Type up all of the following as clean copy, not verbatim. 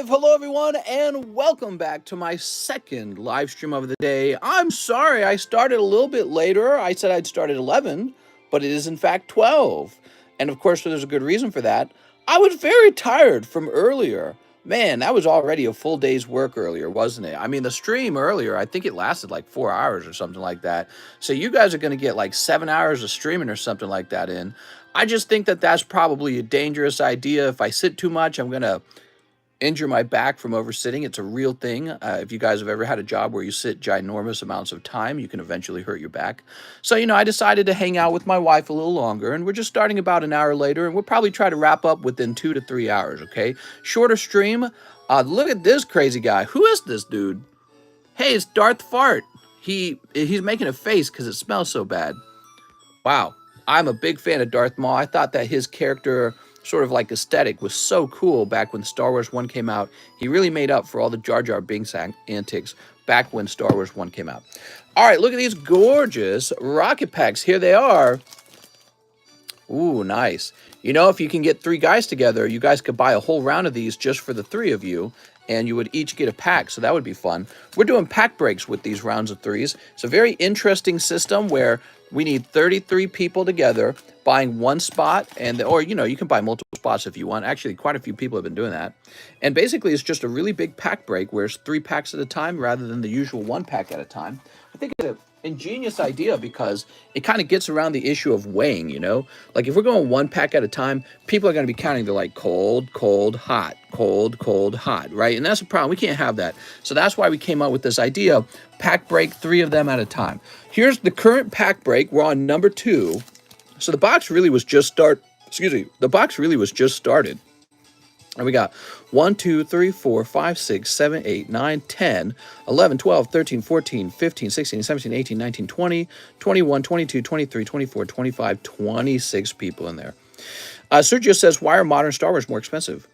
live! Hello everyone and welcome back to my second live stream of the day. I'm sorry I started a little bit later. I said I'd start at 11, but it is in fact 12. And of course there's a good reason for that. I was very tired from earlier. Man, that was already a full day's work earlier, wasn't it? I mean, the stream earlier, I think it lasted like 4 hours or something like that. So you guys are going to get like 7 hours of streaming or something like that in. I just think that that's probably a dangerous idea. If I sit too much, I'm going to injure my back from oversitting. It's a real thing. If you guys have ever had a job where you sit ginormous amounts of time, you can eventually hurt your back. So, I decided to hang out with my wife a little longer, and we're just starting about an hour later, and we'll probably try to wrap up within 2 to 3 hours, okay? Shorter stream. Look at this crazy guy. Who is this dude? Hey, it's Darth Fart. He's making a face because it smells so bad. Wow. I'm a big fan of Darth Maul. I thought that his character sort of like aesthetic was so cool back when Star Wars 1 came out. He really made up for all the Jar Jar Binks antics back when Star Wars 1 came out. All right, look at these gorgeous rocket packs. Here they are. Ooh, nice. If you can get 3 guys together, you guys could buy a whole round of these just for the 3 of you, and you would each get a pack, so that would be fun. We're doing pack breaks with these rounds of 3s. It's a very interesting system where we need 33 people together buying one spot, or you can buy multiple spots if you want. Actually, quite a few people have been doing that. And basically, it's just a really big pack break where it's 3 packs at a time rather than the usual 1 pack at a time. I think it's an ingenious idea because it kind of gets around the issue of weighing, Like if we're going 1 pack at a time, people are going to be counting to like cold, cold, hot, cold, cold, hot, right? And that's a problem. We can't have that. So that's why we came up with this idea, pack break 3 of them at a time. Here's the current pack break. We're on number 2. So the box really was just started. And we got 1, 2, 3, 4, 5, 6, 7, 8, 9, 10, 11, 12, 13, 14, 15, 16, 17, 18, 19, 20, 21, 22, 23, 24, 25, 26 people in there. Sergio says, why are modern Star Wars more expensive?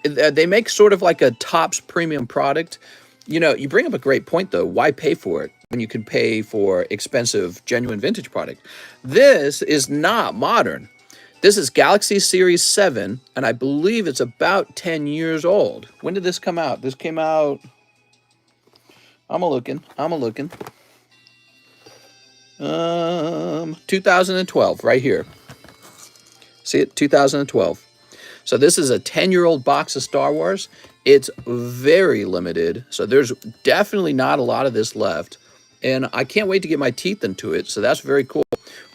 They make sort of like a Topps premium product. You bring up a great point, though. Why pay for it when you can pay for expensive, genuine vintage product? This is not modern. This is Galaxy Series 7, and I believe it's about 10 years old. When did this come out? This came out... I'm a-looking. 2012, right here. See it? 2012. So this is a 10-year-old box of Star Wars. It's very limited, so there's definitely not a lot of this left. And I can't wait to get my teeth into it, so that's very cool.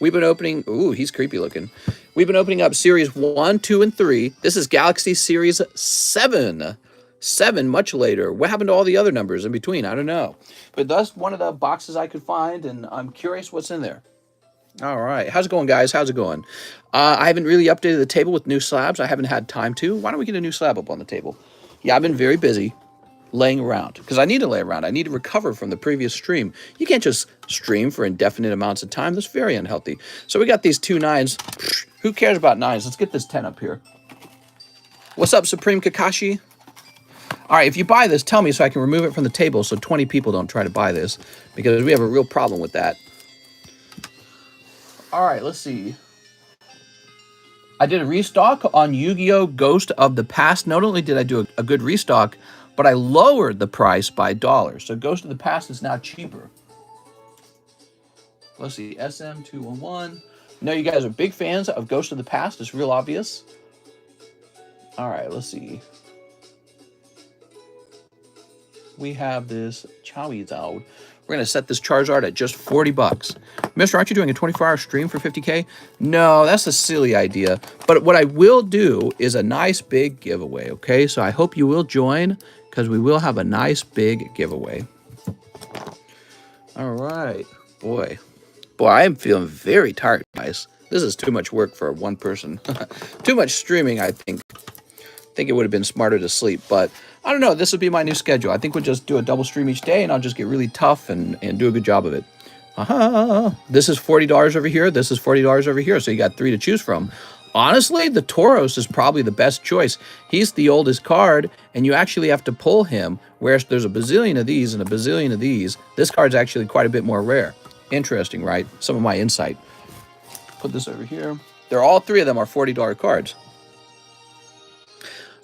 We've been opening... Ooh, he's creepy looking. We've been opening up Series 1, 2, and 3. This is Galaxy Series 7. 7 much later. What happened to all the other numbers in between? I don't know. But that's one of the boxes I could find, and I'm curious what's in there. All right. How's it going, guys? How's it going? I haven't really updated the table with new slabs. I haven't had time to. Why don't we get a new slab up on the table? Yeah, I've been very busy laying around because I need to lay around. I need to recover from the previous stream. You can't just stream for indefinite amounts of time. That's very unhealthy. So we got these 2 9s. Who cares about 9s? Let's get this 10 up here. What's up, Supreme Kakashi? All right, if you buy this, tell me so I can remove it from the table so 20 people don't try to buy this because we have a real problem with that. All right, let's see. I did a restock on Yu-Gi-Oh! Ghost of the Past. Not only did I do a good restock, but I lowered the price by $1. So Ghost of the Past is now cheaper. Let's see, SM211. I know you guys are big fans of Ghost of the Past. It's real obvious. All right, let's see. We have this Charizard. We're going to set this Charizard at just 40 bucks. Mister, aren't you doing a 24-hour stream for 50K? No, that's a silly idea. But what I will do is a nice big giveaway, okay? So I hope you will join because we will have a nice big giveaway. All right. Boy, I am feeling very tired, guys. This is too much work for one person. Too much streaming, I think. I think it would have been smarter to sleep, but I don't know. This would be my new schedule. I think we'll just do a double stream each day, and I'll just get really tough and do a good job of it. This is $40 over here. This is $40 over here, so you got 3 to choose from. Honestly, the Tauros is probably the best choice. He's the oldest card, and you actually have to pull him, whereas there's a bazillion of these and a bazillion of these. This card's actually quite a bit more rare. Interesting, right? Some of my insight. Put this over here. All 3 of them are $40 cards.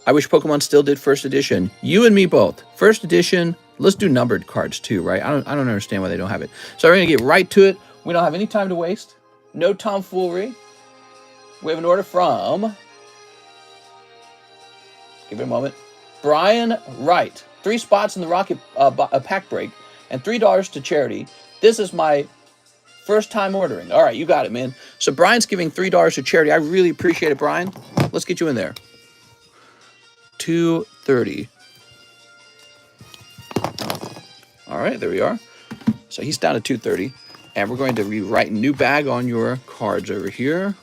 I wish Pokemon still did first edition. You and me both. First edition. Let's do numbered cards too, right? I don't understand why they don't have it. So we're gonna get right to it. We don't have any time to waste. No tomfoolery. We have an order from. Give it a moment. Brian Wright. 3 spots in the Rocket pack break and $3 to charity. This is my first time ordering. All right, you got it, man. So Brian's giving $3 to charity. I really appreciate it, Brian. Let's get you in there. 230. All right, there we are. So he's down to 230. And we're going to rewrite a new bag on your cards over here.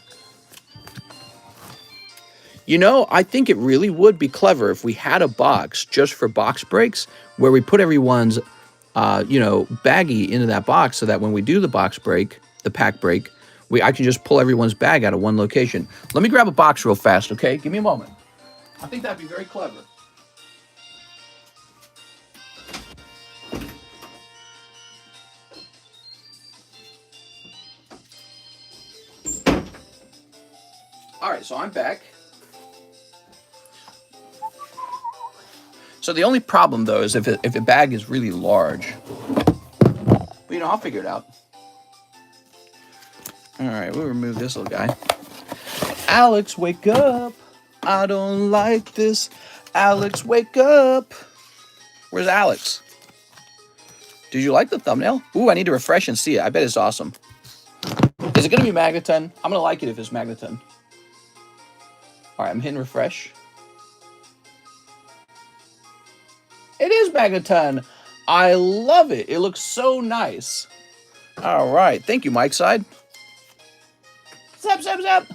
You know, I think it really would be clever if we had a box just for box breaks where we put everyone's, baggie into that box so that when we do the box break, the pack break, I can just pull everyone's bag out of one location. Let me grab a box real fast, okay? Give me a moment. I think that'd be very clever. All right, so I'm back. So the only problem, though, is if a bag is really large. But, I'll figure it out. All right, we'll remove this little guy. Alex, wake up. I don't like this. Alex, wake up. Where's Alex? Did you like the thumbnail? Ooh, I need to refresh and see it. I bet it's awesome. Is it going to be Magneton? I'm going to like it if it's Magneton. All right, I'm hitting refresh. It is Magneton. I love it. It looks so nice. All right. Thank you, Mike Side. Zap, zap, zap.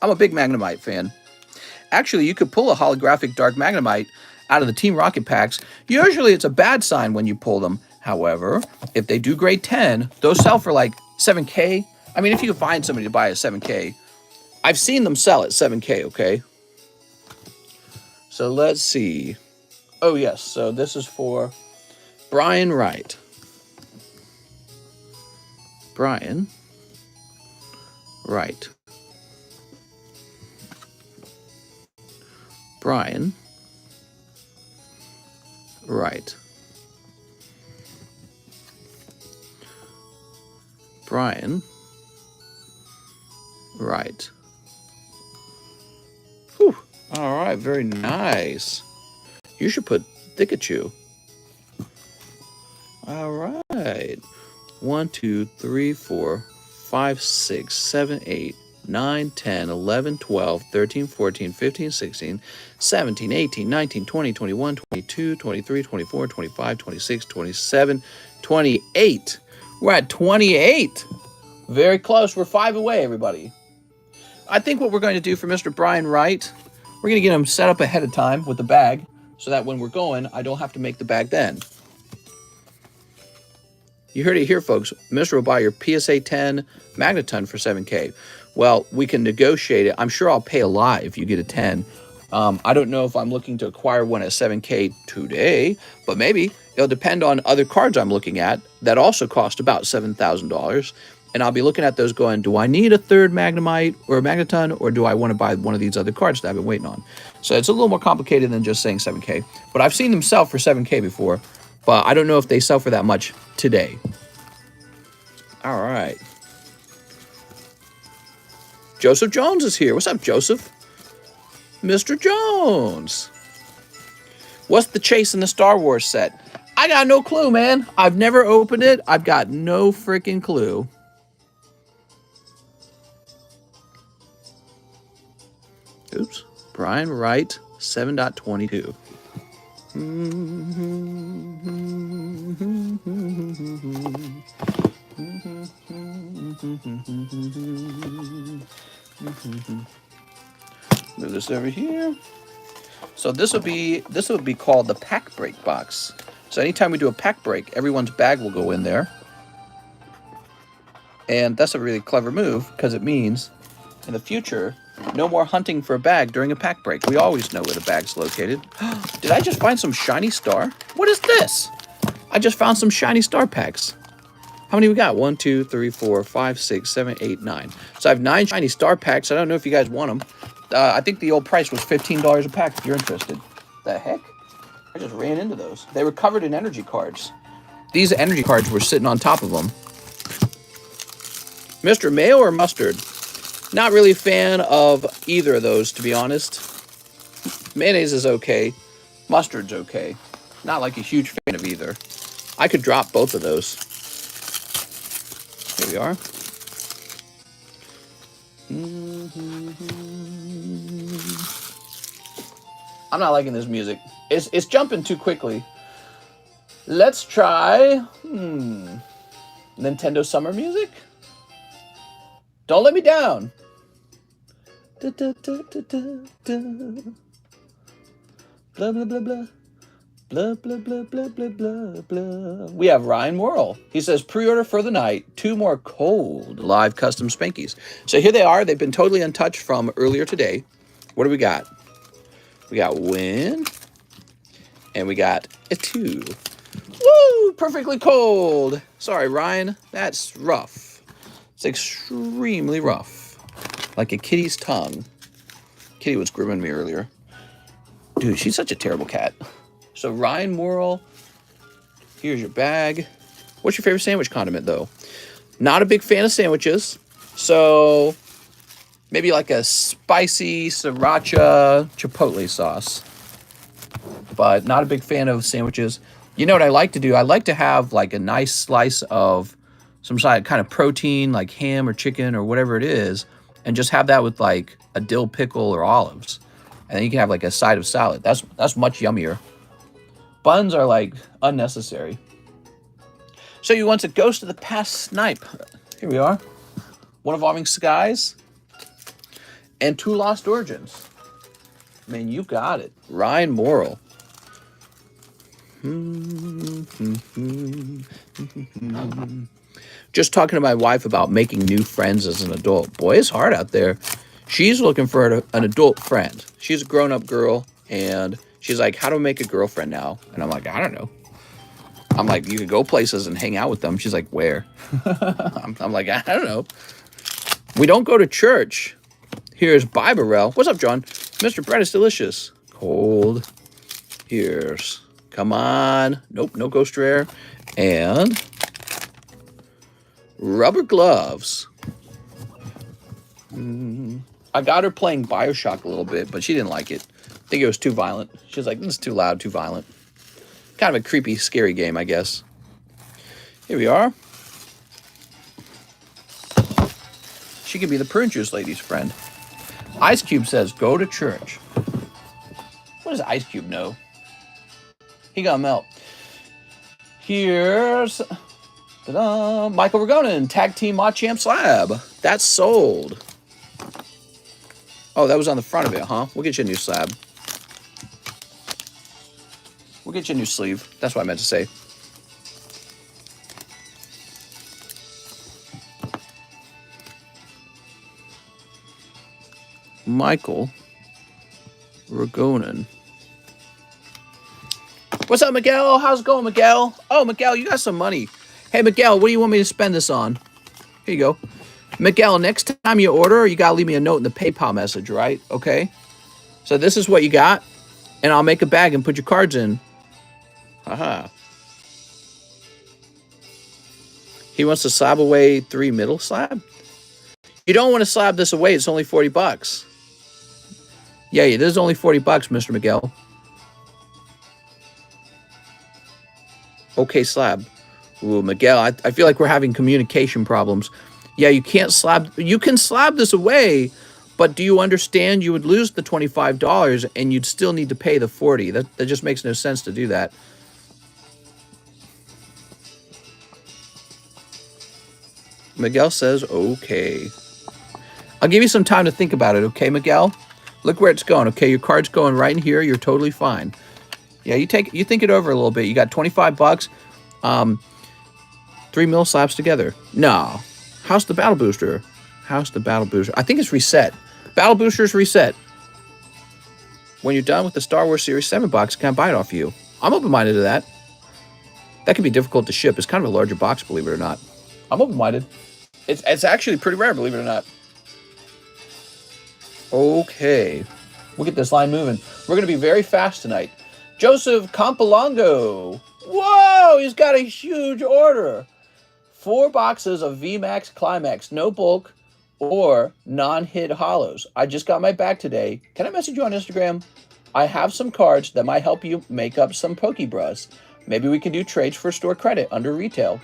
I'm a big Magnemite fan. Actually, you could pull a holographic Dark Magnemite out of the Team Rocket packs. Usually, it's a bad sign when you pull them. However, if they do grade 10, those sell for like 7K. I mean, if you can find somebody to buy a 7K. I've seen them sell at 7K, okay? So let's see. Oh, yes. So this is for Brian Wright. Brian Wright. Brian Wright. Brian Wright. Whew. All right. Very nice. You should put Pikachu. All right. 1, 2, 3, 4, 5, 6, 7, 8, 9, 10, 11, 12, 13, 14, 15, 16, 17, 18, 19, 20, 21, 22, 23, 24, 25, 26, 27, 28. We're at 28. Very close. We're 5 away, everybody. I think what we're going to do for Mr. Brian Wright, we're going to get him set up ahead of time with the bag so that when we're going, I don't have to make the bag then. You heard it here, folks. Mr. will buy your PSA 10 Magneton for 7K. Well, we can negotiate it. I'm sure I'll pay a lot if you get a 10. I don't know if I'm looking to acquire one at 7K today, but maybe it'll depend on other cards I'm looking at that also cost about $7,000. And I'll be looking at those going, do I need a third Magnemite or a Magneton, or do I want to buy one of these other cards that I've been waiting on? So it's a little more complicated than just saying 7K. But I've seen them sell for 7K before, but I don't know if they sell for that much today. All right. Joseph Jones is here. What's up, Joseph? Mr. Jones. What's the chase in the Star Wars set? I got no clue, man. I've never opened it. I've got no freaking clue. Oops. Brian Wright, 7.22. Move this over here. So this would be called the pack break box. So anytime we do a pack break, everyone's bag will go in there. And that's a really clever move because it means in the future, no more hunting for a bag during a pack break. We always know where the bag's located. Did I just find some shiny star? What is this? I just found some shiny star packs. How many we got? 1, 2, 3, 4, 5, 6, 7, 8, 9. So I have 9 shiny star packs. I don't know if you guys want them. I think the old price was $15 a pack if you're interested. The heck? I just ran into those. They were covered in energy cards. These energy cards were sitting on top of them. Mr. Mayo or mustard? Not really a fan of either of those, to be honest. Mayonnaise is okay. Mustard's okay. Not like a huge fan of either. I could drop both of those. Here we are. I'm not liking this music. It's jumping too quickly. Let's try Nintendo Summer Music. Don't let me down. Da, da, da, da, da, da. Blah blah blah blah. Blah blah blah blah blah blah blah. We have Ryan Worrell. He says pre-order for the night. 2 more cold live custom Spankies. So here they are. They've been totally untouched from earlier today. What do we got? We got Win. And we got a 2. Woo! Perfectly cold. Sorry, Ryan. That's rough. It's extremely rough. Like a kitty's tongue. Kitty was grooming me earlier. Dude, she's such a terrible cat. So Ryan Worrell, here's your bag. What's your favorite sandwich condiment, though? Not a big fan of sandwiches. So maybe like a spicy sriracha chipotle sauce. But not a big fan of sandwiches. You know what I like to do? I like to have like a nice slice of some kind of protein, like ham or chicken or whatever it is, and just have that with like a dill pickle or olives. And then you can have like a side of salad. That's much yummier. Buns are like unnecessary. So you want a Ghost of the Past snipe. Here we are. One Evolving Skies. And 2 Lost Origins. Man, you got it. Ryan Worrell. Just talking to my wife about making new friends as an adult. Boy, it's hard out there. She's looking for an adult friend. She's a grown-up girl, and she's like, how do I make a girlfriend now? And I'm like, I don't know. I'm like, you could go places and hang out with them. She's like, where? I'm like, I don't know. We don't go to church. Here's Bibarel. What's up, John? Mr. Bread is delicious. Cold. Here's, come on. Nope, no Ghost Rare. And rubber gloves. I got her playing Bioshock a little bit, but she didn't like it. I think it was too violent. She was like, this is too loud, too violent. Kind of a creepy, scary game, I guess. Here we are. She could be the prune juice lady's friend. Ice Cube says, go to church. What does Ice Cube know? He got melt. Here's ta-da, Michael Ragonin, Tag Team Machamp Slab. That's sold. Oh, that was on the front of it, huh? We'll get you a new slab. We'll get you a new sleeve. That's what I meant to say. Michael Ragonin. What's up, Miguel? How's it going, Miguel? Oh, Miguel, you got some money. Hey, Miguel, what do you want me to spend this on? Here you go. Miguel, next time you order, you got to leave me a note in the PayPal message, right? Okay. So this is what you got, and I'll make a bag and put your cards in. Haha. He wants to slab away 3 middle slab? You don't want to slab this away. It's only 40 bucks. Yeah, it is only 40 bucks, Mr. Miguel. Okay, slab. Ooh, Miguel, I feel like we're having communication problems. Yeah, you can't slab. You can slab this away, but do you understand you would lose the $25 and you'd still need to pay the $40? That just makes no sense to do that. Miguel says, okay. I'll give you some time to think about it, okay, Miguel? Look where it's going, okay? Your card's going right in here. You're totally fine. Yeah, you think it over a little bit. You got 25 bucks. 3 mill slabs together. No. How's the battle booster? How's the battle booster? I think it's reset. Battle booster's reset. When you're done with the Star Wars Series 7 box, can I buy it off you? I'm open-minded to that. That can be difficult to ship. It's kind of a larger box, believe it or not. I'm open-minded. It's actually pretty rare, believe it or not. Okay. We'll get this line moving. We're going to be very fast tonight. Joseph Campolongo. Whoa, he's got a huge order. 4 boxes of VMAX Climax, no bulk or non-hit hollows. I just got my bag today. Can I message you on Instagram? I have some cards that might help you make up some Pokebras. Maybe we can do trades for store credit under retail.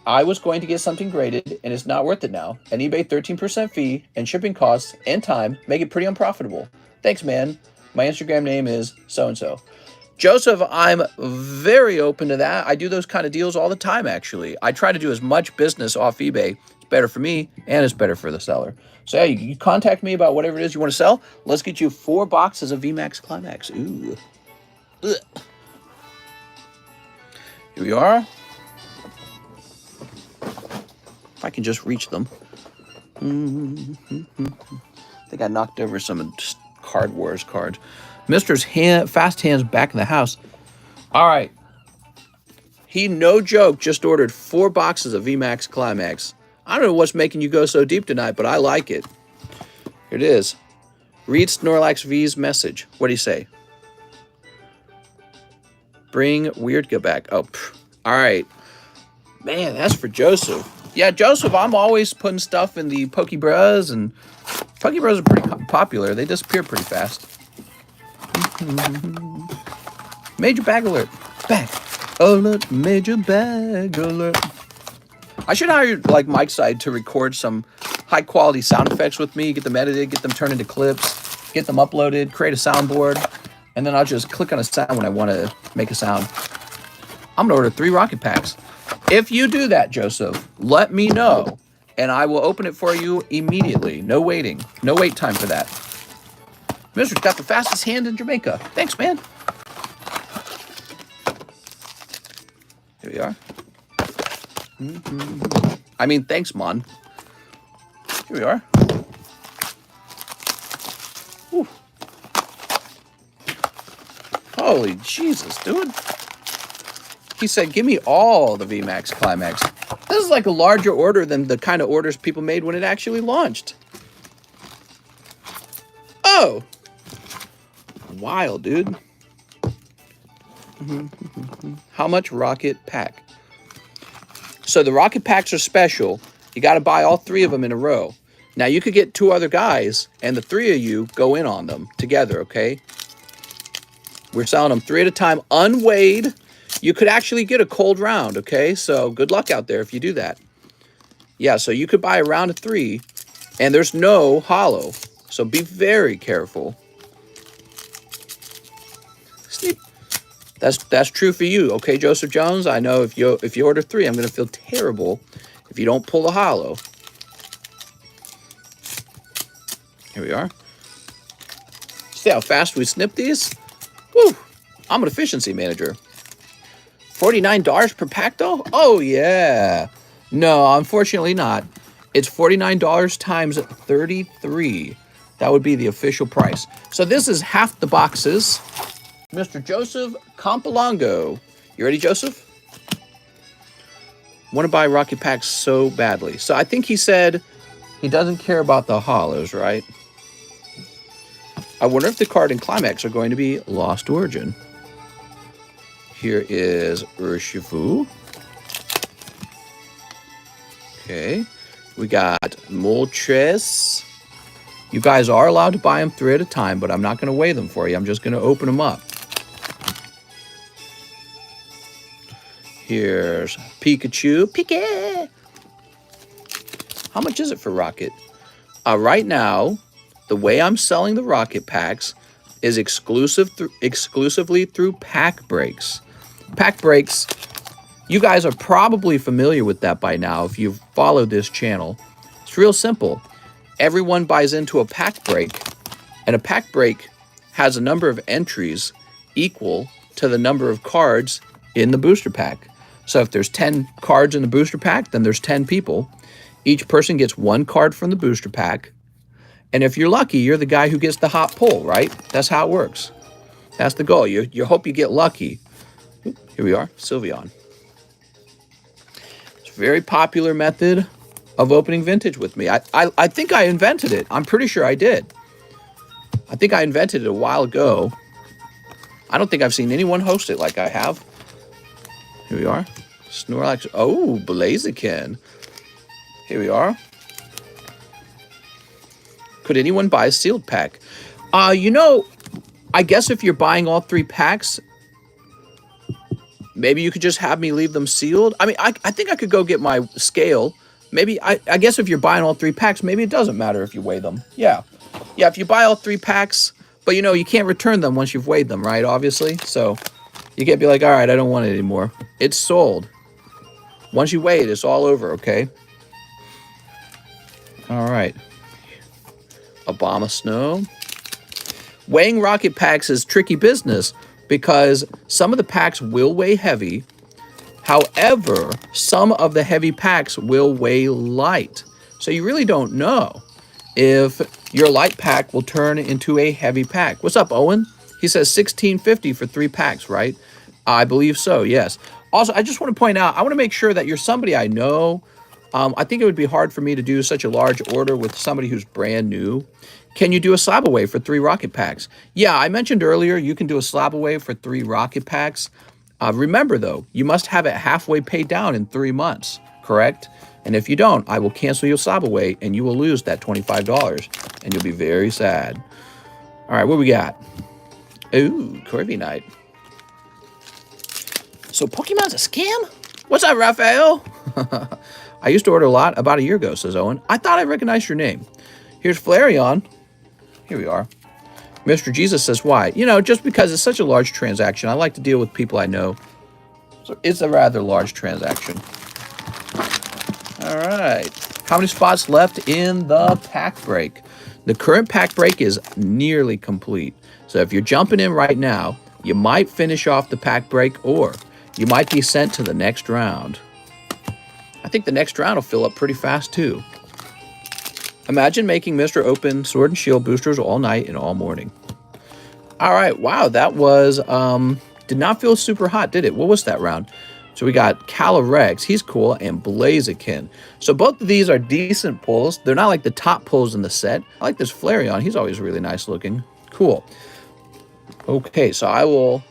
I was going to get something graded, and it's not worth it now. An eBay 13% fee and shipping costs and time make it pretty unprofitable. Thanks, man. My Instagram name is so-and-so. Joseph, I'm very open to that. I do those kind of deals all the time, actually. I try to do as much business off eBay. It's better for me, and it's better for the seller. So, yeah, you contact me about whatever it is you want to sell. Let's get you 4 boxes of VMAX Climax. Ooh. Ugh. Here we are. If I can just reach them. I think I knocked over some Card Wars cards. Mister's fast hands back in the house. All right. He, no joke, just ordered 4 boxes of VMAX Climax. I don't know what's making you go so deep tonight, but I like it. Here it is. Read Snorlax V's message. What do you say? Bring Weirdga back. Oh, all right. Man, that's for Joseph. Yeah, Joseph, I'm always putting stuff in the Pokebras, and Pokebras are pretty popular. They disappear pretty fast. Major bag alert. Bag alert, major bag alert. I should hire, like, Mike's side to record some high-quality sound effects with me, get them edited, get them turned into clips, get them uploaded, create a soundboard, and then I'll just click on a sound when I want to make a sound. I'm going to order 3 rocket packs. If you do that, Joseph, let me know, and I will open it for you immediately. No waiting. No wait time for that. Mister's got the fastest hand in Jamaica. Thanks, man. Here we are. I mean, thanks, Mon. Here we are. Whew. Holy Jesus, dude. He said, give me all the VMAX Climax. This is like a larger order than the kind of orders people made when it actually launched. Oh. Wild, dude. How much rocket pack? So the rocket packs are special. You got to buy all 3 of them in a row. Now, you could get 2 other guys, and the 3 of you go in on them together, okay? We're selling them 3 at a time, unweighed. You could actually get a cold round, okay? So good luck out there if you do that. Yeah, so you could buy a round of 3, and there's no hollow. So be very careful. Sleep. That's true for you, okay, Joseph Jones? I know if you order 3, I'm going to feel terrible if you don't pull a hollow. Here we are. See how fast we snip these? Woo! I'm an efficiency manager. $49 per pack, though? Oh, yeah. No, unfortunately not. It's $49 times 33. That would be the official price. So this is half the boxes. Mr. Joseph Campolongo. You ready, Joseph? Want to buy rocket packs so badly. So I think he said he doesn't care about the hollows, right? I wonder if the card and Climax are going to be Lost Origin. Here is Urshifu. Okay. We got Moltres. You guys are allowed to buy them 3 at a time, but I'm not going to weigh them for you. I'm just going to open them up. Here's Pikachu. Pika! How much is it for Rocket? Right now, the way I'm selling the Rocket packs is exclusively through pack breaks. Pack breaks, you guys are probably familiar with that by now if you've followed this channel. It's real simple. Everyone buys into a pack break, and a pack break has a number of entries equal to the number of cards in the booster pack. So if there's 10 cards in the booster pack, then there's 10 people. Each person gets 1 card from the booster pack. And if you're lucky, you're the guy who gets the hot pull, right? That's how it works. That's the goal. You hope you get lucky. Here we are, Sylveon. It's a very popular method of opening vintage with me. I think I invented it. I'm pretty sure I did. I think I invented it a while ago. I don't think I've seen anyone host it like I have. Here we are. Snorlax. Oh, Blaziken. Here we are. Could anyone buy a sealed pack? You know, I guess if you're buying all 3 packs, maybe you could just have me leave them sealed. I mean, I think I could go get my scale. Maybe, I guess if you're buying all 3 packs, maybe it doesn't matter if you weigh them. Yeah. Yeah, if you buy all 3 packs, but you know, you can't return them once you've weighed them, right? Obviously. So you can't be like, all right, I don't want it anymore. It's sold. Once you weigh it, it's all over, okay? All right. Obama Snow. Weighing rocket packs is tricky business because some of the packs will weigh heavy. However, some of the heavy packs will weigh light. So you really don't know if your light pack will turn into a heavy pack. What's up, Owen? He says $16.50 for 3 packs, right? I believe so, yes. Also, I just want to point out, I want to make sure that you're somebody I know. I think it would be hard for me to do such a large order with somebody who's brand new. Can you do a SLAB-AWAY for 3 rocket packs? Yeah, I mentioned earlier you can do a SLAB-AWAY for 3 rocket packs. Remember, though, you must have it halfway paid down in 3 months, correct? And if you don't, I will cancel your SLAB-AWAY and you will lose that $25 and you'll be very sad. All right, what we got? Ooh, Corviknight. So Pokemon's a scam? What's up, Raphael? I used to order a lot about a year ago, says Owen. I thought I recognized your name. Here's Flareon. Here we are. Mr. Jesus says, why? You know, just because it's such a large transaction. I like to deal with people I know. So it's a rather large transaction. All right. How many spots left in the pack break? The current pack break is nearly complete. So if you're jumping in right now, you might finish off the pack break or you might be sent to the next round. I think the next round will fill up pretty fast too. Imagine making Mr. Open Sword and Shield boosters all night and all morning. All right, wow, that was, did not feel super hot, did it? What was that round? So we got Calyrex, he's cool, and Blaziken. So both of these are decent pulls. They're not like the top pulls in the set. I like this Flareon, he's always really nice looking. Cool. Okay, so I will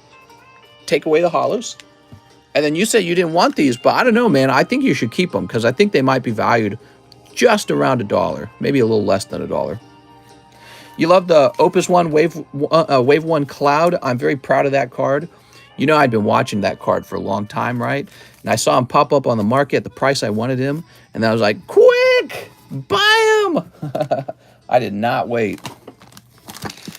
take away the hollows. And then you said you didn't want these, but I don't know, man. I think you should keep them because I think they might be valued just around $1, maybe a little less than $1. You love the Opus 1 Wave 1 Cloud. I'm very proud of that card. You know, I'd been watching that card for a long time, right? And I saw him pop up on the market at the price I wanted him. And then I was like, quick, buy him. I did not wait.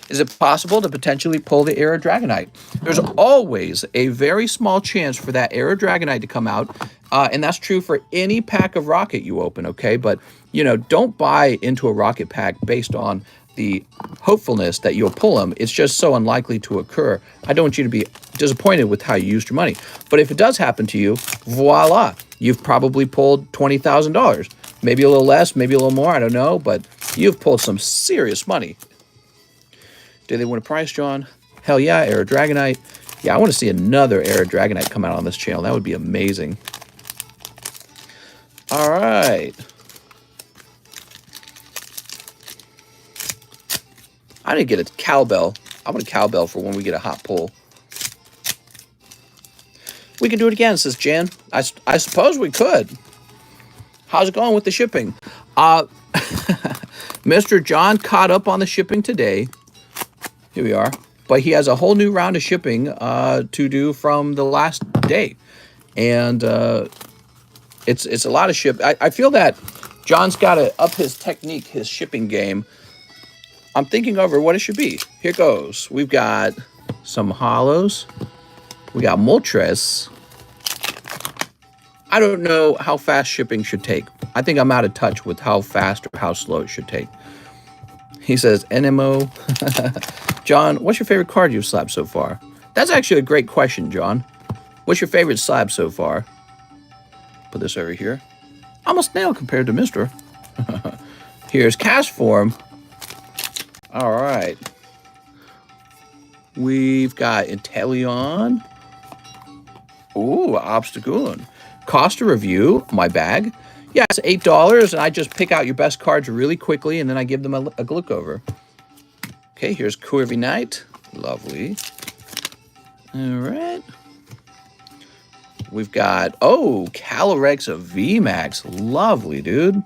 Is it possible to potentially pull the Air Dragonite? There's always a very small chance for that Air Dragonite to come out. And that's true for any pack of Rocket you open, okay? But, you know, don't buy into a Rocket pack based on the hopefulness that you'll pull them. It's just so unlikely to occur. I don't want you to be disappointed with how you used your money. But if it does happen to you, voila, you've probably pulled $20,000. Maybe a little less, maybe a little more, I don't know. But you've pulled some serious money. Do they win a prize, John? Hell yeah, Air Dragonite. Yeah, I want to see another Air Dragonite come out on this channel. That would be amazing. All right. I didn't get a cowbell. I want a cowbell for when we get a hot pull. We can do it again, says Jan. I suppose we could. How's it going with the shipping? Mr. John caught up on the shipping today. Here we are. But he has a whole new round of shipping to do from the last day. And it's a lot of ship. I feel that John's got to up his technique, his shipping game. I'm thinking over what it should be. Here goes. We've got some hollows. We got Moltres. I don't know how fast shipping should take. I think I'm out of touch with how fast or how slow it should take. He says, NMO. John, what's your favorite card you've slabbed so far? That's actually a great question, John. What's your favorite slab so far? Put this over here. I'm a snail compared to Mr. Here's Cast Form. All right. We've got Inteleon. Ooh, Obstagoon. Cost a review, my bag. Yeah, it's $8, and I just pick out your best cards really quickly, and then I give them a look over. Okay, here's Curvy Knight. Lovely. All right. We've got, oh, Calyrex of VMAX. Lovely, dude.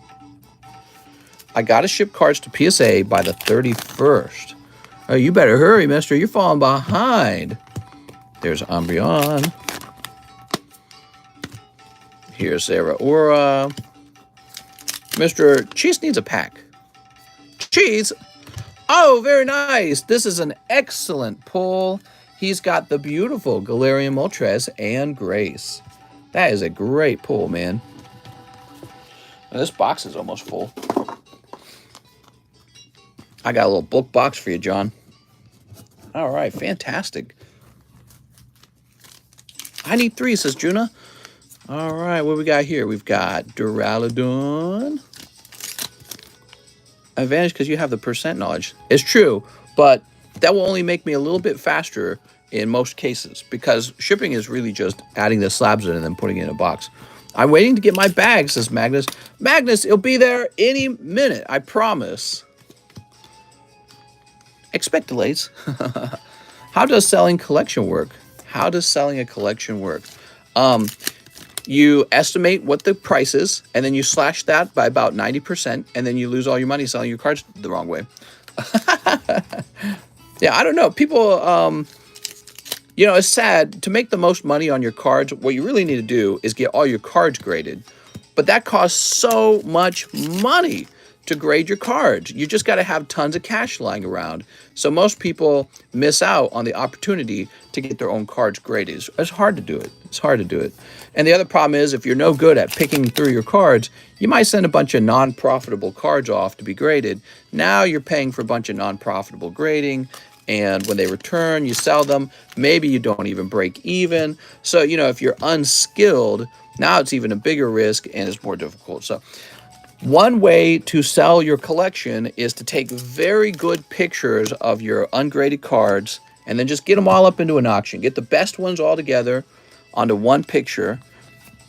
I got to ship cards to PSA by the 31st. Oh, you better hurry, mister. You're falling behind. There's Umbreon. Here's Sarah Aura. Mr. Cheese needs a pack. Cheese? Oh, very nice. This is an excellent pull. He's got the beautiful Galarian Moltres and Grace. That is a great pull, man. And this box is almost full. I got a little book box for you, John. All right, fantastic. I need 3, says Juna. All right, what we got here? We've got Duraludon. Advantage because you have the percent knowledge. It's true, but that will only make me a little bit faster in most cases because shipping is really just adding the slabs in and then putting it in a box. I'm waiting to get my bag, says Magnus. Magnus, it'll be there any minute, I promise. Expect delays. How does selling collection work? How does selling a collection work? You estimate what the price is, and then you slash that by about 90%, and then you lose all your money selling your cards the wrong way. Yeah, I don't know. People, you know, it's sad. To make the most money on your cards, what you really need to do is get all your cards graded. But that costs so much money to grade your cards. You just got to have tons of cash lying around. So most people miss out on the opportunity to get their own cards graded. It's hard to do it. It's hard to do it. And the other problem is if you're no good at picking through your cards, you might send a bunch of non-profitable cards off to be graded. Now you're paying for a bunch of non-profitable grading. And when they return, you sell them. Maybe you don't even break even. So, you know, if you're unskilled, now it's even a bigger risk and it's more difficult. So one way to sell your collection is to take very good pictures of your ungraded cards and then just get them all up into an auction. Get the best ones all together onto one picture.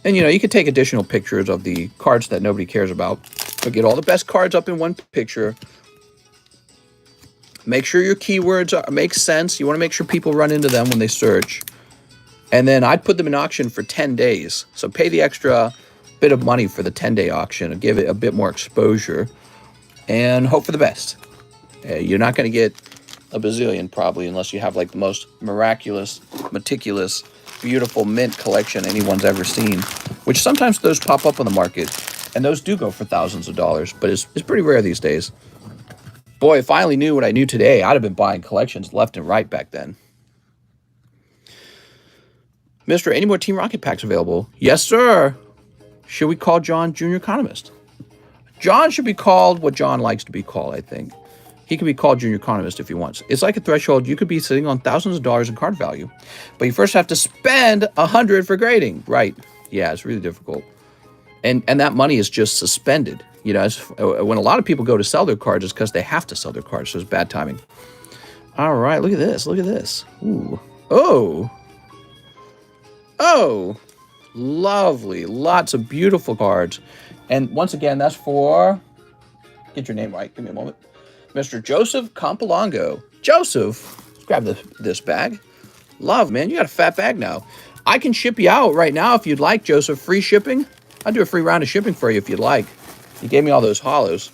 And, you know, you can take additional pictures of the cards that nobody cares about. But get all the best cards up in one picture. Make sure your keywords make sense. You want to make sure people run into them when they search. And then I'd put them in auction for 10 days. So pay the extra bit of money for the 10-day auction and give it a bit more exposure and hope for the best. You're not going to get a bazillion probably unless you have like the most miraculous, meticulous, beautiful mint collection anyone's ever seen, which sometimes those pop up on the market and those do go for thousands of dollars, but it's pretty rare these days. Boy, if I only knew what I knew today, I'd have been buying collections left and right back then. Mister, any more Team Rocket packs available? Yes, sir. Should we call John Junior Economist? John should be called what John likes to be called, I think. He can be called Junior Economist if he wants. It's like a threshold. You could be sitting on thousands of dollars in card value, but you first have to spend $100 for grading. Right. Yeah, it's really difficult. And that money is just suspended. You know, when a lot of people go to sell their cards, it's because they have to sell their cards, so it's bad timing. All right, look at this. Look at this. Ooh. Oh. Oh. Lovely. Lots of beautiful cards. And once again, that's for... Get your name right. Give me a moment. Mr. Joseph Campolongo. Joseph, let's grab this bag. Love, man. You got a fat bag now. I can ship you out right now if you'd like, Joseph. Free shipping. I'll do a free round of shipping for you if you'd like. You gave me all those hollows.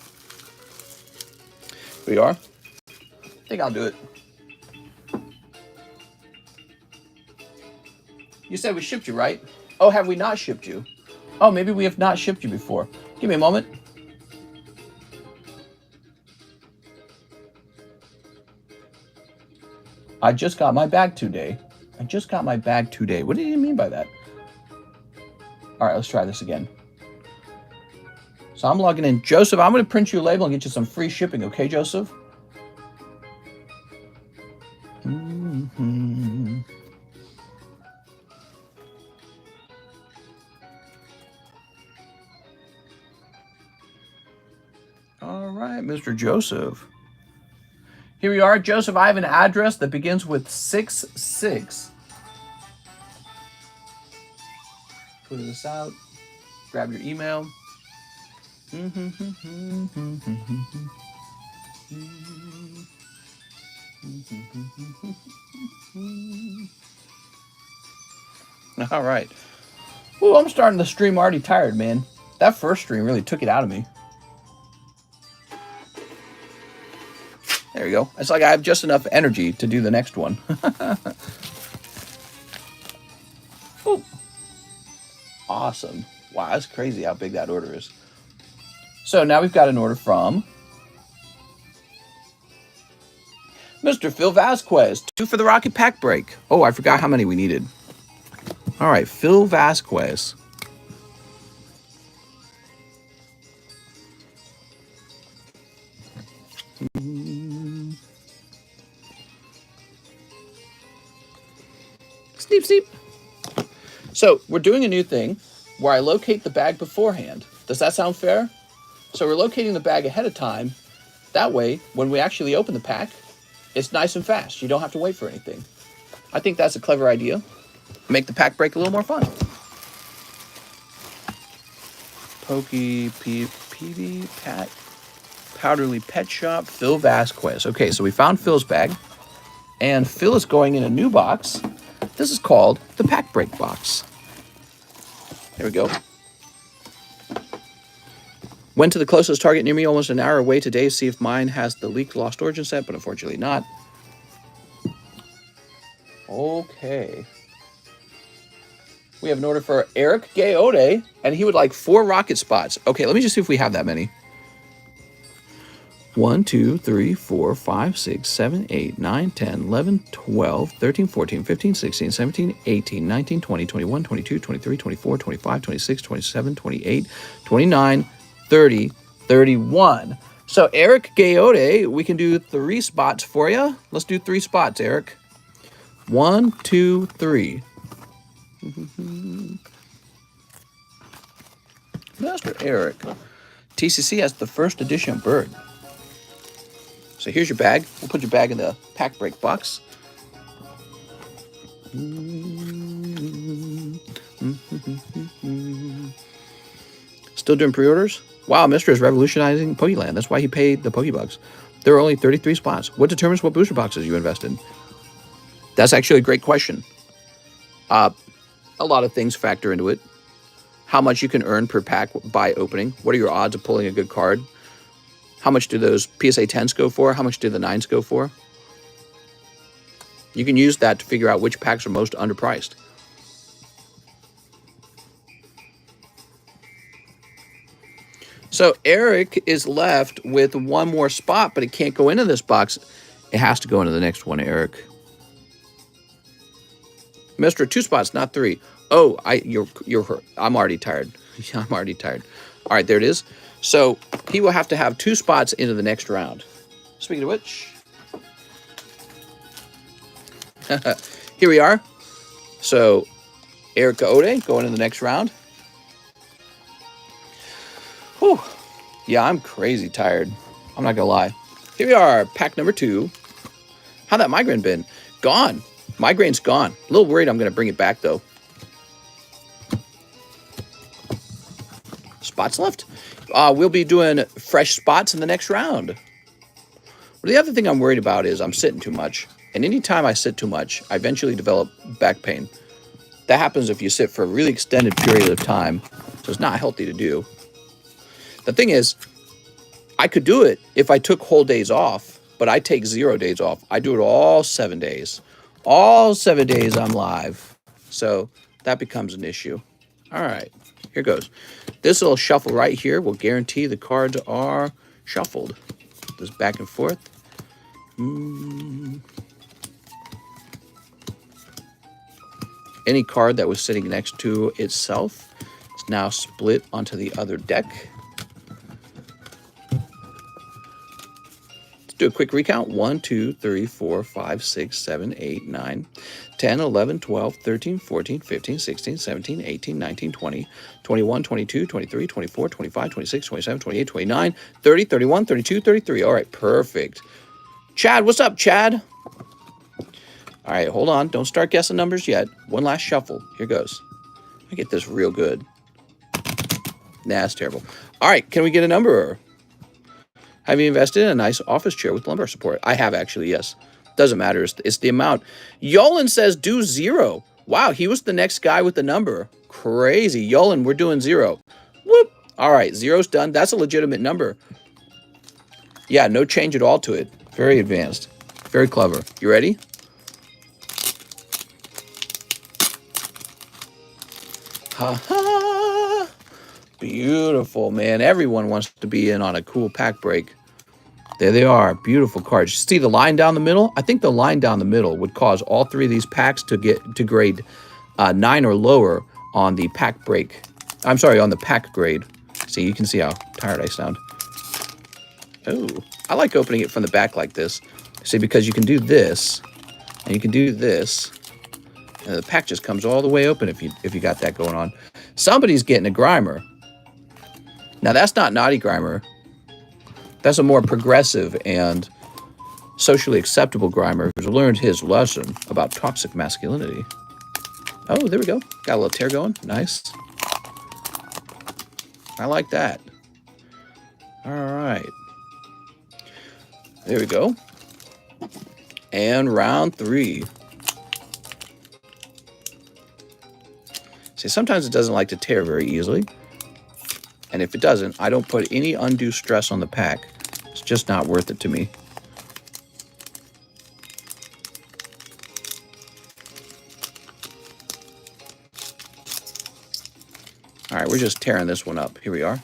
Here we are. I think I'll do it. You said we shipped you, right? Oh, have we not shipped you? Oh, maybe we have not shipped you before. Give me a moment. I just got my bag today. I just got my bag today. What did he mean by that? All right, let's try this again. So I'm logging in. Joseph, I'm going to print you a label and get you some free shipping. Okay, Joseph? Mm-hmm. All right, Mr. Joseph. Here we are. Joseph, I have an address that begins with 66. Put this out. Grab your email. All right. Ooh, I'm starting the stream already tired, man. That first stream really took it out of me. There you go. It's like I have just enough energy to do the next one. Ooh. Awesome. Wow, that's crazy how big that order is. So now we've got an order from Mr. Phil Vasquez. 2 for the Rocket Pack break. Oh, I forgot how many we needed. All right, Phil Vasquez. Sneep, sneep. So we're doing a new thing where I locate the bag beforehand. Does that sound fair? So we're locating the bag ahead of time. That way, when we actually open the pack, it's nice and fast. You don't have to wait for anything. I think that's a clever idea. Make the pack break a little more fun. Pokey, PV, Pat, Powderly Pet Shop, Phil Vasquez. Okay, so we found Phil's bag. And Phil is going in a new box. This is called the Pack Break box. There we go. Went to the closest Target near me almost an hour away today to see if mine has the leaked Lost Origin set, but unfortunately not. Okay. We have an order for Eric Gayode, and he would like 4 rocket spots. Okay, let me just see if we have that many. 1, 2, 3, 4, 5, 6, 7, 8, 9, 10, 11, 12, 13, 14, 15, 16, 17, 18, 19, 20, 21, 22, 23, 24, 25, 26, 27, 28, 29, 30, 31. So Eric Gayode, we can do 3 spots for you. Let's do 3 spots, Eric. 1, 2, 3. Master Eric. TCC has the first edition bird. So here's your bag. We'll put your bag in the pack break box. Still doing pre-orders? Wow, Mr. is revolutionizing Pokeland. That's why he paid the Pokebucks. There are only 33 spots. What determines what booster boxes you invest in? That's actually a great question. A lot of things factor into it. How much you can earn per pack by opening. What are your odds of pulling a good card? How much do those PSA 10s go for? How much do the 9s go for? You can use that to figure out which packs are most underpriced. So Eric is left with 1 more spot, but it can't go into this box. It has to go into the next one, Eric. Mr. 2 spots, not 3. Oh, you're hurt. I'm already tired. I'm already tired. All right, there it is. So he will have to have 2 spots into the next round. Speaking of which, here we are. So Eric Ode going in the next round. Whew. Yeah, I'm crazy tired. I'm not gonna lie. Here we are, pack number 2. How'd that migraine been? Gone. Migraine's gone. A little worried I'm gonna bring it back though. Spots left. We'll be doing fresh spots in the next round. Well, the other thing I'm worried about is I'm sitting too much. And anytime I sit too much, I eventually develop back pain. That happens if you sit for a really extended period of time. So it's not healthy to do. The thing is, I could do it if I took whole days off, but I take 0 days off. I do it all 7 days. All 7 days I'm live. So that becomes an issue. All right. Here goes. This little shuffle right here will guarantee the cards are shuffled. Just back and forth. Any card that was sitting next to itself is now split onto the other deck. Let's do a quick recount. 1, 2, 3, 4, 5, 6, 7, 8, 9, 10, 11, 12, 13, 14, 15, 16, 17, 18, 19, 20, 21, 22, 23, 24, 25, 26, 27, 28, 29, 30, 31, 32, 33. All right, perfect. Chad, what's up, Chad? All right, hold on. Don't start guessing numbers yet. One last shuffle. Here goes. I get this real good. Nah, that's terrible. All right, can we get a number? Have you invested in a nice office chair with lumbar support? I have actually, yes. Doesn't matter. It's the amount. Yolan says do 0. Wow, he was the next guy with the number. Crazy. Yolan, we're doing 0. Whoop. All right, 0's done. That's a legitimate number. Yeah, no change at all to it. Very advanced. Very clever. You ready? Ha ha. Beautiful, man. Everyone wants to be in on a cool pack break. There they are. Beautiful cards. See the line down the middle? I think the line down the middle would cause all 3 of these packs to get to grade 9 or lower on the pack break. I'm sorry, on the pack grade. See, you can see how tired I sound. Oh, I like opening it from the back like this. See, because you can do this, and you can do this, and the pack just comes all the way open if you got that going on. Somebody's getting a Grimer. Now, that's not Naughty Grimer. That's a more progressive and socially acceptable Grimer who's learned his lesson about toxic masculinity. Oh, there we go. Got a little tear going. Nice. I like that. All right. There we go. And round 3. See, sometimes it doesn't like to tear very easily. And if it doesn't, I don't put any undue stress on the pack. It's just not worth it to me. All right, we're just tearing this one up. Here we are.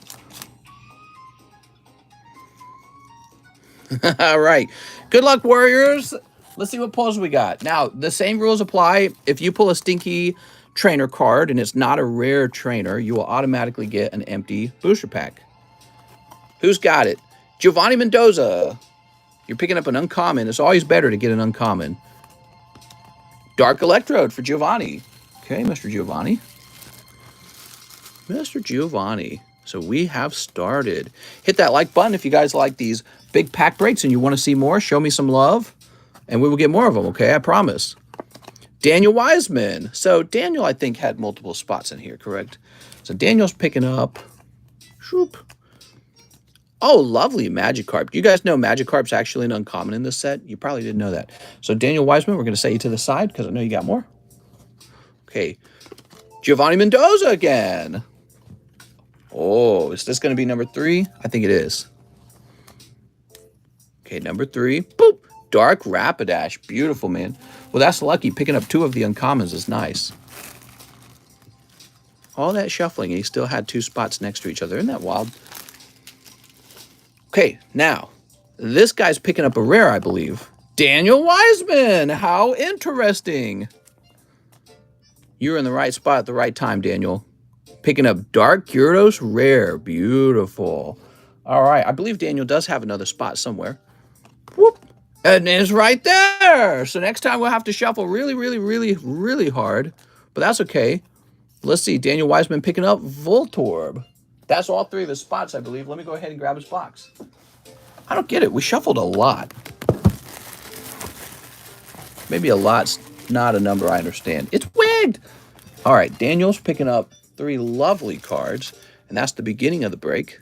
All right. Good luck, Warriors. Let's see what pulls we got. Now, the same rules apply. If you pull a stinky trainer card and it's not a rare trainer, you will automatically get an empty booster pack. Who's got it? Giovanni Mendoza. You're picking up an uncommon. It's always better to get an uncommon. Dark Electrode for Giovanni. Okay, Mr. Giovanni. Mr. Giovanni. So we have started. Hit that like button if you guys like these big pack breaks and you want to see more. Show me some love, and we will get more of them, okay? I promise. Daniel Wiseman. So Daniel, I think, had multiple spots in here, correct? So Daniel's picking up. Shoop. Oh, lovely Magikarp. You guys know Magikarp's actually an uncommon in this set? You probably didn't know that. So Daniel Wiseman, we're going to set you to the side because I know you got more. Okay. Giovanni Mendoza again. Oh, is this going to be number 3? I think it is. Okay, number 3. Boop. Dark Rapidash. Beautiful, man. Well, that's lucky. Picking up 2 of the uncommons is nice. All that shuffling, and he still had 2 spots next to each other. Isn't that wild? Okay, now, this guy's picking up a rare, I believe. Daniel Wiseman. How interesting. You're in the right spot at the right time, Daniel. Picking up Dark Gyarados rare. Beautiful. All right, I believe Daniel does have another spot somewhere. Whoop. And it's right there. So next time we'll have to shuffle really, really, really, really hard. But that's okay. Let's see. Daniel Wiseman picking up Voltorb. That's all 3 of his spots, I believe. Let me go ahead and grab his box. I don't get it. We shuffled a lot. Maybe a lot's not a number I understand. It's wigged. All right. Daniel's picking up 3 lovely cards. And that's the beginning of the break.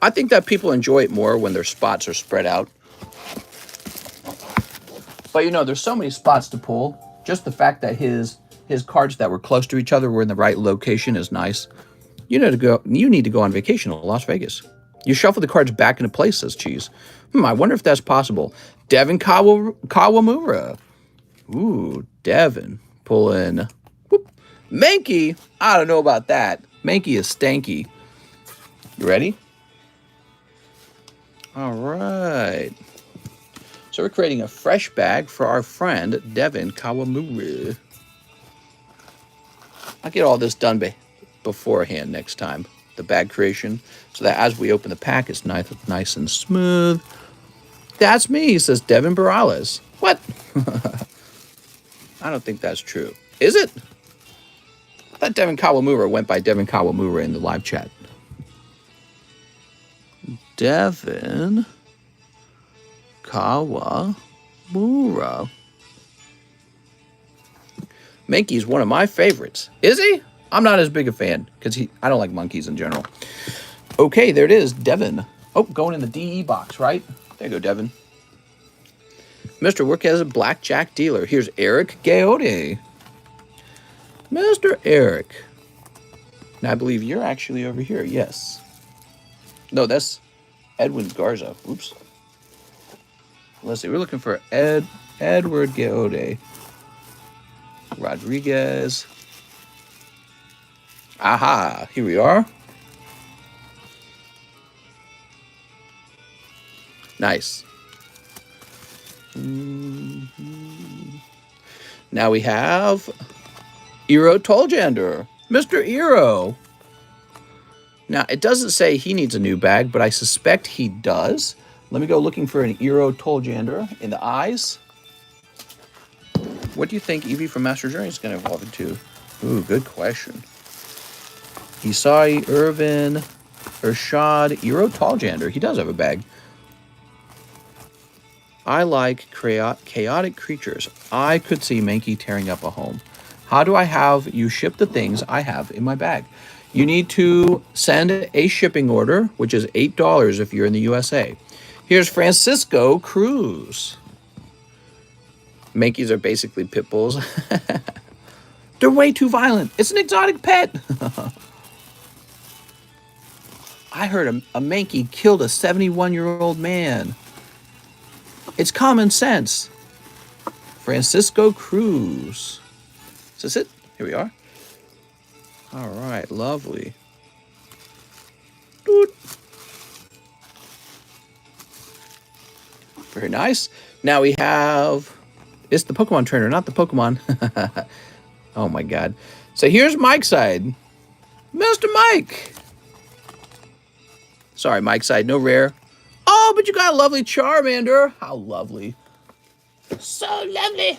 I think that people enjoy it more when their spots are spread out. But, you know, there's so many spots to pull. Just the fact that his cards that were close to each other were in the right location is nice. You need to go on vacation to Las Vegas. You shuffle the cards back into place, says Cheese. I wonder if that's possible. Devin Kawamura. Ooh, Devin. Pulling. Whoop. Mankey. I don't know about that. Mankey is stanky. You ready? All right. So we're creating a fresh bag for our friend, Devin Kawamura. I'll get all this done beforehand next time, the bag creation, so that as we open the pack, it's nice and smooth. That's me, says Devin Morales. What? I don't think that's true. Is it? I thought Devin Kawamura went by Devin Kawamura in the live chat. Devin Kawamura. Mankey's one of my favorites. Is he? I'm not as big a fan because I don't like monkeys in general. Okay, there it is. Devin. Oh, going in the DE box, right? There you go, Devin. Mr. Work as a blackjack dealer. Here's Eric Gaode. Mr. Eric. Now, I believe you're actually over here. Yes. No, that's Edwin Garza. Oops. Let's see. We're looking for Edward Gaode. Rodriguez. Aha. Here we are. Nice. Now we have Eero Toljander. Mr. Eero. Now, it doesn't say he needs a new bag, but I suspect he does. Let me go looking for an Eero Toljander in the eyes. What do you think Eevee from Master Journey is going to evolve into? Ooh, good question. Isai, Irvin, Urshad, Eero Toljander. He does have a bag. I like chaotic creatures. I could see Mankey tearing up a home. How do I have you ship the things I have in my bag? You need to send a shipping order, which is $8 if you're in the USA. Here's Francisco Cruz. Mankeys are basically pit bulls. They're way too violent. It's an exotic pet. I heard a Mankey killed a 71-year-old man. It's common sense. Francisco Cruz. Is this it? Here we are. All right, lovely. Doot. Very nice. Now we have... It's the Pokemon trainer, not the Pokemon. Oh, my God. So here's Mike's side. Mr. Mike. Sorry, Mike's side. No rare. Oh, but you got a lovely Charmander. How lovely. So lovely.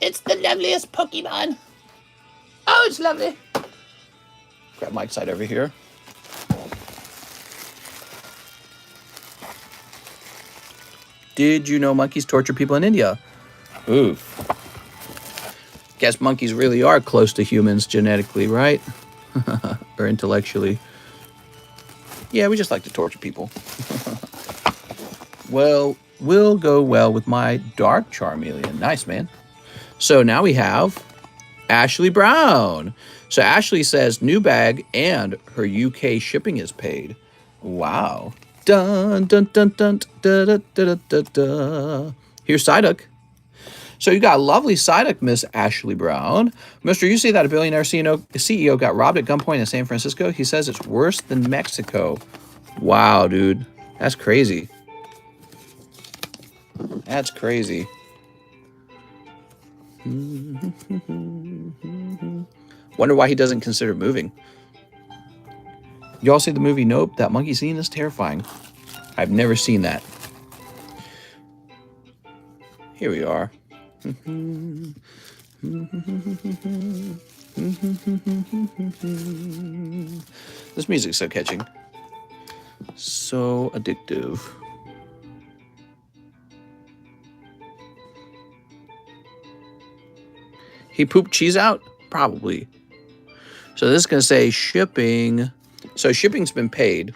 It's the loveliest Pokemon. Oh, it's lovely. Grab Mike's side over here. Did you know monkeys torture people in India? Oof. Guess monkeys really are close to humans genetically, right? Or intellectually. Yeah, we just like to torture people. Well, will go well with my dark Charmeleon. Nice, man. So now we have Ashley Brown. So Ashley says new bag and her UK shipping is paid. Wow. Dun dun dun dun da da da da da. Here's Psyduck. So you got a lovely Psyduck, Miss Ashley Brown. Mister, you see that a billionaire CEO got robbed at gunpoint in San Francisco? He says it's worse than Mexico. Wow, dude. That's crazy. That's crazy. Wonder why he doesn't consider moving. Y'all see the movie Nope? That monkey scene is terrifying. I've never seen that. Here we are. This music's so catching. So addictive. He pooped cheese out? Probably. So this is going to say shipping. So shipping's been paid.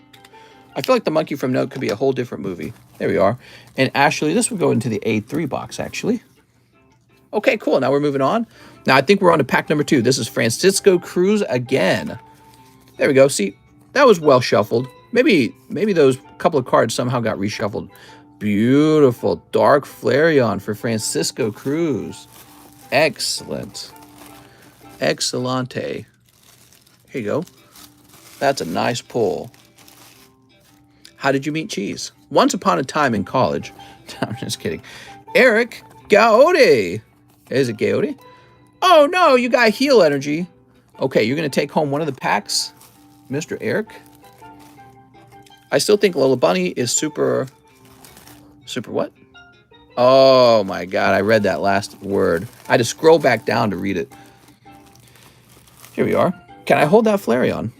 I feel like the monkey from Note could be a whole different movie. There we are. And Ashley, this would go into the A3 box, actually. Okay, cool. Now we're moving on. Now I think we're on to pack number 2. This is Francisco Cruz again. There we go. See, that was well shuffled. Maybe those couple of cards somehow got reshuffled. Beautiful Dark Flareon for Francisco Cruz. Excellent. Excellente. Here you go. That's a nice pull. How did you meet Cheese? Once upon a time in college. I'm just kidding. Eric Gaode. Is it Gaode? Oh, no, you got heal energy. Okay, you're going to take home one of the packs, Mr. Eric. I still think Lola Bunny is super what? Oh, my God. I read that last word. I had to scroll back down to read it. Here we are. Can I hold that Flareon?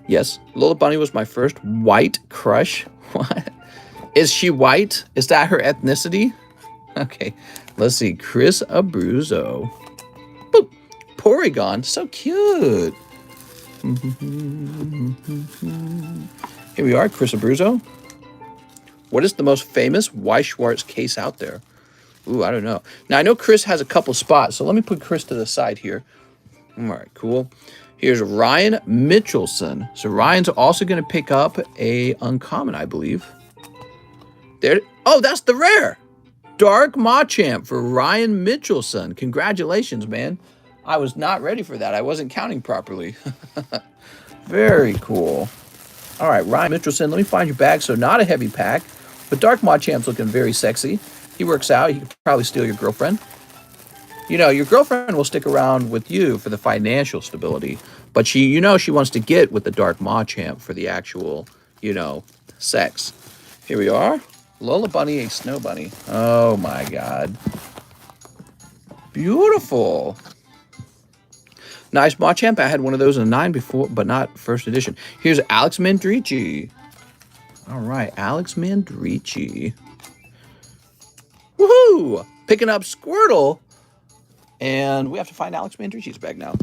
Yes. Lola Bunny was my first white crush. What? Is she white? Is that her ethnicity? Okay. Let's see. Chris Abruzzo. Boop. Porygon. So cute. Here we are, Chris Abruzzo. What is the most famous Weiss-Schwarz case out there? Ooh, I don't know. Now, I know Chris has a couple spots, so let me put Chris to the side here. All right, cool. Here's Ryan Mitchelson. So Ryan's also going to pick up a uncommon, I believe. There. Oh, that's the rare. Dark Machamp for Ryan Mitchelson. Congratulations, man. I was not ready for that. I wasn't counting properly. Very cool. All right, Ryan Mitchelson, let me find your bag. So not a heavy pack, but Dark Machamp's looking very sexy. He works out. He could probably steal your girlfriend. You know, your girlfriend will stick around with you for the financial stability, but she, you know, she wants to get with the Dark Machamp for the actual, you know, sex. Here we are. Lola Bunny, a snow bunny. Oh my God. Beautiful. Nice Machamp. I had one of those in a 9 before, but not first edition. Here's Alex Mandrici. All right, Alex Mandrici. Woohoo! Picking up Squirtle. And we have to find Alex Mandrici's bag now.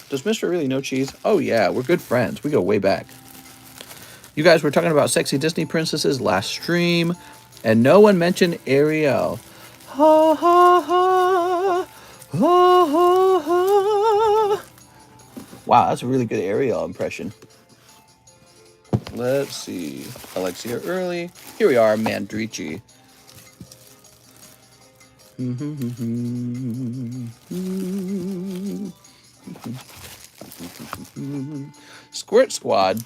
Does Mr. really know cheese? Oh yeah, we're good friends. We go way back. You guys were talking about sexy Disney princesses last stream, and no one mentioned Ariel. Ha ha ha. Ha ha ha. Wow, that's a really good Ariel impression. Let's see. Alexia Early. Here we are, Mandrici. Squirt Squad.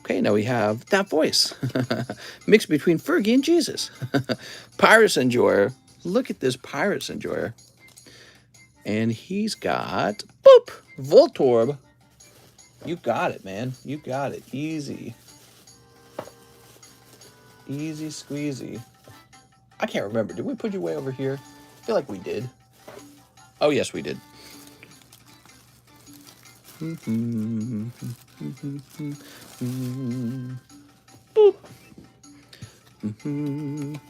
Okay, now we have that voice. Mixed between Fergie and Jesus. Pirates Enjoyer. Look at this Pirates Enjoyer. And he's got, boop, Voltorb. You got it, man. You got it. Easy. Easy squeezy. I can't remember. Did we put you way over here? I feel like we did. Oh, yes, we did. Boop.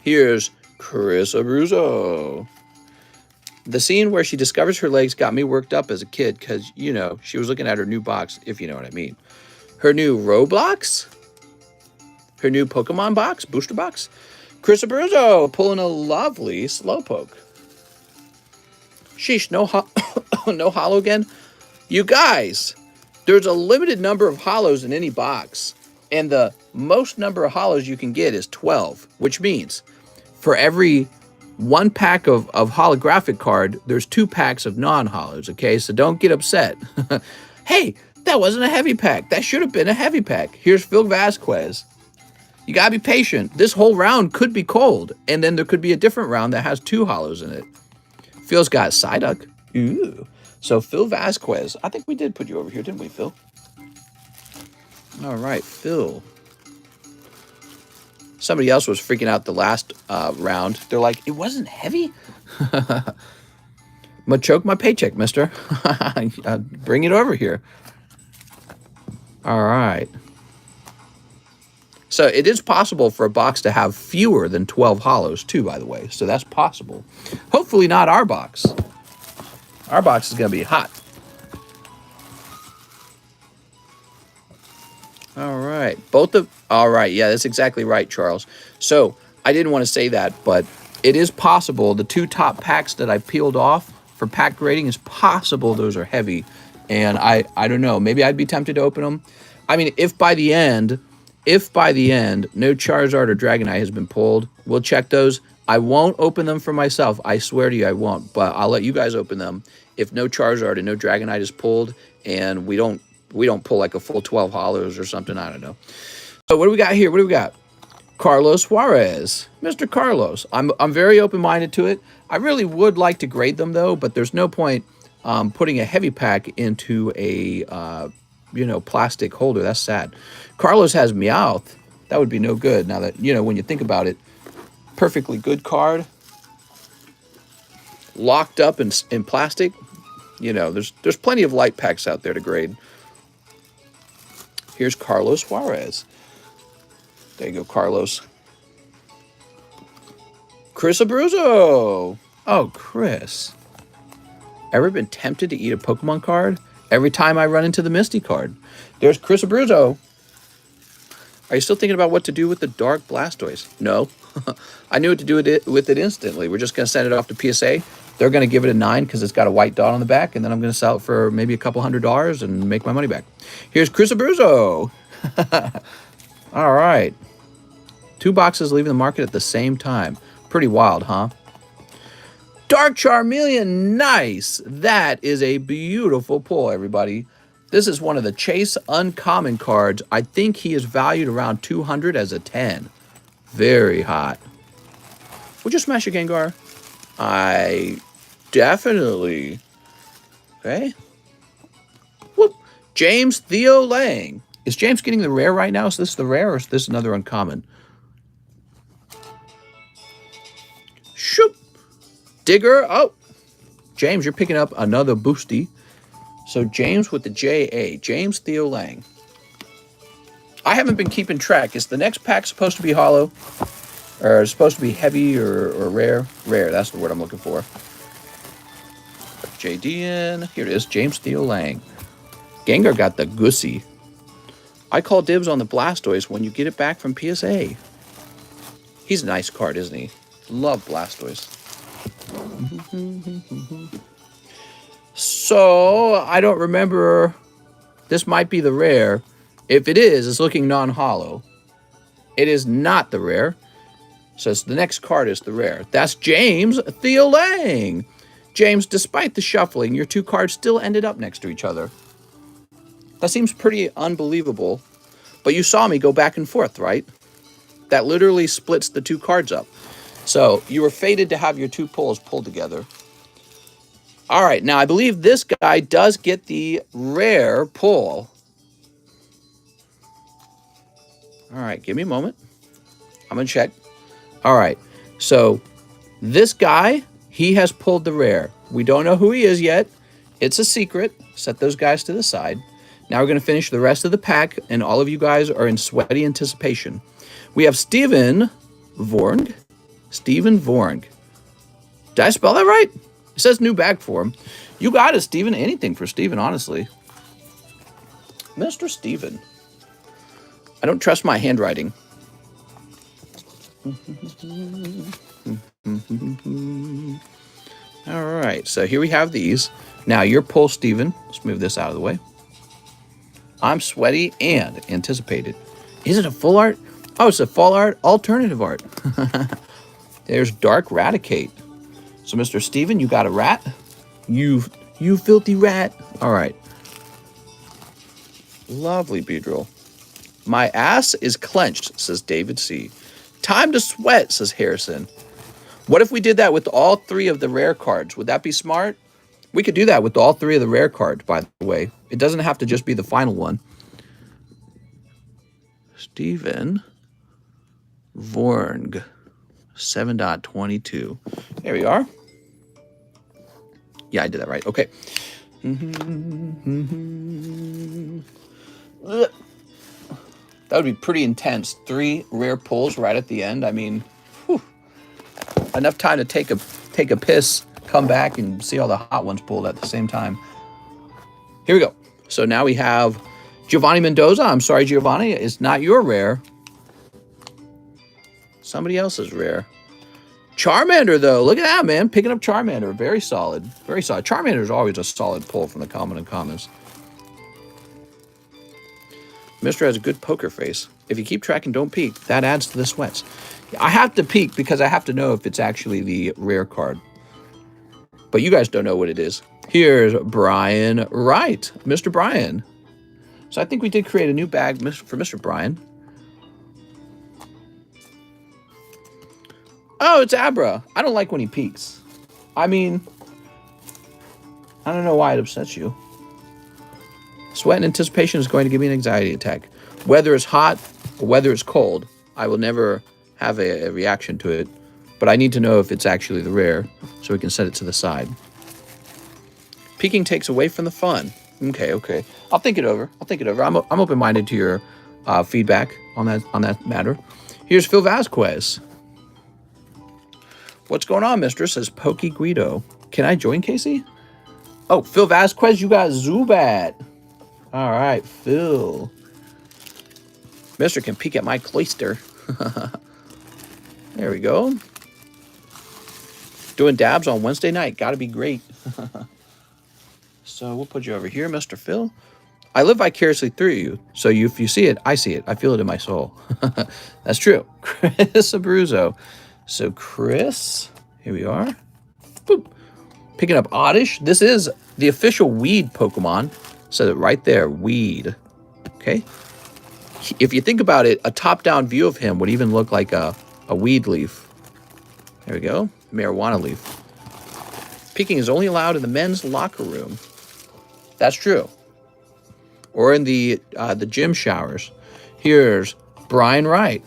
Here's Chris Abruzzo. The scene where she discovers her legs got me worked up as a kid because, you know, she was looking at her new box, if you know what I mean. Her new Roblox? Her new Pokemon box? Booster box? Chris Abruzzo pulling a lovely Slowpoke. Sheesh, no, no holo again? You guys, there's a limited number of holos in any box, and the most number of holos you can get is 12, which means for every 1 pack of holographic card, there's 2 packs of non-holos, okay? So don't get upset. Hey, that wasn't a heavy pack. That should have been a heavy pack. Here's Phil Vasquez. You gotta be patient. This whole round could be cold, and then there could be a different round that has 2 holos in it. Phil's got Psyduck. Ooh. So Phil Vasquez. I think we did put you over here, didn't we, Phil? All right, Phil. Somebody else was freaking out the last round. They're like, it wasn't heavy? I'ma choke my paycheck, mister. Bring it over here. All right. So it is possible for a box to have fewer than 12 holos too, by the way. So that's possible. Hopefully not our box. Our box is going to be hot. All right. All right. Yeah, that's exactly right, Charles. So I didn't want to say that, but it is possible. The 2 top packs that I peeled off for pack grading is possible those are heavy. And I don't know. Maybe I'd be tempted to open them. I mean, if by the end no Charizard or Dragonite has been pulled, we'll check those. I won't open them for myself. I swear to you I won't. But I'll let you guys open them if no Charizard and no Dragonite is pulled and we don't pull like a full 12 holos or something. I don't know. So what do we got here? What do we got? Carlos Juarez. Mr. Carlos. I'm very open-minded to it. I really would like to grade them, though, but there's no point putting a heavy pack into a plastic holder. That's sad. Carlos has Meowth. That would be no good. Now that, when you think about it, perfectly good card, locked up in plastic. There's plenty of light packs out there to grade. Here's Carlos Juarez. There you go, Carlos. Chris Abruzzo. Oh, Chris. Ever been tempted to eat a Pokemon card? Every time I run into the Misty card. There's Chris Abruzzo. Are you still thinking about what to do with the Dark Blastoise? No. I knew what to do with it instantly. We're just going to send it off to PSA. They're going to give it a 9 because it's got a white dot on the back, and then I'm going to sell it for maybe a couple $100 and make my money back. Here's Chris Abruzzo. All right. 2 boxes leaving the market at the same time. Pretty wild, huh? Dark Charmeleon, nice. That is a beautiful pull, everybody. This is one of the Chase Uncommon cards. I think he is valued around 200 as a 10. Very hot. Would you smash a Gengar? I definitely. Okay. Whoop. James Theo Lang. Is James getting the rare right now? Is this the rare or is this another uncommon? Shoop. Digger. Oh. James, you're picking up another boosty. So James with the J-A. James Theo Lang. I haven't been keeping track. Is the next pack supposed to be hollow? Or is it supposed to be heavy or rare? Rare, that's the word I'm looking for. JDN. Here it is. James Theo Lang. Gengar got the gussy. I call dibs on the Blastoise when you get it back from PSA. He's a nice card, isn't he? Love Blastoise. So, I don't remember. This might be the rare. If it is, it's looking non-hollow. It is not the rare. So the next card is the rare. That's James Theo Lang. James, despite the shuffling, your 2 cards still ended up next to each other. That seems pretty unbelievable. But you saw me go back and forth, right? That literally splits the 2 cards up. So you were fated to have your 2 pulls pulled together. All right, now I believe this guy does get the rare pull. All right, give me a moment. I'm going to check. All right, so this guy, he has pulled the rare. We don't know who he is yet. It's a secret. Set those guys to the side. Now we're going to finish the rest of the pack, and all of you guys are in sweaty anticipation. We have Steven Vorng. Steven Vorng. Did I spell that right? It says new bag for him. You got it, Steven. Anything for Steven, honestly. Mr. Steven. I don't trust my handwriting. All right, so here we have these. Now, your pull, Steven. Let's move this out of the way. I'm sweaty and anticipated. Is it a full art? Oh, it's a full art, alternative art. There's Dark Raticate. So, Mr. Steven, you got a rat? You filthy rat. All right. Lovely Beedrill. My ass is clenched, says David C. Time to sweat, says Harrison. What if we did that with all 3 of the rare cards? Would that be smart? We could do that with all 3 of the rare cards, by the way. It doesn't have to just be the final one. Steven Vorng. 7.22. There we are. Yeah, I did that right. Okay. That would be pretty intense. 3 rare pulls right at the end. I mean, whew. Enough time to take a piss, come back, and see all the hot ones pulled at the same time. Here we go. So now we have Giovanni Mendoza. I'm sorry, Giovanni. It's not your rare. Somebody else's rare. Charmander, though. Look at that, man. Picking up Charmander. Very solid. Very solid. Charmander is always a solid pull from the common and commons. Mister has a good poker face. If you keep track and don't peek, that adds to the sweats. I have to peek because I have to know if it's actually the rare card. But you guys don't know what it is. Here's Brian Wright. Mr. Brian. So I think we did create a new bag for Mr. Brian. Oh, it's Abra. I don't like when he peeks. I mean, I don't know why it upsets you. Sweat and anticipation is going to give me an anxiety attack. Whether it's hot or whether it's cold, I will never have a reaction to it. But I need to know if it's actually the rare so we can set it to the side. Peeking takes away from the fun. Okay. I'll think it over. I'm open-minded to your feedback on that matter. Here's Phil Vasquez. What's going on, mister? Says Pokey Guido. Can I join, Casey? Oh, Phil Vasquez, you got Zubat. All right, Phil. Mister can peek at my cloister. There we go. Doing dabs on Wednesday night. Gotta be great. So we'll put you over here, Mr. Phil. I live vicariously through you. So if you see it, I see it. I feel it in my soul. That's true. Chris Abruzzo. So Chris, here we are. Boop. Picking up Oddish. This is the official weed Pokemon. So right there, weed. Okay. If you think about it, a top-down view of him would even look like a weed leaf. There we go. Marijuana leaf. Peeking is only allowed in the men's locker room. That's true. Or in the gym showers. Here's Brian Wright.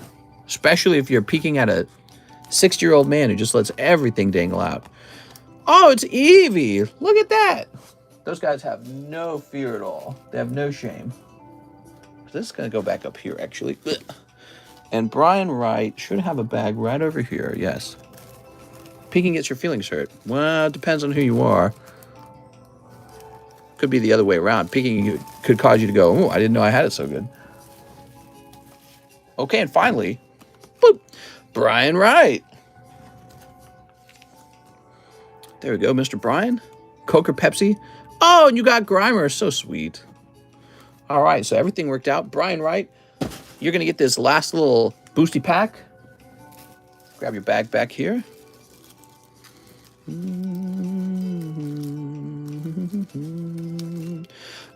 Especially if you're peeking at a 60-year-old man who just lets everything dangle out. Oh, it's Eevee. Look at that. Those guys have no fear at all. They have no shame. This is going to go back up here, actually. And Brian Wright should have a bag right over here. Yes. Peeking gets your feelings hurt. Well, it depends on who you are. Could be the other way around. Peeking could cause you to go, oh, I didn't know I had it so good. Okay, and finally, boop, Brian Wright. There we go, Mr. Brian. Coke or Pepsi? Oh, and you got Grimer. So sweet. All right, so everything worked out. Brian Wright, you're going to get this last little boosty pack. Grab your bag back here.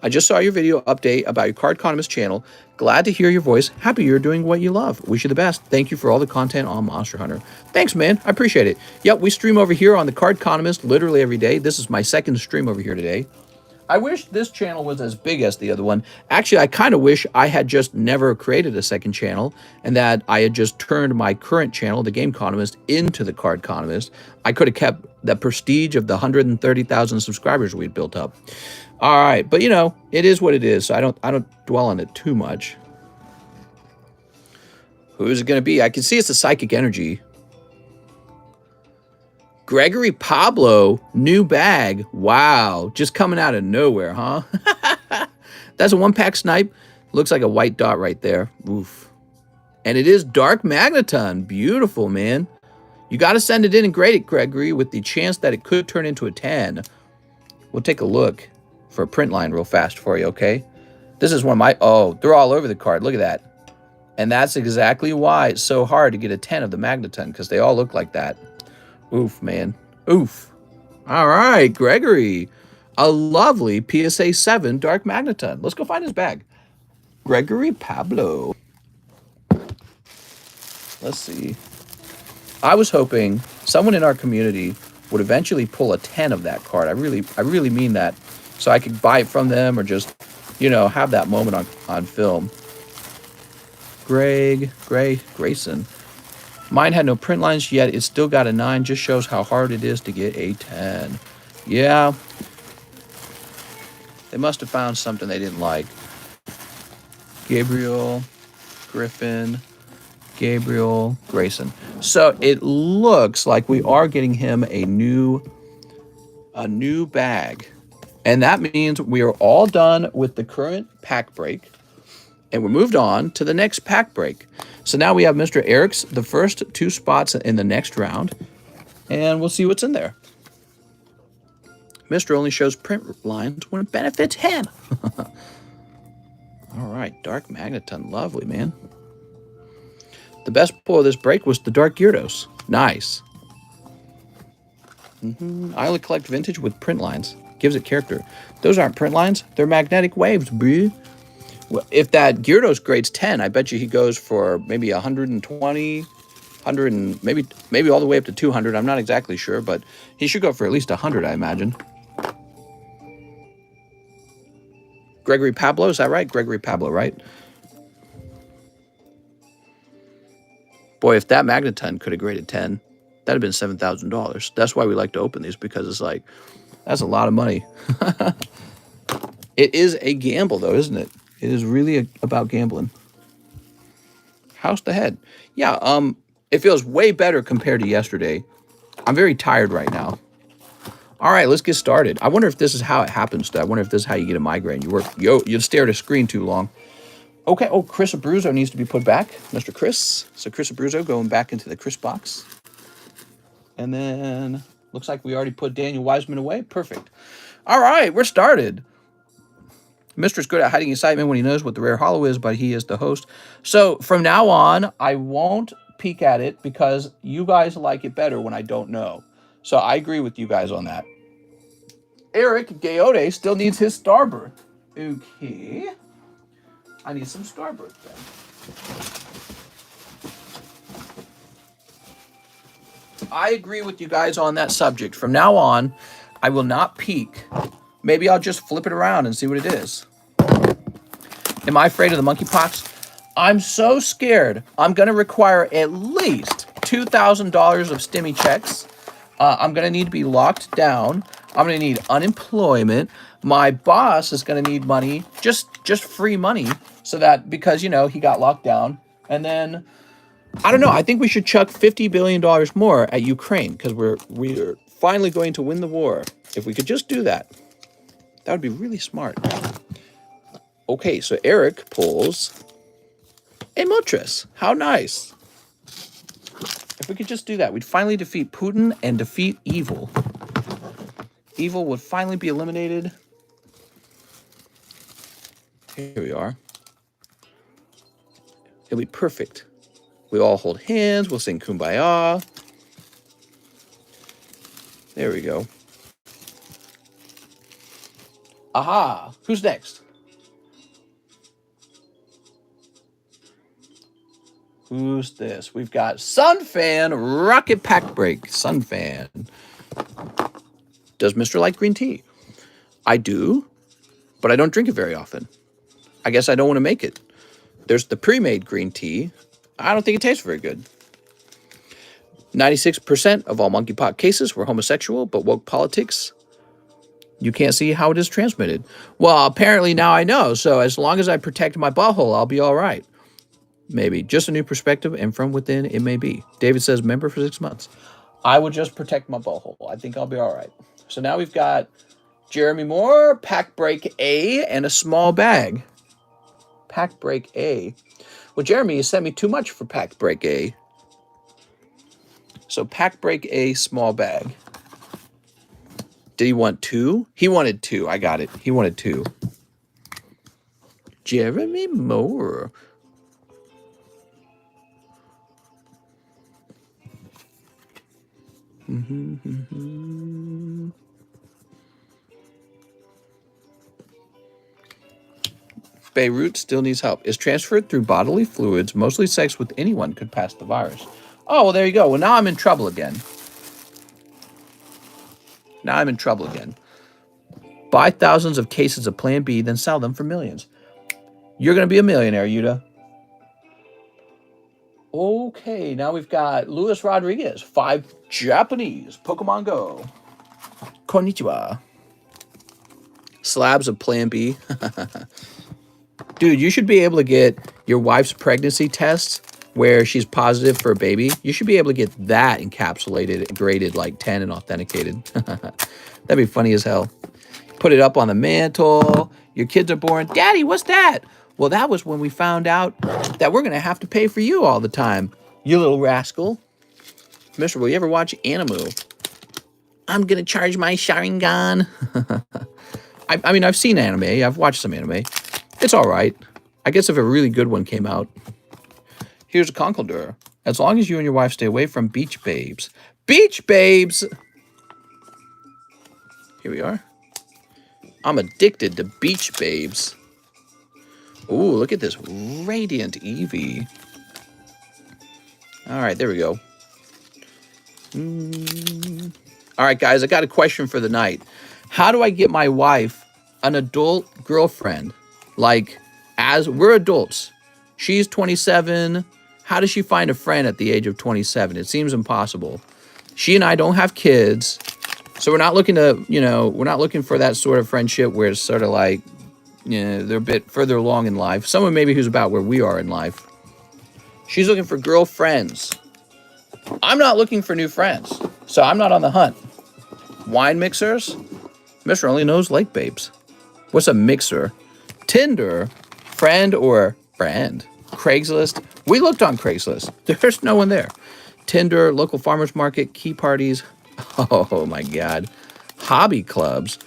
I just saw your video update about your Cardconomist channel. Glad to hear your voice. Happy you're doing what you love. Wish you the best. Thank you for all the content on Monster Hunter. Thanks, man. I appreciate it. Yep, we stream over here on the Cardconomist literally every day. This is my second stream over here today. I wish this channel was as big as the other one. Actually, I kind of wish I had just never created a second channel and that I had just turned my current channel, the Gameconomist, into the Cardconomist. I could have kept the prestige of the 130,000 subscribers we'd built up. All right, but you know, it is what it is. So I don't dwell on it too much. Who is it going to be? I can see it's a Psychic Energy. Gregory Pablo, new bag. Wow, just coming out of nowhere, huh? That's a one-pack snipe. Looks like a white dot right there. Oof. And it is Dark Magneton. Beautiful, man. You got to send it in and grade it, Gregory, with the chance that it could turn into a 10. We'll take a look for a print line real fast for you, okay? This is one of my... Oh, they're all over the card. Look at that. And that's exactly why it's so hard to get a 10 of the Magneton, because they all look like that. Oof, man. Oof. All right, Gregory. A lovely PSA 7 Dark Magneton. Let's go find his bag. Gregory Pablo. Let's see. I was hoping someone in our community would eventually pull a 10 of that card. I really mean that. So I could buy it from them or just, you know, have that moment on film. Grayson. Mine had no print lines yet. It's still got a 9. Just shows how hard it is to get a 10. Yeah. They must have found something they didn't like. Gabriel, Griffin, Gabriel, Grayson. So it looks like we are getting him a new bag. And that means we are all done with the current pack break. And we're moved on to the next pack break. So now we have Mr. Eric's, the first 2 spots in the next round. And we'll see what's in there. Mr. only shows print lines when it benefits him. All right, Dark Magneton. Lovely, man. The best pull of this break was the Dark Gyarados. Nice. I only collect vintage with print lines. Gives it character. Those aren't print lines. They're magnetic waves, bro. Well, if that Gyarados grades 10, I bet you he goes for maybe 120, 100, and maybe all the way up to 200. I'm not exactly sure, but he should go for at least 100, I imagine. Gregory Pablo, is that right? Gregory Pablo, right? Boy, if that Magneton could have graded 10, that'd have been $7,000. That's why we like to open these, because it's like, that's a lot of money. It is a gamble, though, isn't it? It is really about gambling. House the head. Yeah, it feels way better compared to yesterday. I'm very tired right now. All right, let's get started. I wonder if this is how it happens. I wonder if this is how you get a migraine. You stare at a screen too long. Okay, oh, Chris Abruzzo needs to be put back. Mr. Chris. So Chris Abruzzo going back into the Chris box. And then looks like we already put Daniel Wiseman away. Perfect. All right, we're started. Mr.'s good at hiding excitement when he knows what the rare hollow is, but he is the host. So from now on, I won't peek at it because you guys like it better when I don't know. So I agree with you guys on that. Eric Gayote still needs his Starbirth. Okay. I need some Starbirth then. I agree with you guys on that subject. From now on, I will not peek. Maybe I'll just flip it around and see what it is. Am I afraid of the monkeypox? I'm so scared. I'm going to require at least $2,000 of STEMI checks. I'm going to need to be locked down. I'm going to need unemployment. My boss is going to need money, just free money, so that because, you know, he got locked down. And then, I don't know, I think we should chuck $50 billion more at Ukraine because we're finally going to win the war. If we could just do that, that would be really smart. Okay, so Eric pulls a Moltres. How nice. If we could just do that, we'd finally defeat Putin and defeat evil. Evil would finally be eliminated. Here we are. It'll be perfect. We all hold hands. We'll sing Kumbaya. There we go. Aha! Who's next? Who's this? We've got Sunfan Rocket Pack Break. Sunfan. Does Mr. like green tea? I do, but I don't drink it very often. I guess I don't want to make it. There's the pre-made green tea. I don't think it tastes very good. 96% of all monkeypox cases were homosexual, but woke politics, you can't see how it is transmitted. Well, apparently now I know, so as long as I protect my butthole, I'll be all right. Maybe. Just a new perspective, and from within, it may be. David says, member for 6 months. I would just protect my butthole. I think I'll be all right. So now we've got Jeremy Moore, Pack Break A, and a small bag. Pack Break A. Well, Jeremy, you sent me too much for Pack Break A. So Pack Break A, small bag. Did he want 2? He wanted 2. I got it. He wanted 2. Jeremy Moore. Beirut still needs help. Is transferred through bodily fluids. Mostly sex with anyone could pass the virus. Oh, well, there you go. Well, now I'm in trouble again. Buy thousands of cases of Plan B, then sell them for millions. You're going to be a millionaire, Yuta. Okay, now we've got Luis Rodriguez. 5 Japanese. Pokemon Go. Konnichiwa. Slabs of Plan B. Dude, you should be able to get your wife's pregnancy test where she's positive for a baby. You should be able to get that encapsulated, graded like 10 and authenticated. That'd be funny as hell. Put it up on the mantle. Your kids are born. Daddy, what's that? Well, that was when we found out that we're going to have to pay for you all the time. You little rascal. Mister, will you ever watch Animu? I'm going to charge my Sharingan. I mean, I've seen anime. I've watched some anime. It's all right. I guess if a really good one came out. Here's a Conkeldurr. As long as you and your wife stay away from beach babes. Beach babes! Here we are. I'm addicted to beach babes. Ooh, look at this radiant Eevee. All right, there we go. All right, guys, I got a question for the night. How do I get my wife an adult girlfriend? Like, as we're adults. She's 27. How does she find a friend at the age of 27? It seems impossible. She and I don't have kids. So we're not looking to, we're not looking for that sort of friendship where it's sort of like, they're a bit further along in life. Someone maybe who's about where we are in life. She's looking for girlfriends. I'm not looking for new friends. So I'm not on the hunt. Wine mixers? Mr. only knows lake babes. What's a mixer? Tinder, friend or Friend. Craigslist. We looked on Craigslist. There's no one there. Tinder, local farmers market, key parties. Oh my God. Hobby clubs.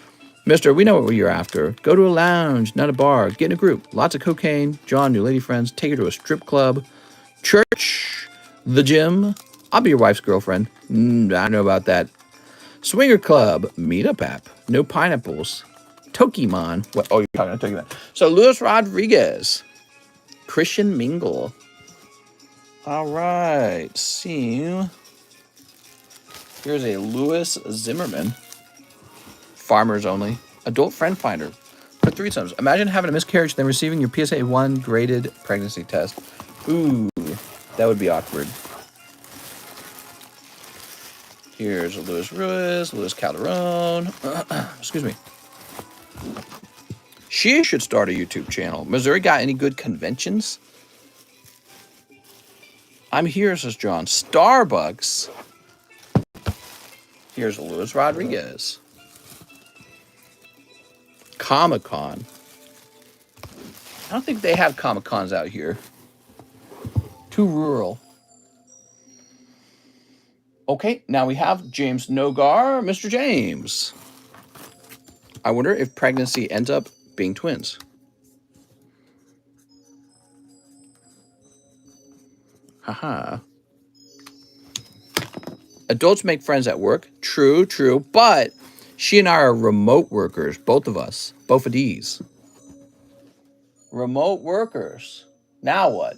Mister, we know what you're after. Go to a lounge, not a bar. Get in a group. Lots of cocaine. John, new lady friends. Take her to a strip club. Church. The gym. I'll be your wife's girlfriend. I don't know about that. Swinger club. Meetup app. No pineapples. Tokimon. What? Oh, you're talking about Tokimon. So, Luis Rodriguez. Christian Mingle. All right. See. Here's a Louis Zimmerman. Farmers only. Adult friend finder. For threesomes. Imagine having a miscarriage, then receiving your PSA 1 graded pregnancy test. Ooh, that would be awkward. Here's a Luis Ruiz, Luis Calderon. Excuse me. She should start a YouTube channel. Missouri got any good conventions? I'm here, says John. Starbucks. Here's Luis Rodriguez. Comic-Con. I don't think they have Comic-Cons out here. Too rural. Okay, now we have James Nogar. Mr. James. I wonder if pregnancy ends up being twins. Haha. Adults make friends at work. True, true. But she and I are remote workers. Both of us. Both of these. Remote workers. Now what?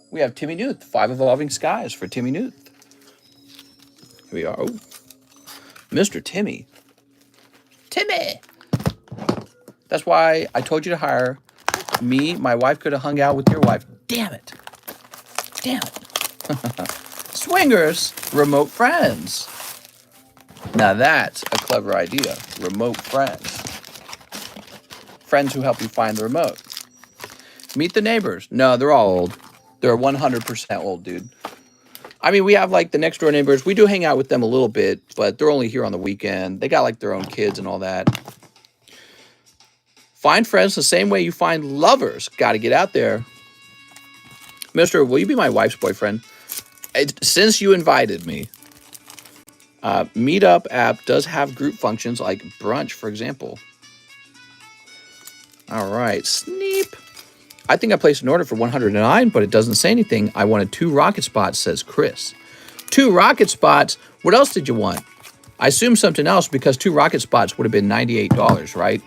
We have Timmy Newth. 5 Evolving Skies for Timmy Newth. Here we are. Oh. Mr. Timmy. Timmy! That's why I told you to hire me. My wife could have hung out with your wife. Damn it. Damn it. Swingers. Remote friends. Now that's a clever idea. Remote friends. Friends who help you find the remote. Meet the neighbors. No, they're all old. They're 100% old, dude. I mean, we have like the next door neighbors. We do hang out with them a little bit, but they're only here on the weekend. They got like their own kids and all that. Find friends the same way you find lovers. Got to get out there. Mister, will you be my wife's boyfriend? Since you invited me. Meetup app does have group functions like brunch, for example. All right, Sneep. I think I placed an order for 109, but it doesn't say anything. I wanted 2 rocket spots, says Chris. 2 rocket spots? What else did you want? I assume something else because 2 rocket spots would have been $98, right?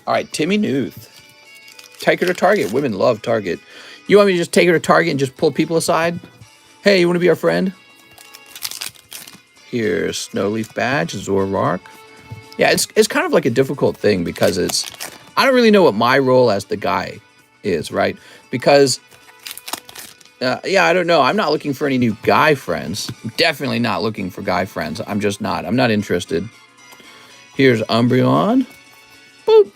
All right, Timmy Newth. Take her to Target. Women love Target. You want me to just take her to Target and just pull people aside? Hey, you want to be our friend? Here's Snowleaf Badge, Zorark. Yeah, it's kind of like a difficult thing because I don't really know what my role as the guy is, right? Because, yeah, I don't know. I'm not looking for any new guy friends. I'm definitely not looking for guy friends. I'm just not. I'm not interested. Here's Umbreon. Boop.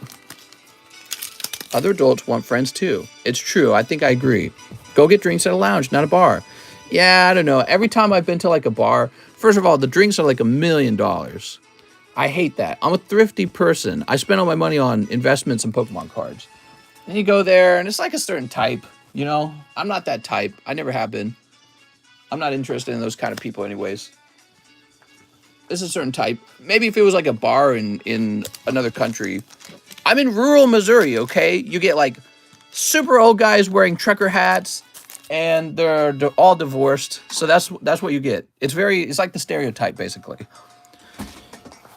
Other adults want friends too. It's true. I think I agree. Go get drinks at a lounge, not a bar. Yeah, I don't know. Every time I've been to like a bar, first of all, the drinks are like $1 million. I hate that. I'm a thrifty person. I spend all my money on investments and Pokemon cards. And you go there, and it's like a certain type, you know? I'm not that type. I never have been. I'm not interested in those kind of people anyways. It's a certain type. Maybe if it was like a bar in another country. I'm in rural Missouri, okay? You get like super old guys wearing trucker hats, and they're all divorced. So that's what you get. It's like the stereotype, basically.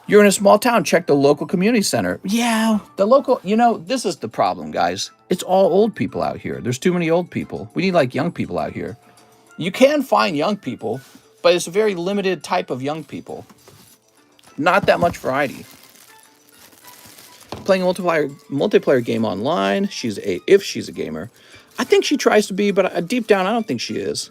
You're in a small town, check the local community center. Yeah, the local, this is the problem, guys. It's all old people out here. There's too many old people. We need like young people out here. You can find young people, but it's a very limited type of young people. Not that much variety. Playing a multiplayer game online. If she's a gamer. I think she tries to be, but deep down, I don't think she is.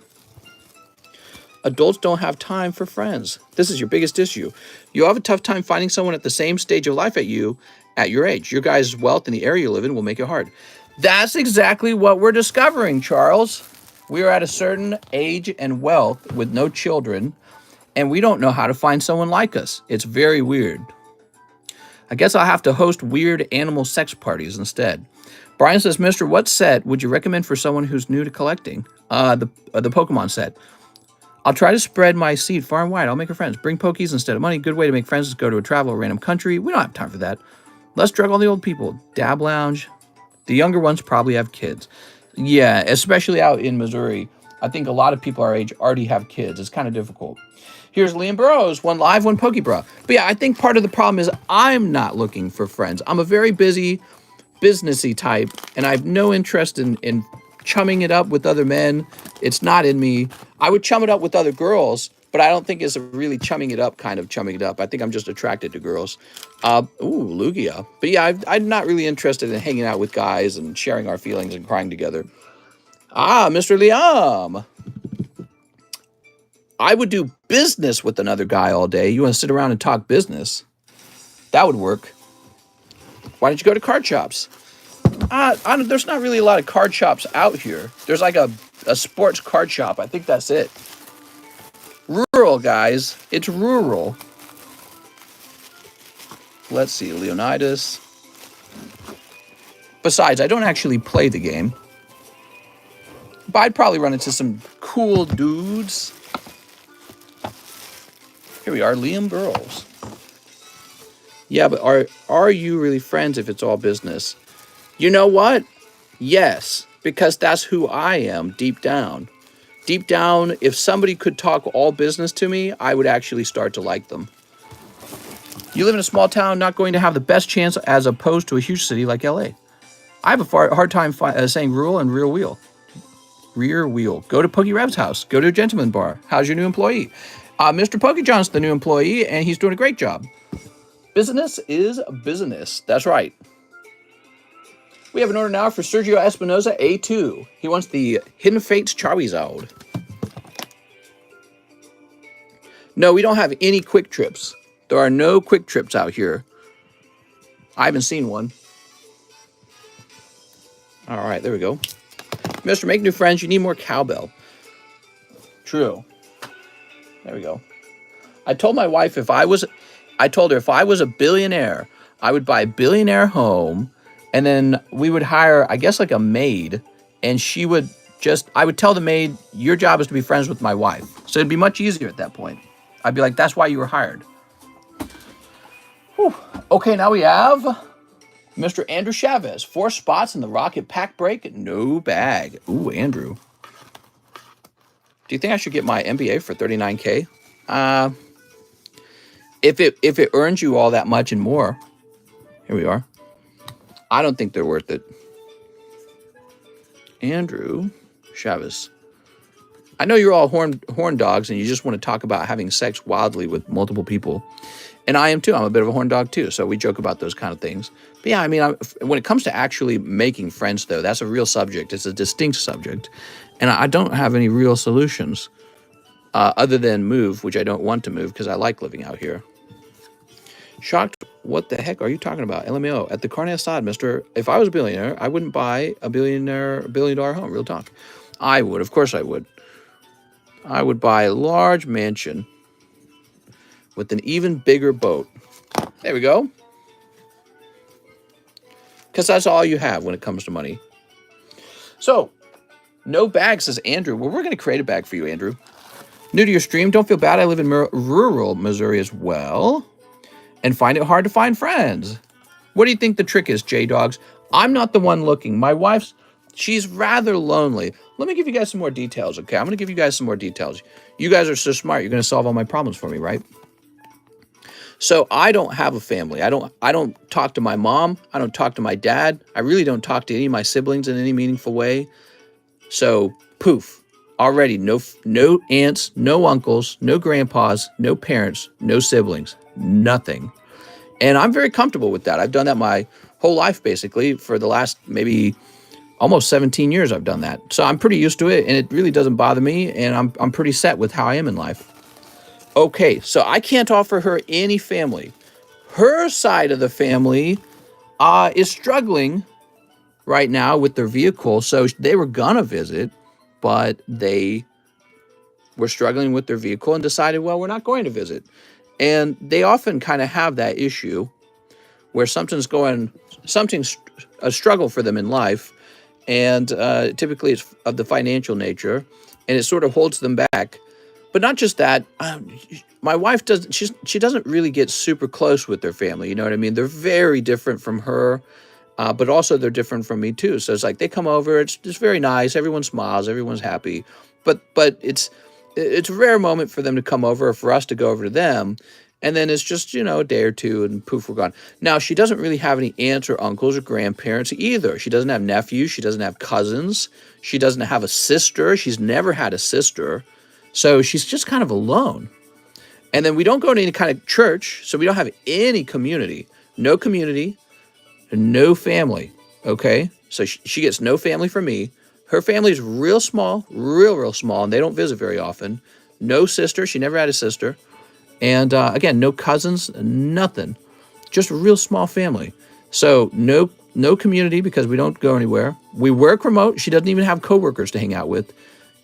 Adults don't have time for friends. This is your biggest issue. You'll have a tough time finding someone at the same stage of life at your age. Your guys' wealth and the area you live in will make it hard. That's exactly what we're discovering, Charles. We are at a certain age and wealth with no children, and we don't know how to find someone like us. It's very weird. I guess I'll have to host weird animal sex parties instead. Brian says, Mr. What set would you recommend for someone who's new to collecting? The Pokemon set. I'll try to spread my seed far and wide. I'll make her friends. Bring Pokies instead of money. Good way to make friends is go to a travel or random country. We don't have time for that. Let's drug all the old people. Dab Lounge. The younger ones probably have kids. Yeah, especially out in Missouri. I think a lot of people our age already have kids. It's kind of difficult. Here's Liam Burrows. One live, one Pokebra. But yeah, I think part of the problem is I'm not looking for friends. I'm a very busy, businessy type, and I have no interest in chumming it up with other men. It's not in me. I would chum it up with other girls, but I don't think it's a really chumming it up kind of chumming it up. I think I'm just attracted to girls. Lugia. But yeah, I'm not really interested in hanging out with guys and sharing our feelings and crying together. Mr. Liam. I would do business with another guy all day. You want to sit around and talk business? That would work. Why don't you go to card shops? There's not really a lot of card shops out here. There's like a sports card shop. I think that's it. Rural, guys. It's rural. Let's see. Leonidas. Besides, I don't actually play the game. But I'd probably run into some cool dudes. Here we are. Liam Burrows. Yeah, but are you really friends if it's all business? You know what? Yes, because that's who I am deep down. Deep down, if somebody could talk all business to me, I would actually start to like them. You live in a small town, not going to have the best chance as opposed to a huge city like LA. I have a hard time saying rural and rear wheel. Rear wheel. Go to Pokey Rev's house. Go to a gentleman bar. How's your new employee? Mr. Pokejohn's the new employee, and he's doing a great job. Business is business. That's right. We have an order now for Sergio Espinoza, A2. He wants the Hidden Fates Charizard. No, we don't have any quick trips. There are no quick trips out here. I haven't seen one. All right, there we go. Mr. Make New Friends, you need more cowbell. True. There we go. I told my wife I told her if I was a billionaire, I would buy a billionaire home, and then we would hire, I guess, like a maid, and she would I would tell the maid, your job is to be friends with my wife. So it'd be much easier at that point. I'd be like, that's why you were hired. Whew. Okay, now we have Mr. Andrew Chavez. 4 spots in the Rocket Pack Break, no bag. Ooh, Andrew. Do you think I should get my MBA for $39K? If it earns you all that much and more, here we are. I don't think they're worth it. Andrew Chavez. I know you're all horn dogs and you just want to talk about having sex wildly with multiple people. And I am too. I'm a bit of a horn dog too. So we joke about those kind of things. But yeah, I mean, when it comes to actually making friends, though, that's a real subject. It's a distinct subject. And I don't have any real solutions other than move, which I don't want to move because I like living out here. Shocked. What the heck are you talking about? LMAO. At the Carne Assad, mister. If I was a billionaire, I wouldn't buy a $1 billion home. Real talk. I would. Of course I would. I would buy a large mansion with an even bigger boat. There we go. Because that's all you have when it comes to money. So, no bag, says Andrew. Well, we're going to create a bag for you, Andrew. New to your stream, don't feel bad. I live in rural Missouri as well. And find it hard to find friends. What do you think the trick is, J-Dogs? I'm not the one looking. My wife's, she's rather lonely. Let me give you guys some more details, okay? I'm going to give you guys some more details. You guys are so smart. You're going to solve all my problems for me, right? So I don't have a family. I don't talk to my mom. I don't talk to my dad. I really don't talk to any of my siblings in any meaningful way. So, poof. Already, no aunts, no uncles, no grandpas, no parents, no siblings. Nothing. And I'm very comfortable with that. I've done that my whole life, basically. For the last maybe almost 17 years, I've done that. So I'm pretty used to it, and it really doesn't bother me, and I'm pretty set with how I am in life. Okay, so I can't offer her any family. Her side of the family is struggling right now with their vehicle, so they were gonna visit, but they were struggling with their vehicle and decided, well, we're not going to visit. And they often kind of have that issue where something's a struggle for them in life, and typically it's of the financial nature, and it sort of holds them back. But not just that. My wife she doesn't really get super close with their family. You know what I mean? They're very different from her, but also they're different from me too. So it's like they come over. It's just very nice. Everyone smiles. Everyone's happy. But it's a rare moment for them to come over or for us to go over to them. And then it's just, a day or two and poof, we're gone. Now, she doesn't really have any aunts or uncles or grandparents either. She doesn't have nephews. She doesn't have cousins. She doesn't have a sister. She's never had a sister. So she's just kind of alone. And then we don't go to any kind of church. So we don't have any community. No community. No family. Okay? So she gets no family from me. Her family is real small. Real small. And they don't visit very often. No sister. She never had a sister. And again, no cousins, nothing, just a real small family. So no community because we don't go anywhere. We work remote. She doesn't even have coworkers to hang out with.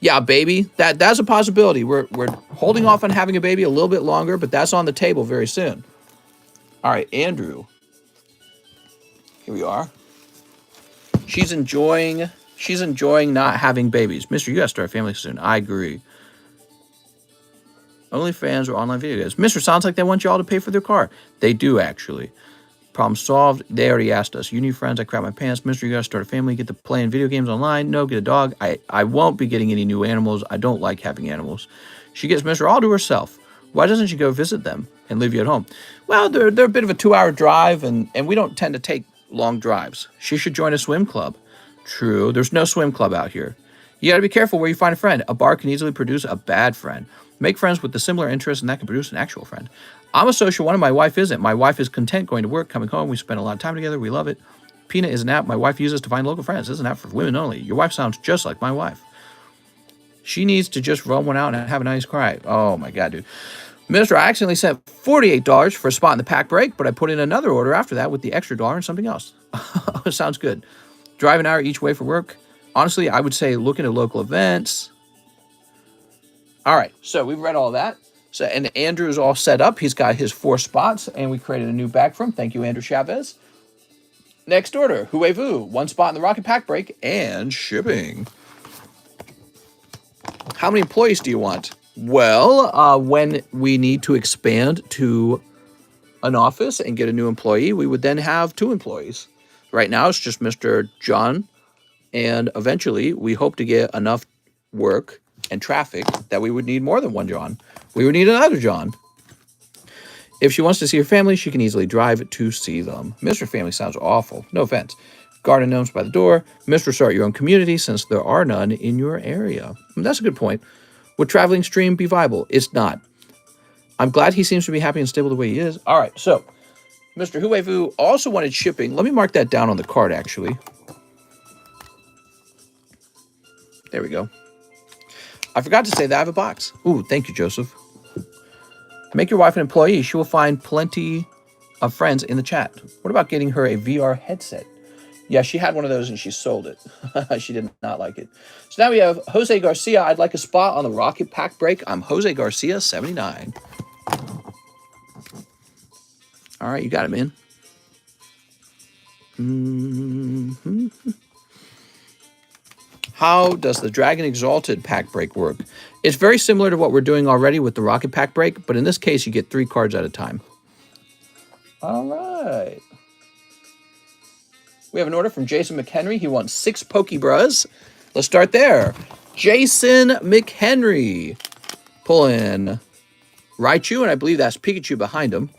Yeah, baby, that's a possibility. We're holding off on having a baby a little bit longer, but that's on the table very soon. All right, Andrew. Here we are. She's enjoying not having babies. Mister, you gotta start a family soon. I agree. OnlyFans or online video games. Mister, sounds like they want you all to pay for their car. They do, actually. Problem solved. They already asked us. You need friends. I crap my pants. Mister, you got to start a family. Get to playing video games online. No, get a dog. I won't be getting any new animals. I don't like having animals. She gets Mister all to herself. Why doesn't she go visit them and leave you at home? Well, they're a bit of a 2-hour drive, and we don't tend to take long drives. She should join a swim club. True. There's no swim club out here. You got to be careful where you find a friend. A bar can easily produce a bad friend. Make friends with the similar interests, and that can produce an actual friend. I'm a social one, and my wife isn't. My wife is content going to work, coming home. We spend a lot of time together. We love it. Peanut is an app my wife uses to find local friends. This is an app for women only. Your wife sounds just like my wife. She needs to just roll one out and have a nice cry. Oh, my God, dude. Mister, I accidentally sent $48 for a spot in the pack break, but I put in another order after that with the extra dollar and something else. Sounds good. Drive an hour each way for work. Honestly, I would say look into local events. All right, so we've read all that. So, and Andrew's all set up. He's got his 4 spots, and we created a new bag for him. Thank you, Andrew Chavez. Next order, Huevu, 1 spot in the Rocket Pack break and shipping. How many employees do you want? Well, when we need to expand to an office and get a new employee, we would then have 2 employees. Right now, it's just Mr. John, and eventually we hope to get enough work and traffic that we would need more than 1 John. We would need another John. If she wants to see her family, she can easily drive to see them. Mr. Family sounds awful. No offense. Garden gnomes by the door. Mr. Start your own community since there are none in your area. That's a good point. Would traveling stream be viable? It's not. I'm glad he seems to be happy and stable the way he is. All right, so Mr. Huevu also wanted shipping. Let me mark that down on the card, actually. There we go. I forgot to say that I have a box. Ooh, thank you, Joseph. Make your wife an employee. She will find plenty of friends in the chat. What about getting her a VR headset? Yeah, she had one of those and she sold it. She did not like it. So now we have Jose Garcia. I'd like a spot on the Rocket Pack break. I'm Jose Garcia, 79. All right, you got it, man. How does the Dragon Exalted pack break work? It's very similar to what we're doing already with the Rocket Pack break, but in this case, you get 3 cards at a time. All right. We have an order from Jason McHenry. He wants 6 Pokebras. Let's start there. Jason McHenry. Pull in Raichu, and I believe that's Pikachu behind him.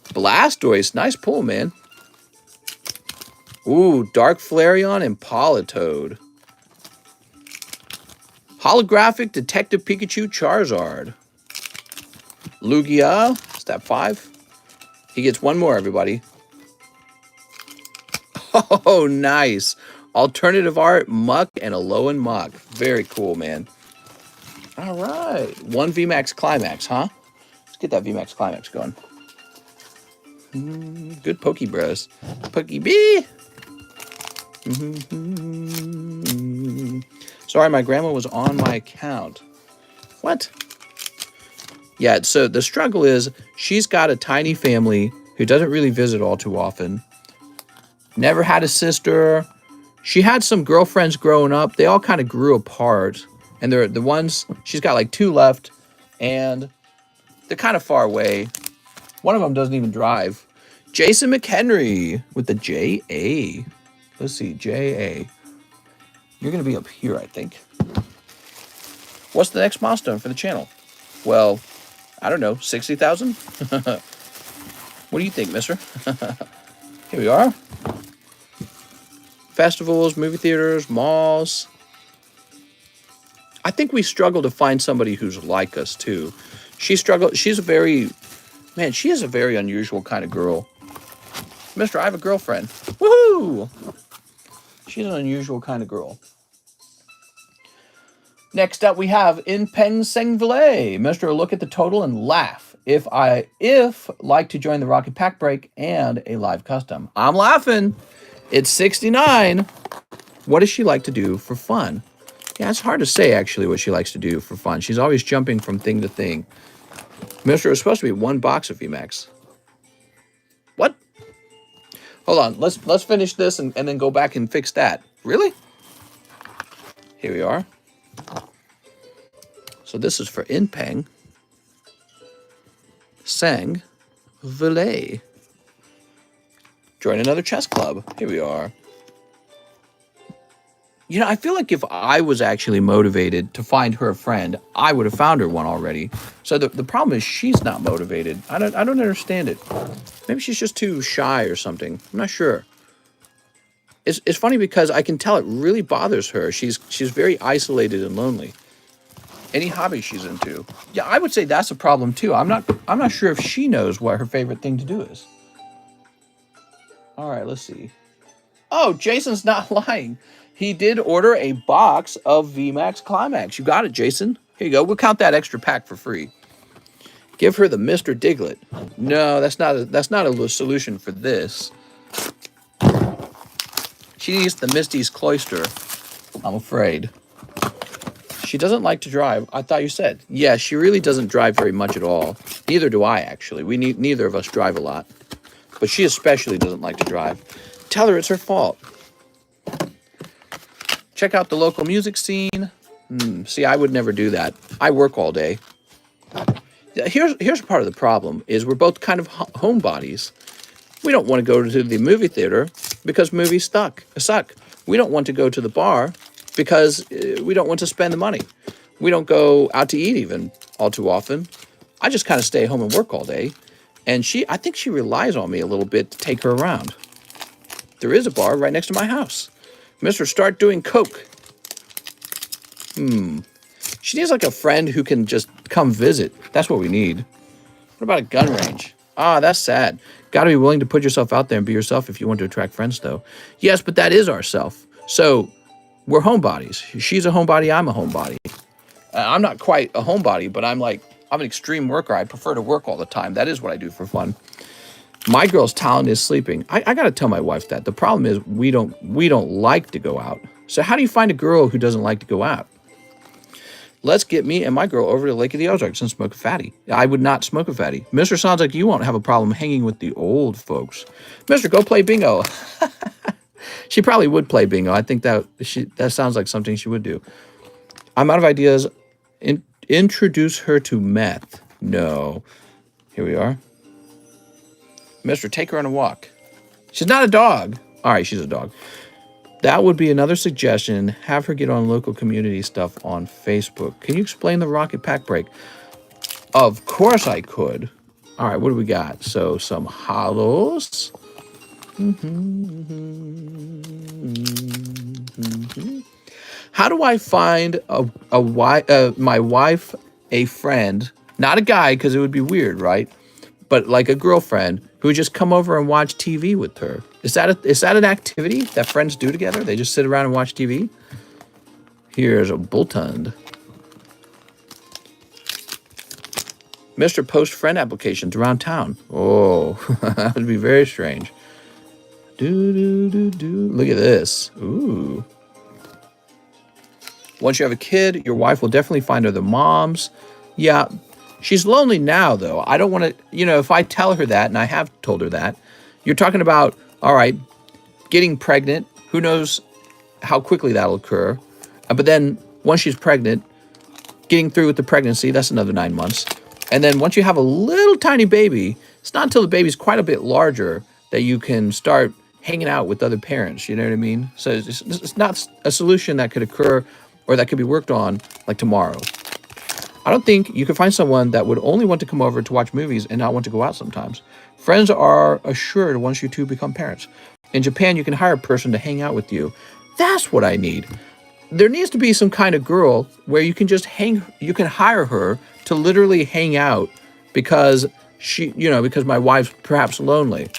Blastoise. Nice pull, man. Ooh, Dark Flareon and Politoed. Holographic Detective Pikachu Charizard. Lugia, step 5. He gets 1 more, everybody. Oh, nice. Alternative art, Muck, and a Alolan Muck. Very cool, man. All right. 1 VMAX Climax, huh? Let's get that VMAX Climax going. Good Pokebros. Pokebee. Sorry, my grandma was on my account. What? Yeah, so the struggle is she's got a tiny family who doesn't really visit all too often. Never had a sister. She had some girlfriends growing up. They all kind of grew apart. And they're the ones, she's got like 2 left. And they're kind of far away. One of them doesn't even drive. Jason McHenry with the J-A. Let's see, J-A. You're going to be up here, I think. What's the next milestone for the channel? Well, I don't know, 60,000? What do you think, mister? Here we are. Festivals, movie theaters, malls. I think we struggle to find somebody who's like us, too. She's a very unusual kind of girl. Mister, I have a girlfriend. Woohoo! She's an unusual kind of girl. Next up, we have In Peng Seng Vile. Mister, look at the total and laugh. If like to join the Rocket Pack Break and a live custom. I'm laughing. It's 69. What does she like to do for fun? Yeah, it's hard to say, actually, what she likes to do for fun. She's always jumping from thing to thing. Mister, it was supposed to be 1 box of VMAX. What? Hold on. Let's finish this and then go back and fix that. Really? Here we are. So this is for In Peng Seng Vile. Join another chess club. Here we are. You know, I feel like if I was actually motivated to find her a friend, I would have found her one already. So the problem is she's not motivated. I don't understand it. Maybe she's just too shy or something. I'm not sure. It's funny because I can tell it really bothers her. She's very isolated and lonely. Any hobby she's into. Yeah, I would say that's a problem too. I'm not sure if she knows what her favorite thing to do is. All right, let's see. Oh, Jason's not lying. He did order a box of VMAX Climax. You got it, Jason. Here you go. We'll count that extra pack for free. Give her the Mr. Diglett. No, that's not a solution for this. She needs the Misty's Cloister, I'm afraid. She doesn't like to drive. I thought you said. Yeah, she really doesn't drive very much at all. Neither do I, actually. Neither of us drive a lot. But she especially doesn't like to drive. Tell her it's her fault. Check out the local music scene. See, I would never do that. I work all day. Here's part of the problem, is we're both kind of homebodies. We don't want to go to the movie theater because movies suck. We don't want to go to the bar because we don't want to spend the money. We don't go out to eat even all too often. I just kind of stay home and work all day. And I think she relies on me a little bit to take her around. There is a bar right next to my house. Mister, start doing coke. She needs like a friend who can just come visit. That's what we need. What about a gun range? Ah, that's sad. Got to be willing to put yourself out there and be yourself if you want to attract friends, though. Yes, but that is ourself. So we're homebodies. She's a homebody. I'm a homebody. I'm not quite a homebody, but I'm an extreme worker. I prefer to work all the time. That is what I do for fun. My girl's talent is sleeping. I got to tell my wife that. The problem is we don't like to go out. So how do you find a girl who doesn't like to go out? Let's get me and my girl over to Lake of the Ozarks and smoke a fatty. I would not smoke a fatty. Mister, sounds like you won't have a problem hanging with the old folks. Mister, go play bingo. She probably would play bingo. I think that sounds like something she would do. I'm out of ideas. Introduce her to meth. No. Here we are. Mister, take her on a walk. She's not a dog. All right, she's a dog. That would be another suggestion. Have her get on local community stuff on Facebook. Can you explain the Rocket Pack Break? Of course I could. All right, what do we got? So some hollows. How do I find my wife a friend? Not a guy, because it would be weird, right? But like a girlfriend who would just come over and watch TV with her. Is that an activity that friends do together? They just sit around and watch TV? Here's a Bultund. Mr. Post friend applications around town. Oh, that would be very strange. Look at this. Ooh. Once you have a kid, your wife will definitely find other moms. Yeah, She's lonely now, though. I don't want to, if I tell her that, and I have told her that, you're talking about, all right, getting pregnant. Who knows how quickly that'll occur. But then once she's pregnant, getting through with the pregnancy, that's another 9 months. And then once you have a little tiny baby, it's not until the baby's quite a bit larger that you can start hanging out with other parents. You know what I mean? So it's not a solution that could occur or that could be worked on like tomorrow. I don't think you can find someone that would only want to come over to watch movies and not want to go out sometimes. Friends are assured once you two become parents. In Japan, you can hire a person to hang out with you. That's what I need. There needs to be some kind of girl where you can just you can hire her to literally hang out because because my wife's perhaps lonely.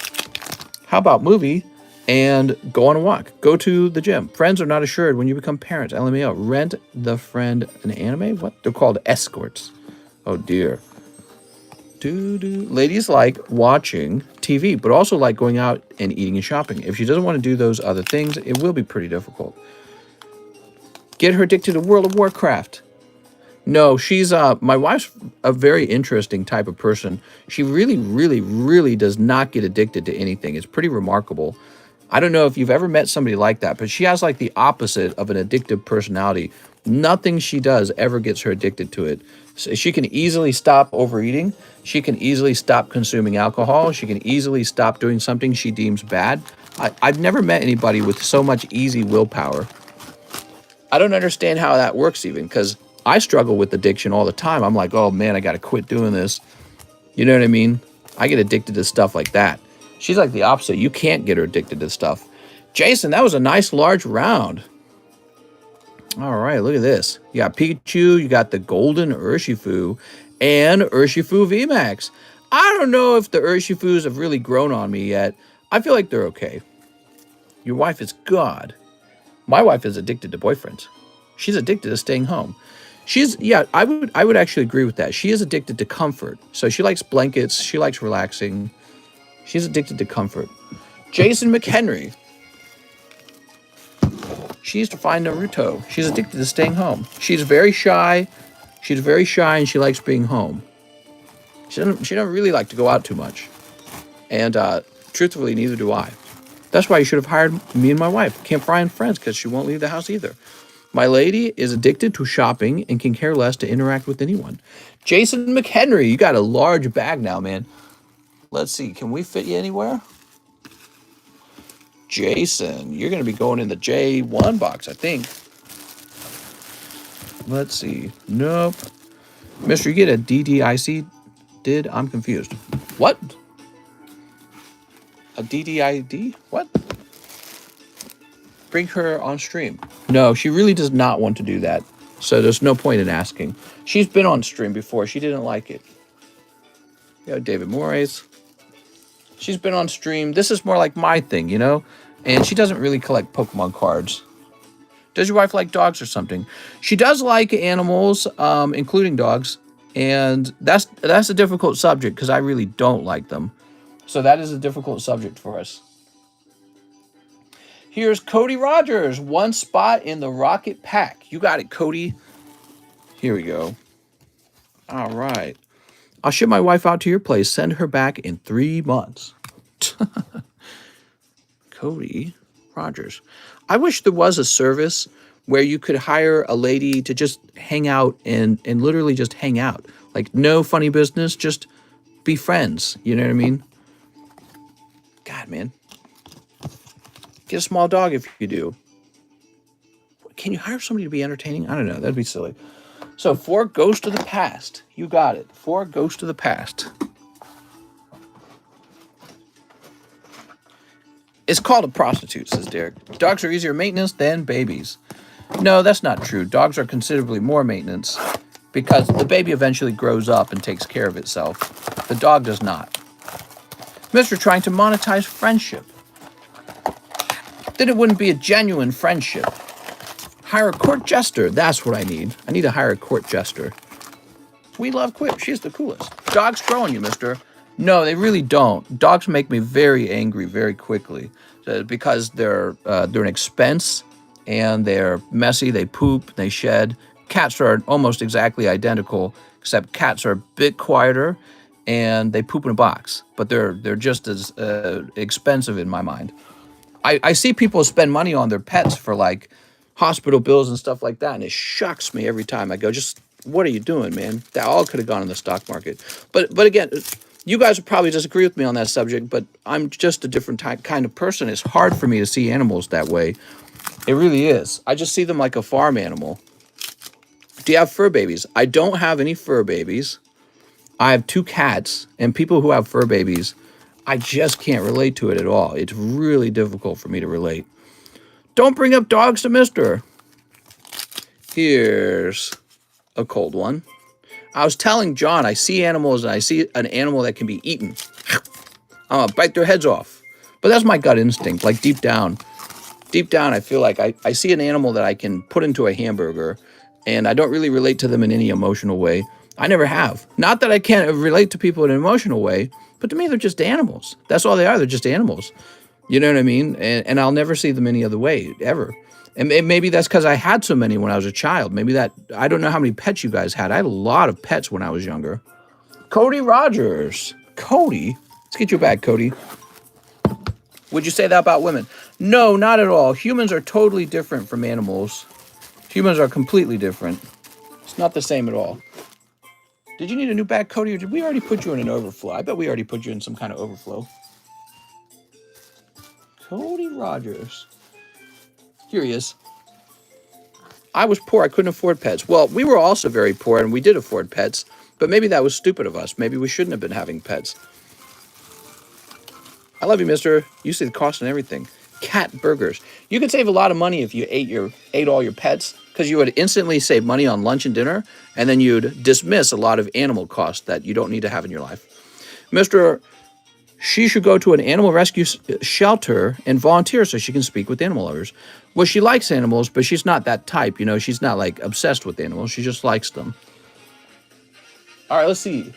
How about movie and go on a walk? Go to the gym. Friends are not assured when you become parents. LMAO. Rent the friend an anime? What? They're called escorts. Oh dear. Ladies like watching TV, but also like going out and eating and shopping. If she doesn't want to do those other things, it will be pretty difficult. Get her addicted to World of Warcraft. No, she's my wife's a very interesting type of person. She really, really, really does not get addicted to anything. It's pretty remarkable. I don't know if you've ever met somebody like that, but she has like the opposite of an addictive personality. Nothing she does ever gets her addicted to it. So she can easily stop overeating. She can easily stop consuming alcohol. She can easily stop doing something she deems bad. I've never met anybody with so much easy willpower. I don't understand how that works even, because I struggle with addiction all the time. I'm like, oh man, I got to quit doing this. You know what I mean? I get addicted to stuff like that. She's like the opposite. You can't get her addicted to stuff. Jason, that was a nice large round. All right, look at this. You got Pikachu, you got the Golden Urshifu, and Urshifu VMAX. I don't know if the Urshifus have really grown on me yet. I feel like they're okay. Your wife is God. My wife is addicted to boyfriends. She's addicted to staying home. I would actually agree with that. She is addicted to comfort. So she likes blankets. She likes relaxing. She's addicted to comfort. Jason McHenry. She used to find Naruto. She's addicted to staying home. She's very shy. She's very shy and she likes being home. She doesn't really like to go out too much. And truthfully, neither do I. That's why you should have hired me and my wife. Can't fry and friends because she won't leave the house either. My lady is addicted to shopping and can care less to interact with anyone. Jason McHenry, you got a large bag now, man. Let's see, can we fit you anywhere? Jason, you're going to be going in the J1 box, I think. Let's see. Nope. Mister, you get a DDIC? I'm confused. What? A DDID? What? Bring her on stream. No, she really does not want to do that. So there's no point in asking. She's been on stream before. She didn't like it. David Moraes. She's been on stream. This is more like my thing, And she doesn't really collect Pokemon cards. Does your wife like dogs or something? She does like animals, including dogs. And that's a difficult subject because I really don't like them. So that is a difficult subject for us. Here's Cody Rogers. One spot in the Rocket Pack. You got it, Cody. Here we go. All right. I'll ship my wife out to your place. Send her back in 3 months. Cody Rogers. I wish there was a service where you could hire a lady to just hang out and literally just hang out. Like, no funny business, just be friends. You know what I mean? God, man. Get a small dog if you do. Can you hire somebody to be entertaining? I don't know. That'd be silly. So, 4 Ghosts of the Past. You got it. 4 Ghosts of the Past. It's called a prostitute, says Derek. Dogs are easier maintenance than babies. No, that's not true. Dogs are considerably more maintenance because the baby eventually grows up and takes care of itself. The dog does not. Mr. Trying to monetize friendship. Then it wouldn't be a genuine friendship. Hire a court jester. That's what I need. I need to hire a court jester. We love Quip. She's the coolest. Dogs grow on you, mister. No, they really don't. Dogs make me very angry very quickly because they're an expense and they're messy. They poop, they shed, Cats are almost exactly identical, except cats are a bit quieter and they poop in a box, but they're just as expensive in my mind. I see people spend money on their pets for like hospital bills and stuff like that, and it shocks me every time. I go, just what are you doing, man? That all could have gone in the stock market. But again, you guys would probably disagree with me on that subject, but I'm just a different kind of person. It's hard for me to see animals that way. It really is. I just see them like a farm animal. Do you have fur babies? I don't have any fur babies. I have 2 cats, and people who have fur babies, I just can't relate to it at all. It's really difficult for me to relate. Don't bring up dogs to Mister. Here's a cold one. I was telling John, I see animals and I see an animal that can be eaten. I'm gonna bite their heads off. But that's my gut instinct, like deep down. Deep down, I feel like I see an animal that I can put into a hamburger, and I don't really relate to them in any emotional way. I never have. Not that I can't relate to people in an emotional way, but to me, they're just animals. That's all they are. They're just animals. You know what I mean? And I'll never see them any other way, ever. And maybe that's because I had so many when I was a child. Maybe that, I don't know how many pets you guys had. I had a lot of pets when I was younger. Cody Rogers. Cody? Let's get you back, Cody. Would you say that about women? No, not at all. Humans are totally different from animals. Humans are completely different. It's not the same at all. Did you need a new bag, Cody, or did we already put you in an overflow? I bet we already put you in some kind of overflow. Cody Rogers. Here he is. I was poor. I couldn't afford pets. Well, we were also very poor, and we did afford pets, but maybe that was stupid of us. Maybe we shouldn't have been having pets. I love you, mister. You see the cost and everything. Cat burgers. You could save a lot of money if you ate all your pets, because you would instantly save money on lunch and dinner, and then you'd dismiss a lot of animal costs that you don't need to have in your life. Mister, she should go to an animal rescue shelter and volunteer so she can speak with animal lovers. Well, she likes animals, but she's not that type, you know. She's not, like, obsessed with animals. She just likes them. All right, let's see.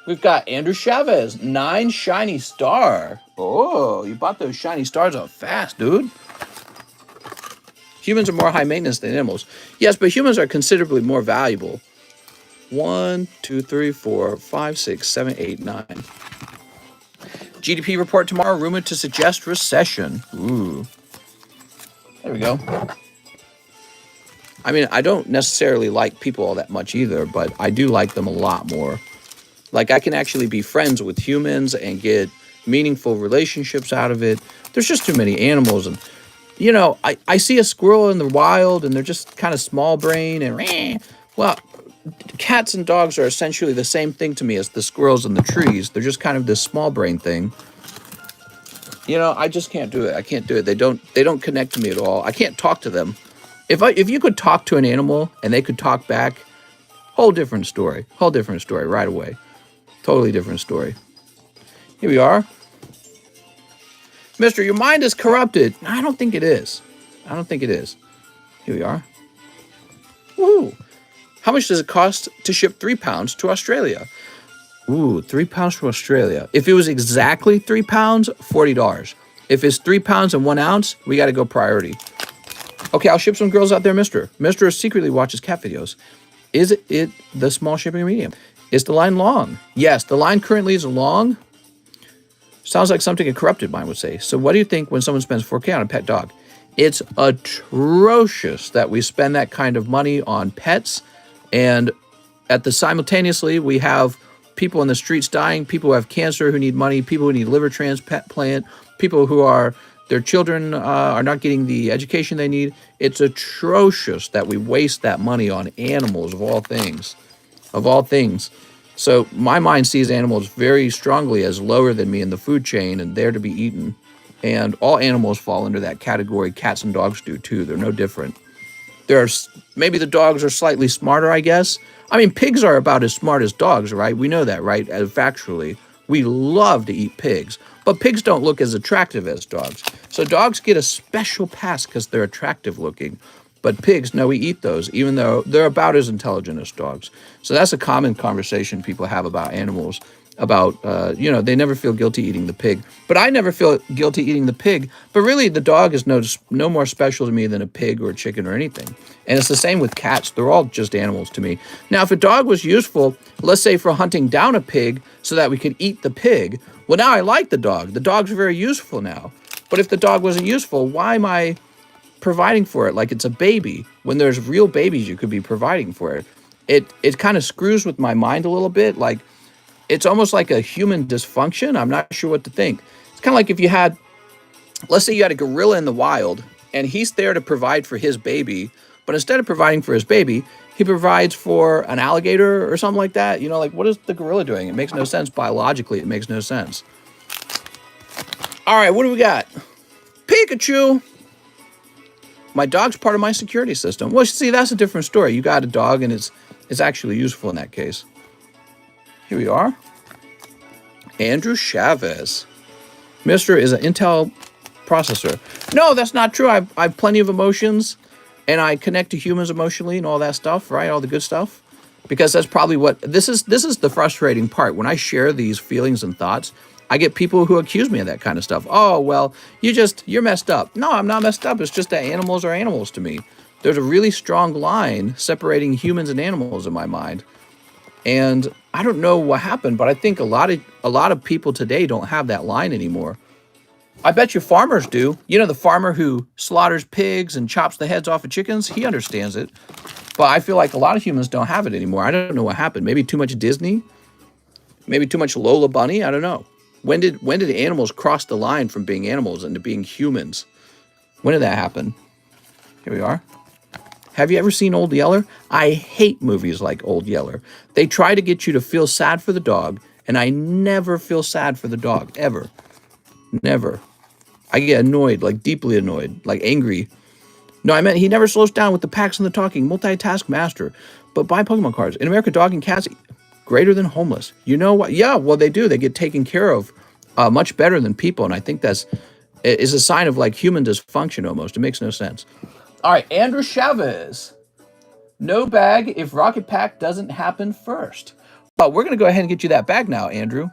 We've got Andrew Chavez, 9 shiny star. Oh, you bought those shiny stars up fast, dude. Humans are more high maintenance than animals. Yes, but humans are considerably more valuable. 1, 2, 3, 4, 5, 6, 7, 8, 9. GDP report tomorrow, rumored to suggest recession. Ooh. There we go. I mean, I don't necessarily like people all that much either, but I do like them a lot more. Like, I can actually be friends with humans and get meaningful relationships out of it. There's just too many animals. And, you know, I see a squirrel in the wild, and they're just kind of small brain and, well, cats and dogs are essentially the same thing to me as the squirrels in the trees. They're just kind of this small brain thing. You know, I just can't do it. I can't do it. They don't connect to me at all. I can't talk to them. If you could talk to an animal and they could talk back, whole different story. Whole different story right away. Totally different story. Here we are. Mister, your mind is corrupted. I don't think it is. I don't think it is. Here we are. Woo! How much does it cost to ship 3 pounds to Australia? Ooh, 3 pounds to Australia. If it was exactly 3 pounds, $40. If it's 3 pounds and 1 ounce, we got to go priority. Okay, I'll ship some girls out there, Mister. Mister secretly watches cat videos. Is it the small shipping or medium? Is the line long? Yes, the line currently is long. Sounds like something a corrupted mind would say. So what do you think when someone spends $4K on a pet dog? It's atrocious that we spend that kind of money on pets, and simultaneously we have people in the streets dying, people who have cancer who need money, people who need liver transplant, people who their children are not getting the education they need. It's atrocious that we waste that money on animals of all things. Of all things. So my mind sees animals very strongly as lower than me in the food chain and there to be eaten. And all animals fall under that category. Cats and dogs do too. They're no different. Maybe the dogs are slightly smarter, I guess. I mean, pigs are about as smart as dogs, right? We know that, right? Factually. We love to eat pigs. But pigs don't look as attractive as dogs. So dogs get a special pass because they're attractive looking. But pigs, no, we eat those, even though they're about as intelligent as dogs. So that's a common conversation people have about animals. about, you know, they never feel guilty eating the pig. But I never feel guilty eating the pig. But really, the dog is no more special to me than a pig or a chicken or anything. And it's the same with cats. They're all just animals to me. Now, if a dog was useful, let's say for hunting down a pig so that we could eat the pig, well, now I like the dog. The dog's very useful now. But if the dog wasn't useful, why am I providing for it like it's a baby when there's real babies you could be providing for it? It kind of screws with my mind a little bit. Like, it's almost like a human dysfunction. I'm not sure what to think. It's kind of like if you had, let's say you had a gorilla in the wild and he's there to provide for his baby, but instead of providing for his baby, he provides for an alligator or something like that. You know, like, what is the gorilla doing? It makes no sense biologically. It makes no sense. All right, what do we got? Pikachu. My dog's part of my security system. Well, see, that's a different story. You got a dog and it's actually useful in that case. Here we are. Andrew Chavez. Mr. is an Intel processor. No, that's not true. I have plenty of emotions, and I connect to humans emotionally and all that stuff, right? All the good stuff. Because that's probably what this is the frustrating part. When I share these feelings and thoughts, I get people who accuse me of that kind of stuff. Oh, well, you're messed up. No, I'm not messed up. It's just that animals are animals to me. There's a really strong line separating humans and animals in my mind. And I don't know what happened, but I think a lot of people today don't have that line anymore. I bet you farmers do. You know, the farmer who slaughters pigs and chops the heads off of chickens, he understands it. But I feel like a lot of humans don't have it anymore. I don't know what happened. Maybe too much Disney? Maybe too much Lola Bunny? I don't know. When did animals cross the line from being animals into being humans? When did that happen? Here we are. Have you ever seen Old Yeller? I hate movies like Old Yeller. They try to get you to feel sad for the dog, and I never feel sad for the dog, ever. Never. I get annoyed, like deeply annoyed, like angry. No, I meant he never slows down with the packs and the talking, multitask master. But buy Pokemon cards. In America, dog and cats greater than homeless. You know what? Yeah, well, they do. They get taken care of much better than people, and I think is a sign of like human dysfunction almost. It makes no sense. All right, Andrew Chavez. No bag if Rocket Pack doesn't happen first. Well, we're going to go ahead and get you that bag now, Andrew.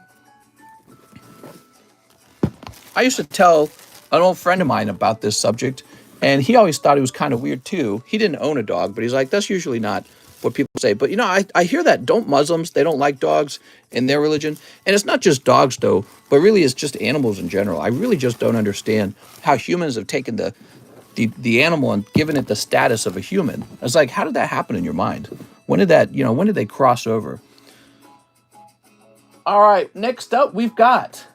I used to tell an old friend of mine about this subject, and he always thought it was kind of weird too. He didn't own a dog, but he's like, that's usually not what people say. But, you know, I hear that. Don't Muslims, they don't like dogs in their religion. And it's not just dogs, though, but really it's just animals in general. I really just don't understand how humans have taken the animal and given it the status of a human. It's like, how did that happen in your mind? When did they cross over? All right, next up, we've got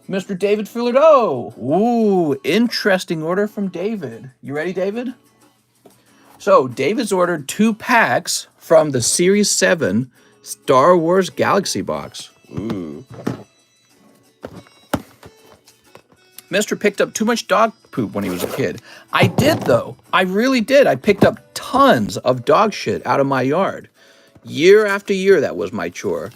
Mr. David Fillardo. Ooh, interesting order from David. You ready, David? So, David's ordered 2 packs from the Series 7 Star Wars Galaxy box. Ooh. Mr. picked up too much dog poop when he was a kid. I did, though. I really did. I picked up tons of dog shit out of my yard. Year after year, that was my chore.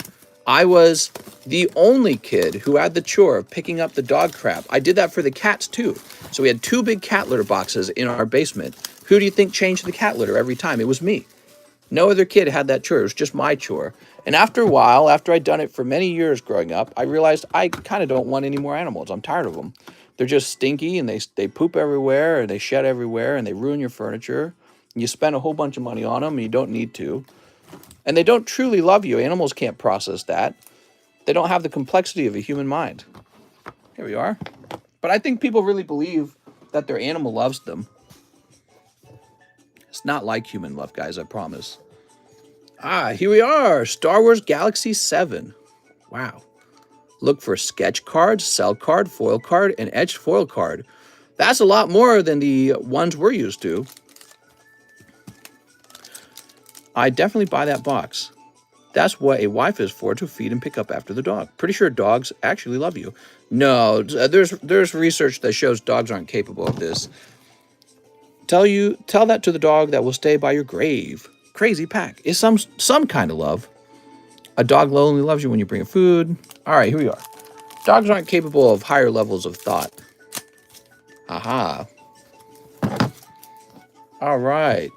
I was the only kid who had the chore of picking up the dog crap. I did that for the cats, too. So we had 2 big cat litter boxes in our basement. Who do you think changed the cat litter every time? It was me. No other kid had that chore. It was just my chore. And after a while, after I'd done it for many years growing up, I realized I kind of don't want any more animals. I'm tired of them. They're just stinky, and they poop everywhere, and they shed everywhere, and they ruin your furniture. And you spend a whole bunch of money on them, and you don't need to. And they don't truly love you. Animals can't process that. They don't have the complexity of a human mind. Here we are. But I think people really believe that their animal loves them. It's not like human love, guys, I promise. Ah, here we are. Star Wars Galaxy 7. Wow. Look for sketch card, cell card, foil card, and etched foil card. That's a lot more than the ones we're used to. I definitely buy that box. That's what a wife is for, to feed and pick up after the dog. Pretty sure dogs actually love you. No, there's research that shows dogs aren't capable of this. Tell that to the dog that will stay by your grave. Crazy pack. It's some kind of love. A dog only loves you when you bring it food. All right, here we are. Dogs aren't capable of higher levels of thought. Aha. All right.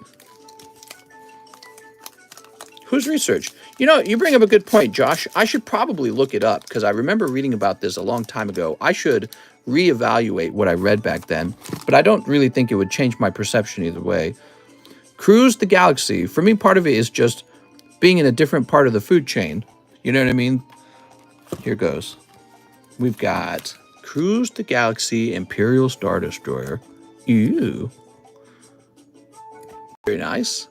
Whose research? You know, you bring up a good point, Josh. I should probably look it up because I remember reading about this a long time ago. I should reevaluate what I read back then, but I don't really think it would change my perception either way. Cruise the galaxy. For me, part of it is just being in a different part of the food chain. You know what I mean? Here goes. We've got Cruise the Galaxy Imperial Star Destroyer. Ew. Very nice.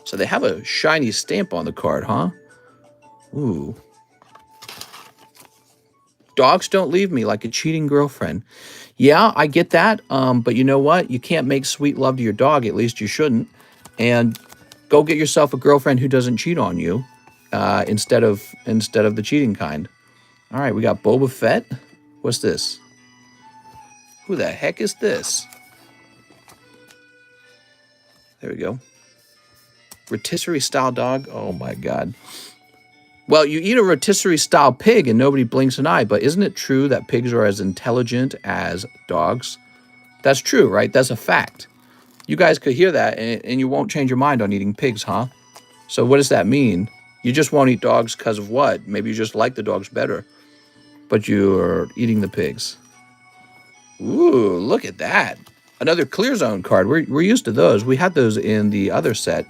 So they have a shiny stamp on the card, huh? Ooh. Dogs don't leave me like a cheating girlfriend. Yeah, I get that. But you know what? You can't make sweet love to your dog. At least you shouldn't. And go get yourself a girlfriend who doesn't cheat on you, instead of the cheating kind. All right, we got Boba Fett. What's this? Who the heck is this? There we go. Rotisserie style dog. Oh my God. Well, you eat a rotisserie style pig and nobody blinks an eye, but isn't it true that pigs are as intelligent as dogs? That's true, right? That's a fact. You guys could hear that and you won't change your mind on eating pigs, huh? So what does that mean? You just won't eat dogs because of what? Maybe you just like the dogs better, but you're eating the pigs. Ooh, look at that. Another clear zone card. We're used to those. We had those in the other set.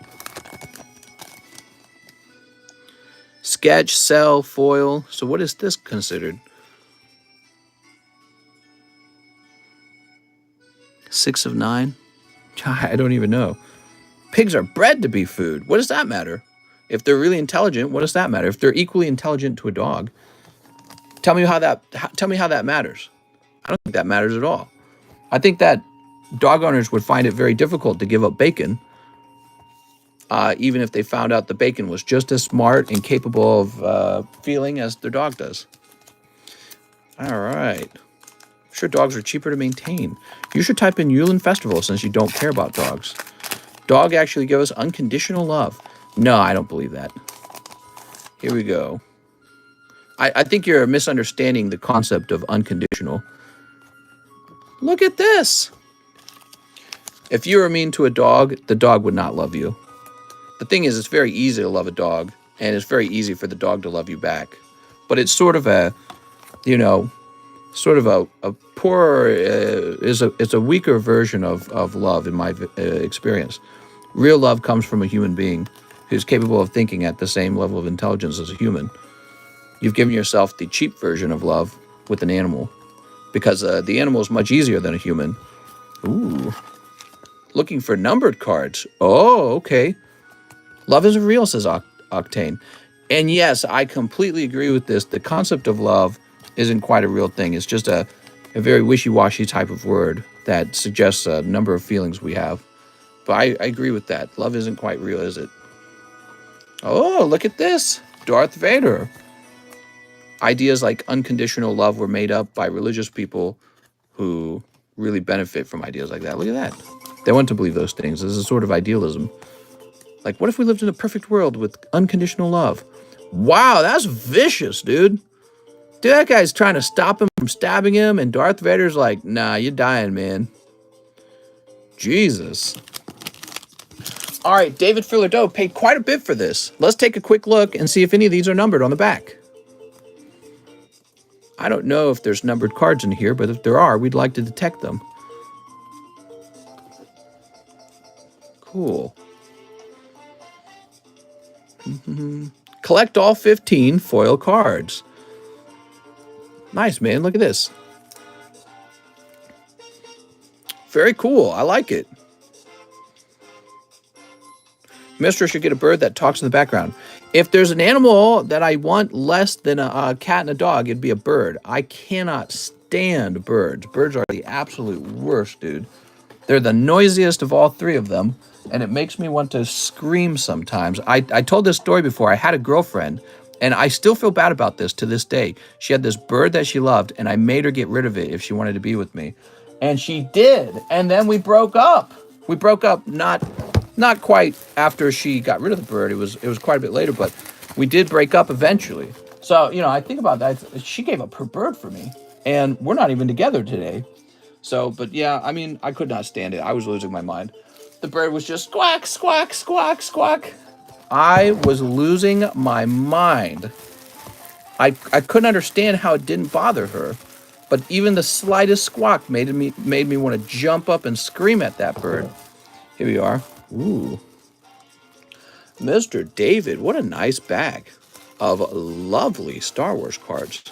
Sketch, cell, foil. So what is this considered? 6 of 9? I don't even know. Pigs are bred to be food. What does that matter? If they're really intelligent, what does that matter? If they're equally intelligent to a dog, tell me how that matters. I don't think that matters at all. I think that dog owners would find it very difficult to give up bacon, even if they found out the bacon was just as smart and capable of feeling as their dog does. All right. I'm sure dogs are cheaper to maintain. You should type in Yulin Festival since you don't care about dogs. Dog actually give us unconditional love. No, I don't believe that. Here we go. I think you're misunderstanding the concept of unconditional. Look at this. If you were mean to a dog, the dog would not love you. The thing is, it's very easy to love a dog, and it's very easy for the dog to love you back. But it's sort of a, a poorer, it's a weaker version of love in my experience. Real love comes from a human being who's capable of thinking at the same level of intelligence as a human. You've given yourself the cheap version of love with an animal, because the animal is much easier than a human. Ooh. Looking for numbered cards. Oh, okay. Love isn't real, says Octane. And yes, I completely agree with this. The concept of love isn't quite a real thing. It's just a very wishy-washy type of word that suggests a number of feelings we have. But I agree with that. Love isn't quite real, is it? Oh, look at this. Darth Vader. Ideas like unconditional love were made up by religious people who really benefit from ideas like that. Look at that. They want to believe those things. This is a sort of idealism. Like, what if we lived in a perfect world with unconditional love? Wow, that's vicious, dude. Dude, that guy's trying to stop him from stabbing him, and Darth Vader's like, nah, you're dying, man. Jesus. All right, David Fillardeau paid quite a bit for this. Let's take a quick look and see if any of these are numbered on the back. I don't know if there's numbered cards in here, but if there are, we'd like to detect them. Cool. Collect all 15 foil cards. Nice, man. Look at this. Very cool. I like it. Mistress should get a bird that talks in the background. If there's an animal that I want less than a cat and a dog, it'd be a bird. I cannot stand birds. Birds are the absolute worst, dude. They're the noisiest of all three of them, and it makes me want to scream sometimes. I told this story before. I had a girlfriend, and I still feel bad about this to this day. She had this bird that she loved, and I made her get rid of it if she wanted to be with me. And she did, and then we broke up. We broke up not quite after she got rid of the bird. It was quite a bit later, but we did break up eventually. So, I think about that. She gave up her bird for me, and we're not even together today. So, but yeah, I mean, I could not stand it. I was losing my mind. The bird was just squawk, squawk, squawk, squawk. I was losing my mind. I couldn't understand how it didn't bother her. But even the slightest squawk made me want to jump up and scream at that bird. Here we are. Ooh. Mr. David, what a nice bag of lovely Star Wars cards.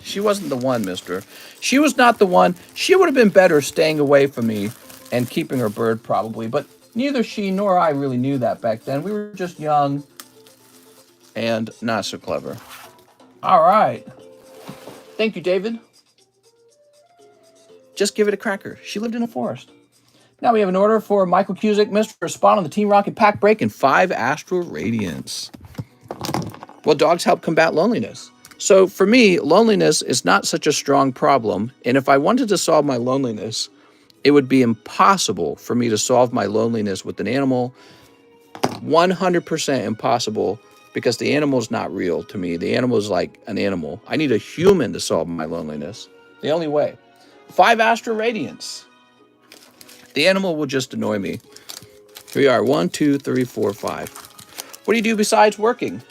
She wasn't the one, mister. She was not the one. She would have been better staying away from me and keeping her bird probably, but neither she nor I really knew that back then. We were just young and not so clever. All right. Thank you, David. Just give it a cracker. She lived in a forest. Now we have an order for Michael Cusick, Mr. Spawn on the Team Rocket Pack Break, and 5 Astral Radiance. Well, dogs help combat loneliness. So for me, loneliness is not such a strong problem. And if I wanted to solve my loneliness, it would be impossible for me to solve my loneliness with an animal. 100% impossible, because the animal is not real to me. The animal is like an animal. I need a human to solve my loneliness. The only way. 5 Astral Radiance. The animal will just annoy me. Here we are. 1, 2, 3, 4, 5. What do you do besides working?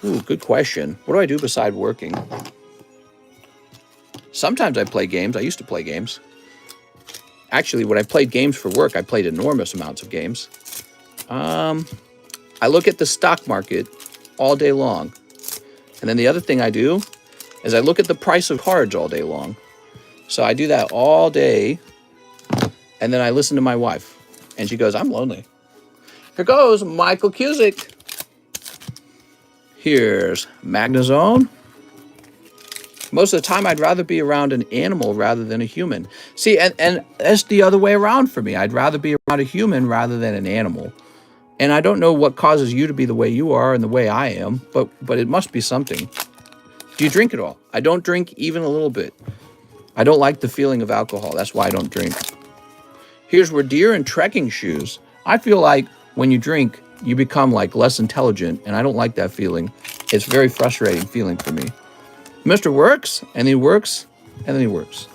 Ooh, good question. What do I do besides working? Sometimes I play games. I used to play games. Actually, when I played games for work, I played enormous amounts of games. I look at the stock market all day long. And then the other thing I do is I look at the price of cards all day long. So I do that all day. And then I listen to my wife. And she goes, I'm lonely. Here goes Michael Cusick. Here's Magnezone. Most of the time, I'd rather be around an animal rather than a human. See, and that's the other way around for me. I'd rather be around a human rather than an animal. And I don't know what causes you to be the way you are and the way I am, but it must be something. Do you drink at all? I don't drink even a little bit. I don't like the feeling of alcohol. That's why I don't drink. Here's Redeer and trekking shoes. I feel like when you drink, you become like less intelligent, and I don't like that feeling. It's a very frustrating feeling for me. Mr. works, and then he works, and then he works.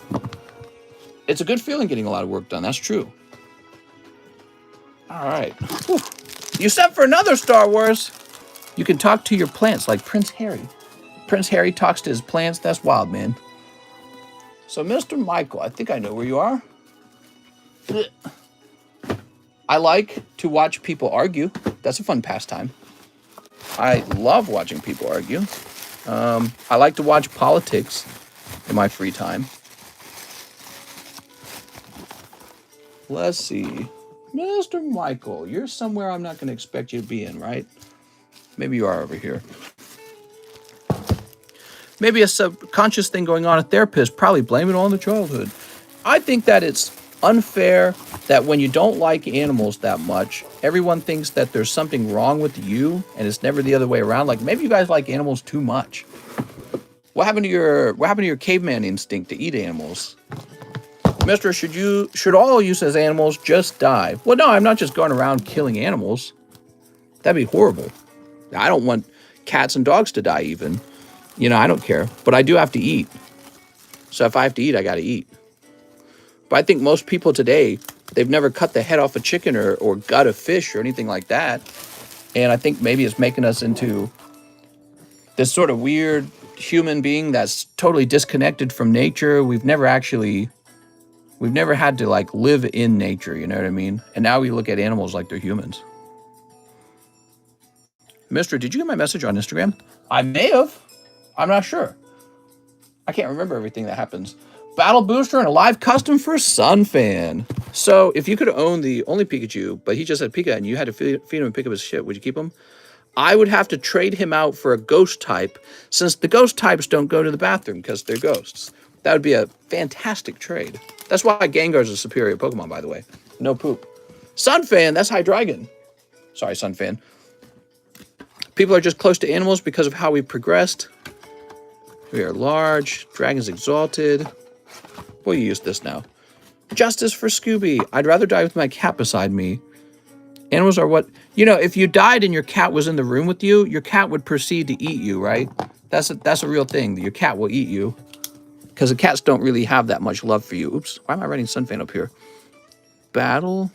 It's a good feeling getting a lot of work done. That's true. All right. Whew. You set for another Star Wars. You can talk to your plants like Prince Harry. Prince Harry talks to his plants. That's wild, man. So, Mr. Michael, I think I know where you are. I like to watch people argue. That's a fun pastime. I love watching people argue. I like to watch politics in my free time. Let's see. Mr. Michael, you're somewhere I'm not going to expect you to be in, right? Maybe you are over here. Maybe a subconscious thing going on. A therapist, probably blame it on the childhood. I think that it's unfair that when you don't like animals that much, everyone thinks that there's something wrong with you, and it's never the other way around. Like maybe you guys like animals too much. What happened to your caveman instinct to eat animals? Mister, should all use as animals just die? Well, no, I'm not just going around killing animals. That'd be horrible. I don't want cats and dogs to die even. You know, I don't care. But I do have to eat. So if I have to eat, I got to eat. But I think most people today, they've never cut the head off a chicken or gut a fish or anything like that. And I think maybe it's making us into this sort of weird human being that's totally disconnected from nature. We've never had to like live in nature, you know what I mean? And now we look at animals like they're humans. Mister, did you get my message on Instagram? I may have. I'm not sure. I can't remember everything that happens. Battle booster and a live custom for Sunfan. So if you could own the only Pikachu, but he just had Pika and you had to feed him and pick up his shit, would you keep him? I would have to trade him out for a ghost type, since the ghost types don't go to the bathroom because they're ghosts. That would be a fantastic trade. That's why Gengar is a superior Pokemon, by the way. No poop. Sunfan, that's Hydreigon. Sorry, Sunfan. People are just close to animals because of how we progressed. We are large. Dragon's exalted. We'll use this now. Justice for Scooby. I'd rather die with my cat beside me. Animals are what... You know, if you died and your cat was in the room with you, your cat would proceed to eat you, right? That's a real thing. Your cat will eat you. Because the cats don't really have that much love for you. Oops, why am I writing Sunfan up here? Battle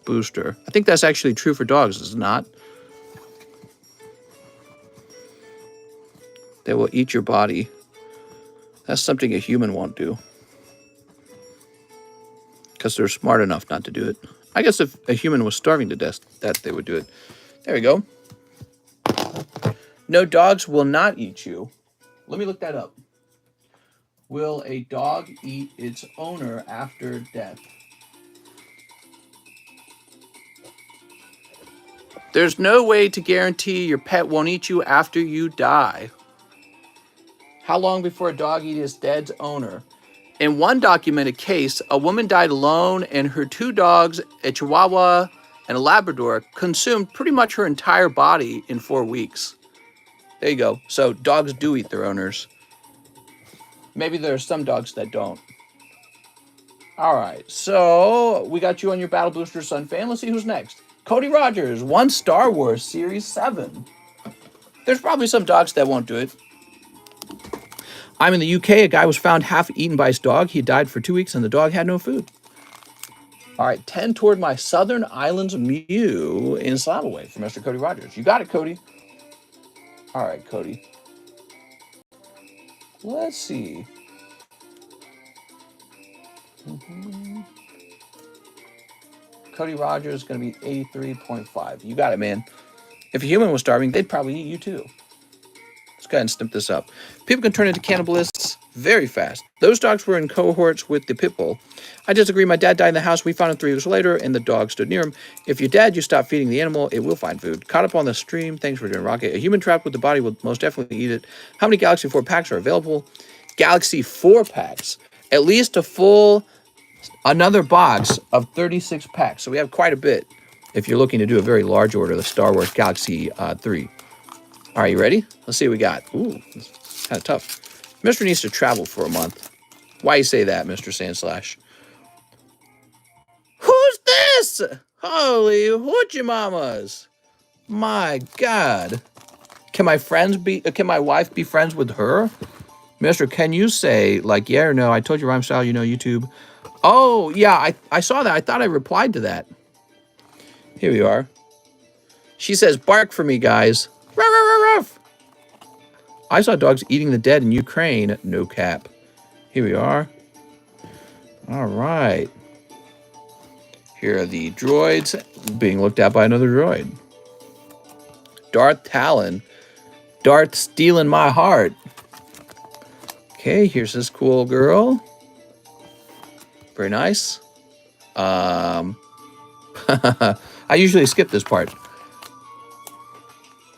booster. I think that's actually true for dogs, is it not? They will eat your body. That's something a human won't do. Because they're smart enough not to do it. I guess if a human was starving to death, that they would do it. There we go. No, dogs will not eat you. Let me look that up. Will a dog eat its owner after death? There's no way to guarantee your pet won't eat you after you die. How long before a dog eats its dead owner? In one documented case, a woman died alone and her 2 dogs, a Chihuahua and a Labrador, consumed pretty much her entire body in 4 weeks. There you go. So dogs do eat their owners. Maybe there are some dogs that don't. All right, so we got you on your Battle Booster Sun fan. Let's see who's next. Cody Rogers, 1 Star Wars Series 7. There's probably some dogs that won't do it. I'm in the UK. A guy was found half eaten by his dog. He died for 2 weeks and the dog had no food. All right, 10 toward my Southern Islands Mew in SLAB-AWAY from Mr. Cody Rogers. You got it, Cody. All right, Cody. Let's see. Cody Rogers is going to be 83.5. You got it, man. If a human was starving, they'd probably eat you too. Let's go ahead and snip this up. People can turn into cannibalists very fast. Those dogs were in cohorts with the pit bull. I disagree. My dad died in the house. We found him 3 weeks later, and the dog stood near him. If you're dead, you stop feeding the animal, it will find food. Caught up on the stream. Thanks for doing Rocket. A human trapped with the body will most definitely eat it. How many Galaxy 4 packs are available? Galaxy 4 packs. At least a full, another box of 36 packs. So we have quite a bit if you're looking to do a very large order, the Star Wars Galaxy 3. All right, you ready? Let's see what we got. Ooh, it's kind of tough. Mr. needs to travel for a month. Why you say that, Mr. Sandslash? Who's this? Holy hoochie mamas. My God. Can my wife be friends with her? Mister, can you say, like, yeah or no? I told you rhyme style, you know YouTube. Oh, yeah, I saw that. I thought I replied to that. Here we are. She says, bark for me, guys. Ruff, ruff, ruff. I saw dogs eating the dead in Ukraine. No cap. Here we are. All right. Here are the droids being looked at by another droid. Darth Talon. Darth stealing my heart. Okay, here's this cool girl. Very nice. I usually skip this part.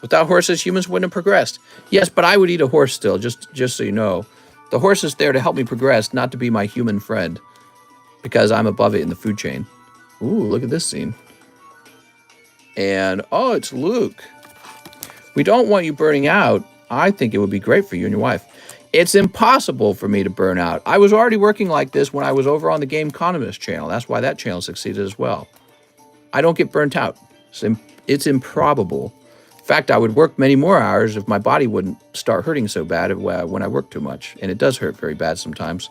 Without horses, humans wouldn't have progressed. Yes, but I would eat a horse still, just so you know. The horse is there to help me progress, not to be my human friend. Because I'm above it in the food chain. Ooh, look at this scene. And, oh, it's Luke. We don't want you burning out. I think it would be great for you and your wife. It's impossible for me to burn out. I was already working like this when I was over on the TheCardconomist channel. That's why that channel succeeded as well. I don't get burnt out. It's improbable. In fact, I would work many more hours if my body wouldn't start hurting so bad when I work too much. And it does hurt very bad sometimes.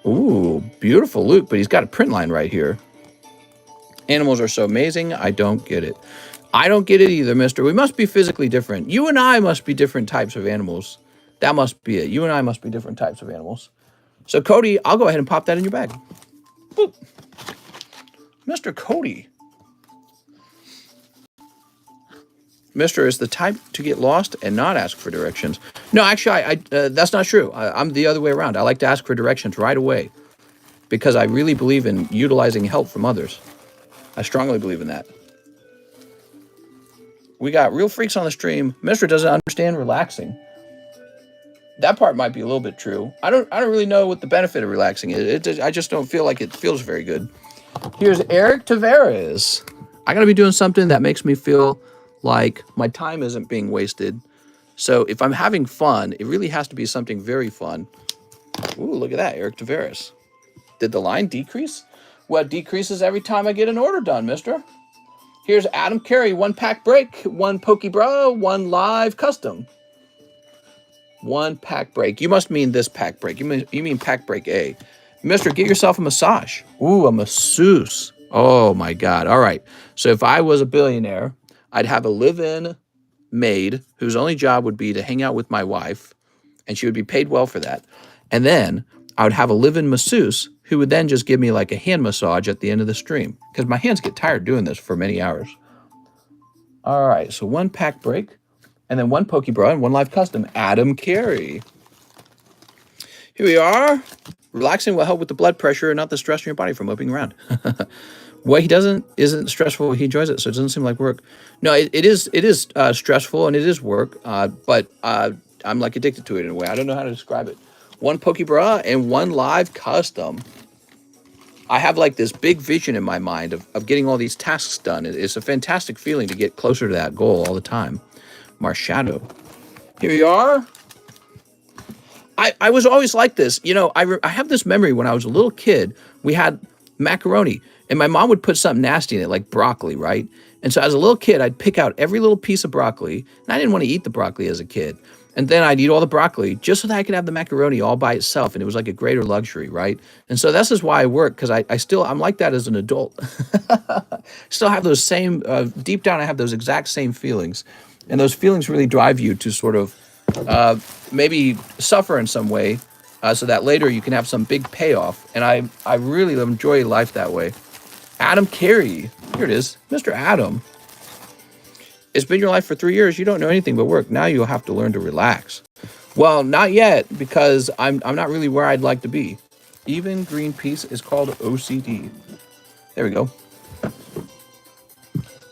Ooh, beautiful Luke, but he's got a print line right here. Animals are so amazing. I don't get it. I don't get it either, mister. We must be physically different. You and I must be different types of animals. That must be it. You and I must be different types of animals. So, Cody, I'll go ahead and pop that in your bag. Boop. Mr. Cody. Mister is the type to get lost and not ask for directions. No, actually, that's not true. I'm the other way around. I like to ask for directions right away because I really believe in utilizing help from others. I strongly believe in that. We got real freaks on the stream. Mister doesn't understand relaxing. That part might be a little bit true. I don't really know what the benefit of relaxing is. I just don't feel like it feels very good. Here's Eric Tavares. I got to be doing something that makes me feel like my time isn't being wasted. So if I'm having fun, it really has to be something very fun. Ooh, look at that, Eric Tavares. Did the line decrease? Well, it decreases every time I get an order done, mister. Here's Adam Carey, 1 pack break, 1 Pokebro, 1 live custom. 1 pack break. You must mean this pack break. You mean pack break A. Mister, get yourself a massage. Ooh, a masseuse. Oh my God. All right. So if I was a billionaire, I'd have a live-in maid whose only job would be to hang out with my wife, and she would be paid well for that. And then I would have a live-in masseuse who would then just give me like a hand massage at the end of the stream because my hands get tired doing this for many hours. All right. So one pack break, and then one Pokebra and one live custom. Adam Carey. Here we are. Relaxing will help with the blood pressure and not the stress in your body from moving around. What he doesn't isn't stressful. He enjoys it, so it doesn't seem like work. No, it is stressful and it is work. But I'm like addicted to it in a way. I don't know how to describe it. One Pokebra and one live custom. I have like this big vision in my mind of getting all these tasks done. It's a fantastic feeling to get closer to that goal all the time. Marshadow. Here we are. I was always like this. You know, I have this memory when I was a little kid, we had macaroni and my mom would put something nasty in it, like broccoli, right? And so as a little kid, I'd pick out every little piece of broccoli, and I didn't want to eat the broccoli as a kid. And then I'd eat all the broccoli just so that I could have the macaroni all by itself. And it was like a greater luxury, right? And so this is why I work, because I'm like that as an adult. Still have those same, deep down, I have those exact same feelings. And those feelings really drive you to sort of maybe suffer in some way so that later you can have some big payoff. And I really enjoy life that way. Adam Carey. Here it is. Mr. Adam. It's been your life for 3 years. You don't know anything but work. Now you'll have to learn to relax. Well, not yet, because I'm not really where I'd like to be. Even Greenpeace is called OCD. There we go.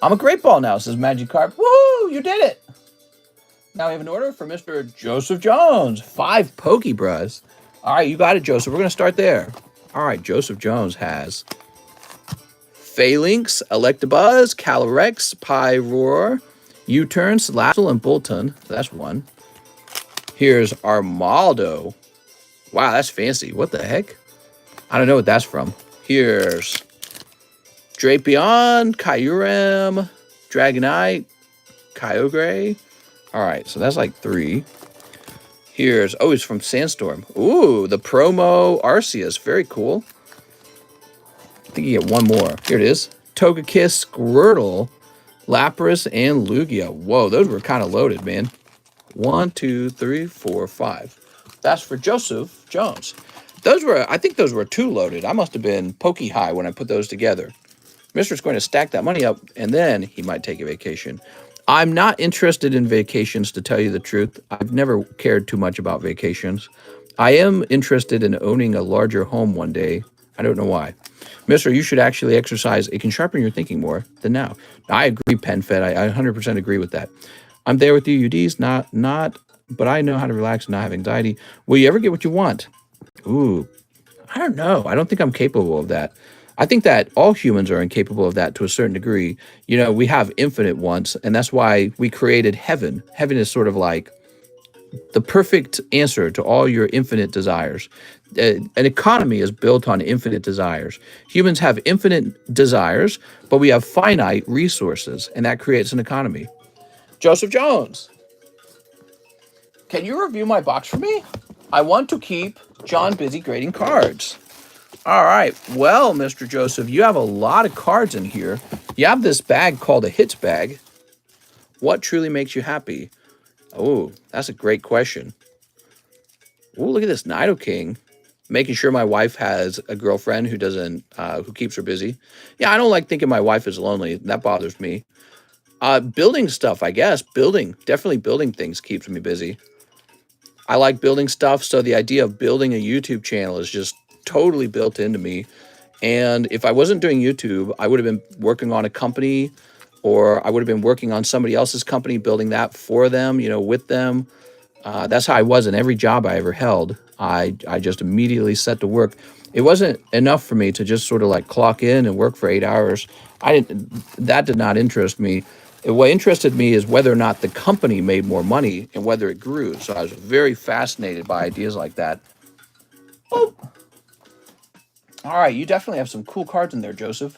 I'm a great ball now, says Magikarp. Woo! You did it! Now we have an order for Mr. Joseph Jones. 5 Pokebras. All right, you got it, Joseph. We're going to start there. All right, Joseph Jones has Phalanx, Electabuzz, Calyrex, Pyroar, U-Turn, Slazzle, and Bolton. That's one. Here's Armaldo. Wow, that's fancy. What the heck? I don't know what that's from. Here's Drapion, Kyurem, Dragonite, Kyogre. All right, so that's like 3. Here's, oh, it's from Sandstorm. Ooh, the promo Arceus. Very cool. I think you get one more. Here it is. Togekiss, Squirtle, Lapras, and Lugia. Whoa, those were kind of loaded, man. 1, 2, 3, 4, 5. That's for Joseph Jones. I think those were 2 loaded. I must have been pokey high when I put those together. Mister's going to stack that money up, and then he might take a vacation. I'm not interested in vacations, to tell you the truth. I've never cared too much about vacations. I am interested in owning a larger home one day. I don't know why. Mister, you should actually exercise. It can sharpen your thinking more than now. I agree, PenFed. I 100% agree with that. I'm there with you, UDs. Not, but I know how to relax and not have anxiety. Will you ever get what you want? Ooh, I don't know. I don't think I'm capable of that. I think that all humans are incapable of that to a certain degree. You know, we have infinite wants, and that's why we created heaven. Heaven is sort of like the perfect answer to all your infinite desires. An economy is built on infinite desires. Humans have infinite desires, but we have finite resources, and that creates an economy. Joseph Jones, can you review my box for me? I want to keep John busy grading cards. All right. Well, Mr. Joseph, you have a lot of cards in here. You have this bag called a hits bag. What truly makes you happy? Oh, that's a great question. Oh, look at this Nidoking. Making sure my wife has a girlfriend who doesn't, who keeps her busy. Yeah, I don't like thinking my wife is lonely. That bothers me. Building stuff, I guess. Definitely building things keeps me busy. I like building stuff, so the idea of building a YouTube channel is just totally built into me. And if I wasn't doing YouTube, I would have been working on a company, or I would have been working on somebody else's company, building that for them, you know, with them. That's how I was in every job I ever held. I just immediately set to work. It wasn't enough for me to just sort of like clock in and work for 8 hours. That did not interest me. What interested me is whether or not the company made more money and whether it grew. So I was very fascinated by ideas like that. Oh. All right, you definitely have some cool cards in there, Joseph.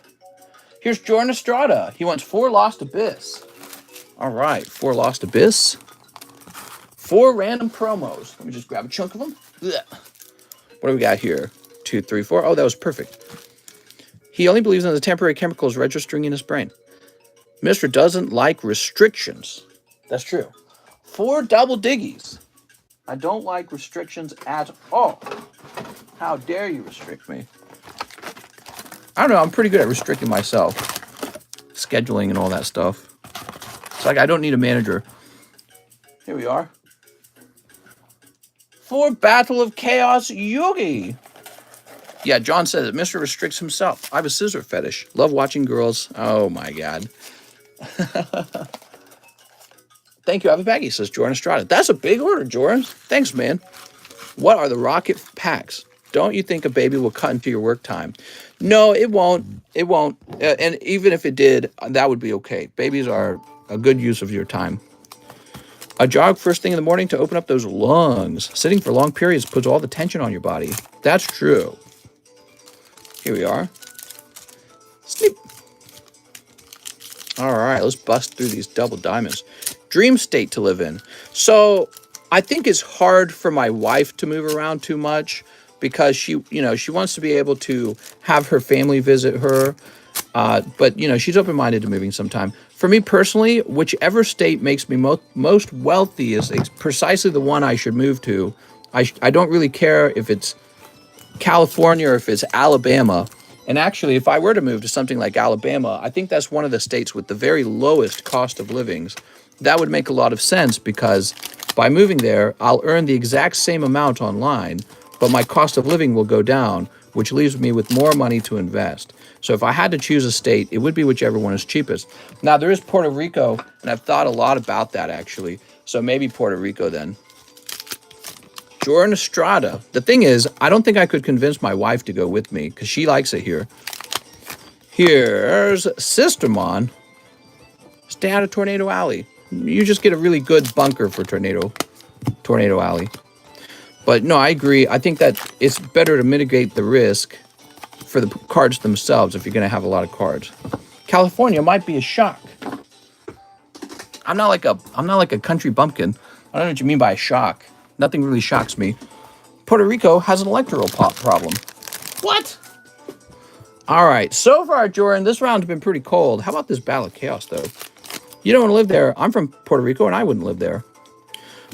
Here's Jordan Estrada. He wants 4 Lost Abyss. All right, 4 Lost Abyss. 4 random promos. Let me just grab a chunk of them. Ugh. What do we got here? 2, 3, 4. Oh, that was perfect. He only believes in the temporary chemicals registering in his brain. Mr. doesn't like restrictions. That's true. 4 double diggies. I don't like restrictions at all. How dare you restrict me? I don't know. I'm pretty good at restricting myself. Scheduling and all that stuff. It's like I don't need a manager. Here we are. For Battle of Chaos Yogi. Yeah, John says that Mr. restricts himself. I have a scissor fetish. Love watching girls. Oh my God. Thank you, I have a baggie, says Jordan Estrada. That's a big order, Jordan. Thanks, man. What are the rocket packs? Don't you think a baby will cut into your work time? No, it won't. It won't. And even if it did, that would be okay. Babies are a good use of your time. A jog first thing in the morning to open up those lungs. Sitting for long periods puts all the tension on your body. That's true. Here we are. Sleep. All right, let's bust through these double diamonds. Dream state to live in. So I think it's hard for my wife to move around too much because she wants to be able to have her family visit her. But, she's open-minded to moving sometime. For me personally, whichever state makes me most wealthy is precisely the one I should move to. I don't really care if it's California or if it's Alabama. And actually, if I were to move to something like Alabama, I think that's one of the states with the very lowest cost of livings. That would make a lot of sense because by moving there, I'll earn the exact same amount online, but my cost of living will go down, which leaves me with more money to invest. So if I had to choose a state, it would be whichever one is cheapest. Now, there is Puerto Rico, and I've thought a lot about that, actually. So maybe Puerto Rico then. Jordan Estrada. The thing is, I don't think I could convince my wife to go with me because she likes it here. Here's Sistermon. Stay out of Tornado Alley. You just get a really good bunker for Tornado Alley. But no, I agree. I think that it's better to mitigate the risk for the cards themselves if you're going to have a lot of cards. California might be a shock. I'm not like a country bumpkin. I don't know what you mean by a shock. Nothing really shocks me. Puerto Rico has an electoral problem. What? All right. So far, Jordan, this round's been pretty cold. How about this Battle of Chaos, though? You don't want to live there. I'm from Puerto Rico, and I wouldn't live there.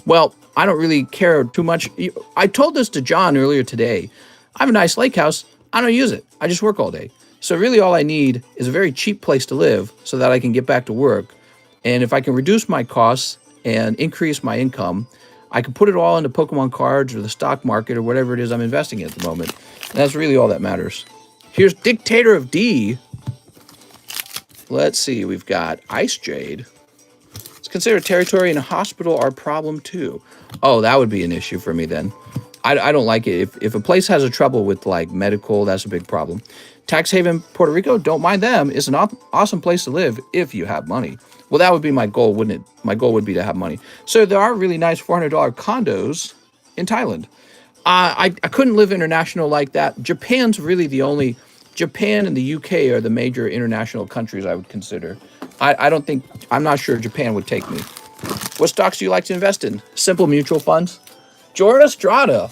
Well, I don't really care too much. I told this to John earlier today. I have a nice lake house. I don't use it. I just work all day. So really all I need is a very cheap place to live so that I can get back to work. And if I can reduce my costs and increase my income, I can put it all into Pokemon cards or the stock market or whatever it is I'm investing in at the moment. And that's really all that matters. Here's Dictator of D. Let's see. We've got Ice Jade. Let's consider territory and a hospital our problem too. Oh, that would be an issue for me then. I don't like it. If a place has a trouble with like medical, that's a big problem. Tax haven, Puerto Rico, don't mind them. It's an awesome place to live if you have money. Well, that would be my goal, wouldn't it? My goal would be to have money. So there are really nice $400 condos in Thailand. I couldn't live international like that. Japan's really the only... Japan and the UK are the major international countries I would consider. I'm not sure Japan would take me. What stocks do you like to invest in? Simple mutual funds. Jordan Estrada.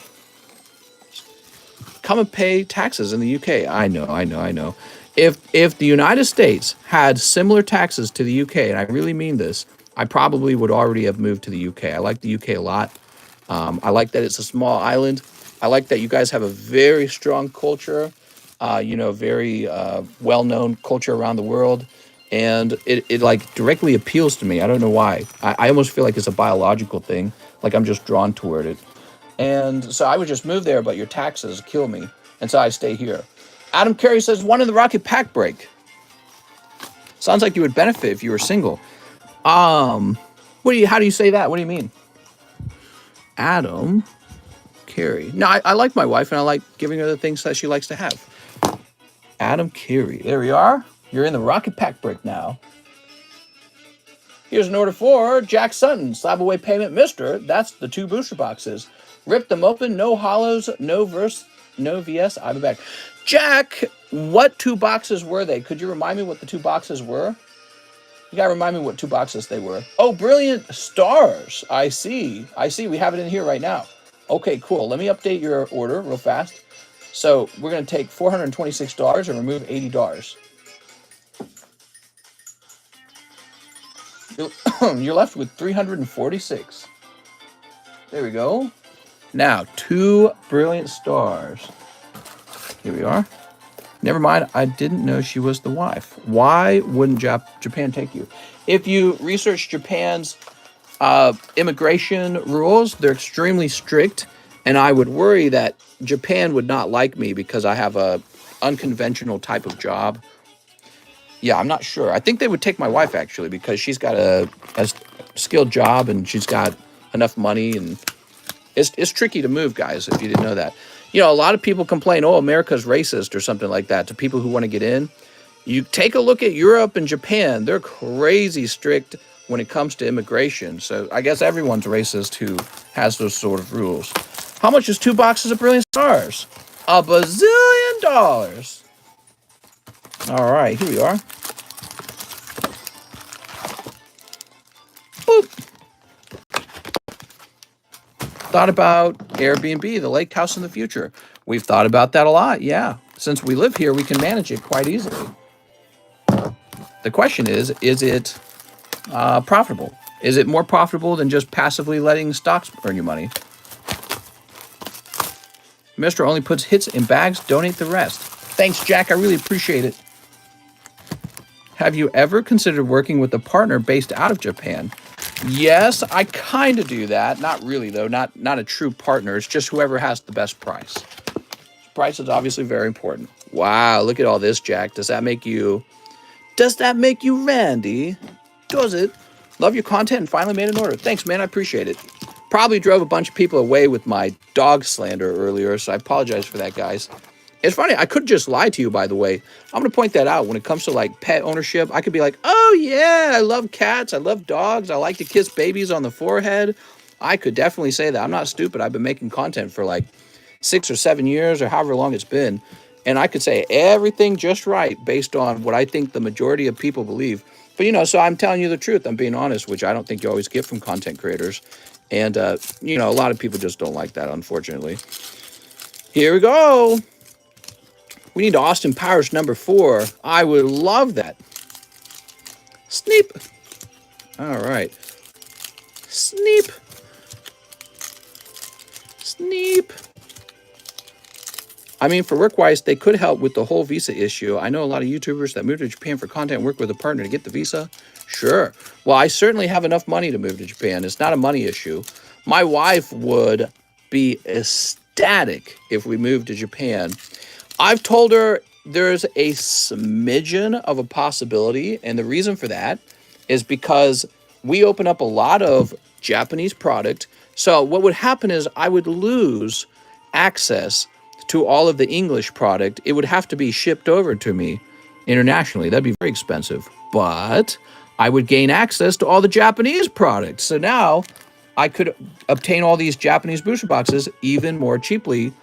Come and pay taxes in the UK. I know. If the United States had similar taxes to the UK, and I really mean this, I probably would already have moved to the UK. I like the UK a lot. I like that it's a small island. I like that you guys have a very strong culture, very well-known culture around the world. And it like directly appeals to me. I don't know why. I almost feel like it's a biological thing. Like I'm just drawn toward it. And so I would just move there, but your taxes kill me. And so I stay here. Adam Carey says, one in the Rocket Pack break. Sounds like you would benefit if you were single. How do you say that? What do you mean? Adam Carey. No, I like my wife, and I like giving her the things that she likes to have. Adam Carey. There we are. You're in the Rocket Pack break now. Here's an order for Jack Sutton. SLAB-AWAY payment, Mr. That's the 2 booster boxes. Rip them open. No hollows. No verse. No VS. I'll be back. Jack, what 2 boxes were they? Could you remind me what the 2 boxes were? You gotta remind me what 2 boxes they were. Oh, Brilliant Stars. I see. We have it in here right now. Okay, cool. Let me update your order real fast. So we're going to take $426 and remove $80. You're left with 346. There we go. Now, 2 brilliant stars. Here we are. Never mind, I didn't know she was the wife. Why wouldn't Japan take you? If you research Japan's immigration rules, they're extremely strict, and I would worry that Japan would not like me because I have a unconventional type of job. Yeah, I'm not sure. I think they would take my wife, actually, because she's got a skilled job and she's got enough money, and it's tricky to move, guys, if you didn't know that. You know, a lot of people complain, oh, America's racist or something like that to people who want to get in. You take a look at Europe and Japan. They're crazy strict when it comes to immigration. So I guess everyone's racist who has those sort of rules. How much is 2 boxes of brilliant stars? $1 bazillion. All right, here we are. Boop. Thought about Airbnb, the lake house in the future. We've thought about that a lot, yeah. Since we live here, we can manage it quite easily. The question is it profitable? Is it more profitable than just passively letting stocks earn you money? Mister only puts hits in bags, donate the rest. Thanks, Jack, I really appreciate it. Have you ever considered working with a partner based out of Japan? Yes, I kind of do that. Not really, though. Not a true partner. It's just whoever has the best price. Price is obviously very important. Wow, look at all this, Jack. Does that make you Randy? Does it? Love your content and finally made an order. Thanks, man. I appreciate it. Probably drove a bunch of people away with my dog slander earlier, so I apologize for that, guys. It's funny, I could just lie to you, by the way. I'm going to point that out. When it comes to, like, pet ownership, I could be like, oh, yeah, I love cats. I love dogs. I like to kiss babies on the forehead. I could definitely say that. I'm not stupid. I've been making content for, like, 6 or 7 years or however long it's been. And I could say everything just right based on what I think the majority of people believe. But, you know, so I'm telling you the truth. I'm being honest, which I don't think you always get from content creators. And, you know, a lot of people just don't like that, unfortunately. Here we go. We need Austin Powers number 4. I would love that. Sneep. All right. Sneep. Sneep. I mean, for work-wise, they could help with the whole visa issue. I know a lot of YouTubers that move to Japan for content and work with a partner to get the visa. Sure. Well, I certainly have enough money to move to Japan. It's not a money issue. My wife would be ecstatic if we moved to Japan. I've told her there's a smidgen of a possibility, and the reason for that is because we open up a lot of Japanese product. So what would happen is I would lose access to all of the English product. It would have to be shipped over to me internationally. That'd be very expensive. But I would gain access to all the Japanese products. So now I could obtain all these Japanese booster boxes even more cheaply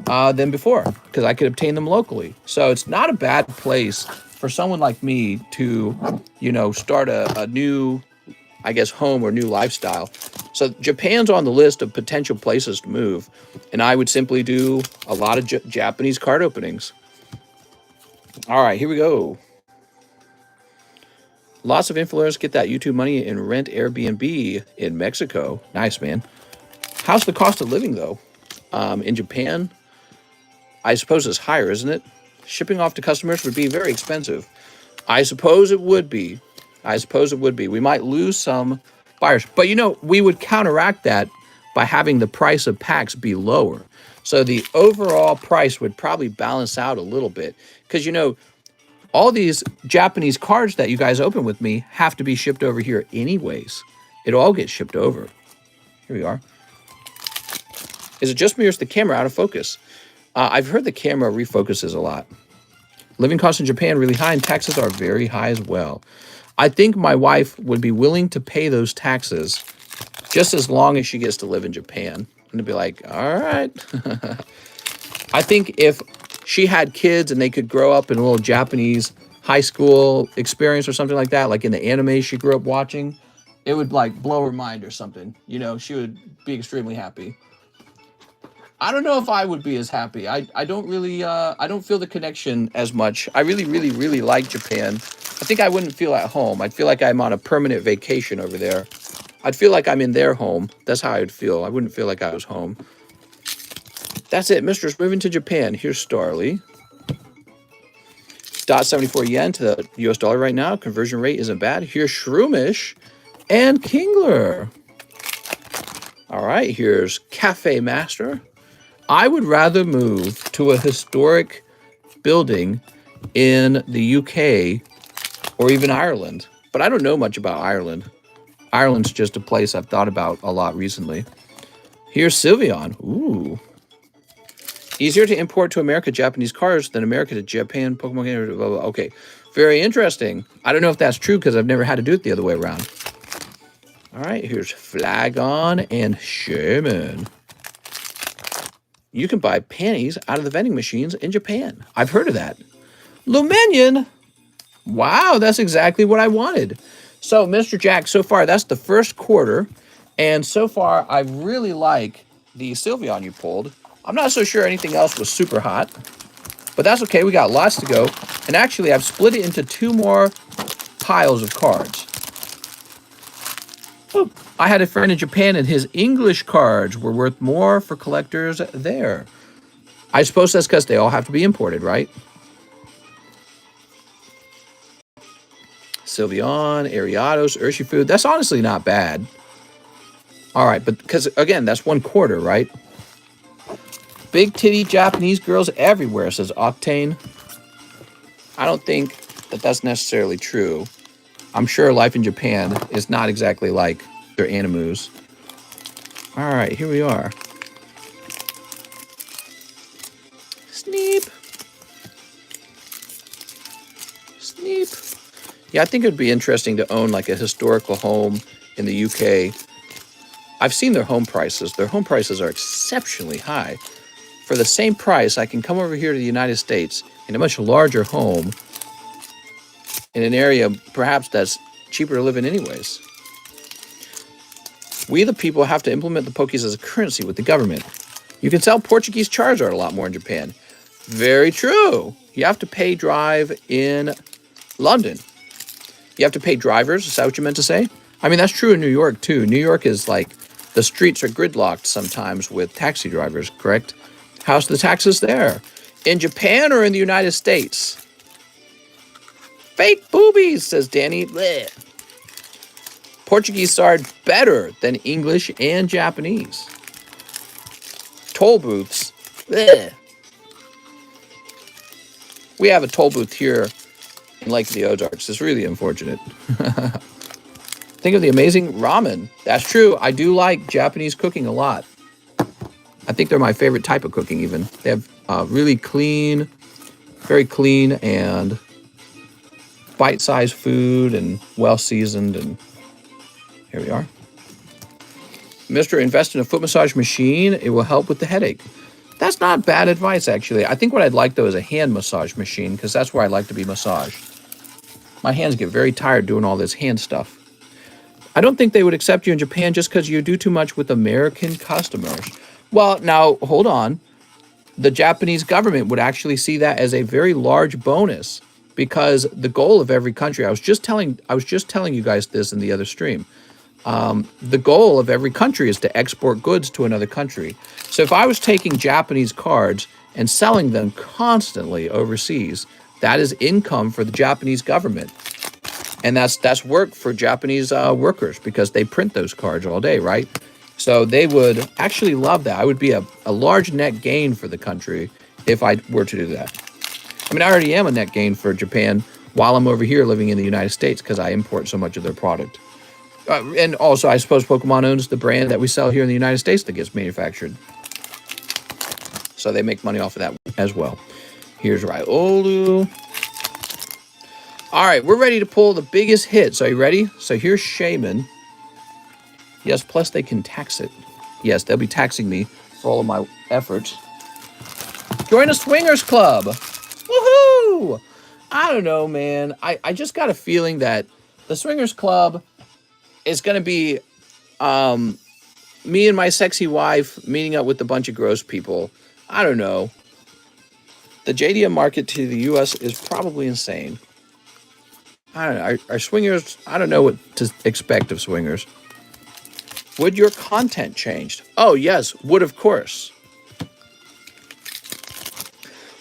than before, because I could obtain them locally. So it's not a bad place for someone like me to, you know, start a new, I guess, home or new lifestyle. So Japan's on the list of potential places to move, and I would simply do a lot of Japanese card openings. All right, here we go. Lots of influencers get that YouTube money and rent Airbnb in Mexico. Nice, man. How's the cost of living, though? In Japan, I suppose it's higher, isn't it? Shipping off to customers would be very expensive. I suppose it would be. We might lose some buyers. But, you know, we would counteract that by having the price of packs be lower. So the overall price would probably balance out a little bit. Because, you know, all these Japanese cards that you guys open with me have to be shipped over here anyways. It all gets shipped over. Here we are. Is it just me or is the camera out of focus? I've heard the camera refocuses a lot. Living costs in Japan really high and taxes are very high as well. I think my wife would be willing to pay those taxes just as long as she gets to live in Japan. And to be like, all right. I think if she had kids and they could grow up in a little Japanese high school experience or something like that, like in the anime she grew up watching, it would like blow her mind or something. You know, she would be extremely happy. I don't know if I would be as happy. I don't really I don't feel the connection as much. I really like Japan. I think I wouldn't feel at home. I'd feel like I'm on a permanent vacation over there. I'd feel like I'm in their home. That's how I'd feel. I wouldn't feel like I was home. That's it. Mistress moving to Japan. Here's Starly. .74 yen to the US dollar right now. Conversion rate isn't bad. Here's Shroomish and Kingler. All right, here's Cafe Master. I would rather move to a historic building in the UK or even Ireland. But I don't know much about Ireland. Ireland's just a place I've thought about a lot recently. Here's Sylveon. Ooh. Easier to import to America Japanese cars than America to Japan Pokemon games. Blah, blah, blah. Okay, very interesting. I don't know if that's true because I've never had to do it the other way around. All right, here's Flagon and Sherman. You can buy panties out of the vending machines in Japan. I've heard of that. Luminion. Wow, that's exactly what I wanted. So, Mr. Jack, so far, that's the first quarter. And so far, I really like the Sylveon you pulled. I'm not so sure anything else was super hot. But that's okay. We got lots to go. And actually, I've split it into 2 more piles of cards. Ooh, I had a friend in Japan, and his English cards were worth more for collectors there. I suppose that's because they all have to be imported, right? Sylveon, Ariados, Urshifu. That's honestly not bad. All right, but because, again, that's 1 quarter, right? Big titty Japanese girls everywhere, says Octane. I don't think that that's necessarily true. I'm sure life in Japan is not exactly like their animus. All right, here we are. Sneep. Sneep. Yeah, I think it would be interesting to own like a historical home in the UK. I've seen their home prices. Their home prices are exceptionally high. For the same price, I can come over here to the United States in a much larger home in an area perhaps that's cheaper to live in anyways. We, the people, have to implement the Pokies as a currency with the government. You can sell Portuguese Charizard a lot more in Japan. Very true. You have to pay drive in London. You have to pay drivers. Is that what you meant to say? I mean, that's true in New York, too. New York is like, the streets are gridlocked sometimes with taxi drivers, correct? How's the taxes there? In Japan or in the United States? Fake boobies, says Danny. Blech. Portuguese are better than English and Japanese. Toll booths. Blech. We have a toll booth here in Lake of the Ozarks. It's really unfortunate. Think of the amazing ramen. That's true. I do like Japanese cooking a lot. I think they're my favorite type of cooking even. They have really clean, very clean and bite-sized food and well-seasoned. And here we are. Mr. Invest in a foot massage machine. It will help with the headache. That's not bad advice, actually. I think what I'd like, though, is a hand massage machine because that's where I like to be massaged. My hands get very tired doing all this hand stuff. I don't think they would accept you in Japan just because you do too much with American customers. Well, now, hold on. The Japanese government would actually see that as a very large bonus because the goal of every country, I was just telling you guys this in the other stream. The goal of every country is to export goods to another country. So if I was taking Japanese cards and selling them constantly overseas, that is income for the Japanese government. And that's work for Japanese workers because they print those cards all day, right? So they would actually love that. I would be a large net gain for the country if I were to do that. I mean, I already am a net gain for Japan while I'm over here living in the United States because I import so much of their product. And also, I suppose Pokemon owns the brand that we sell here in the United States that gets manufactured. So they make money off of that as well. Here's Riolu. All right, we're ready to pull the biggest hits. Are you ready? So here's Shaman. Yes, plus they can tax it. Yes, they'll be taxing me for all of my efforts. Join a swingers club. Woohoo! I don't know, man. I just got a feeling that the swingers club is going to be me and my sexy wife meeting up with a bunch of gross people. I don't know. The JDM market to the US is probably insane. I don't know. Are swingers, I don't know what to expect of swingers. Would your content changed? Oh, yes, would of course.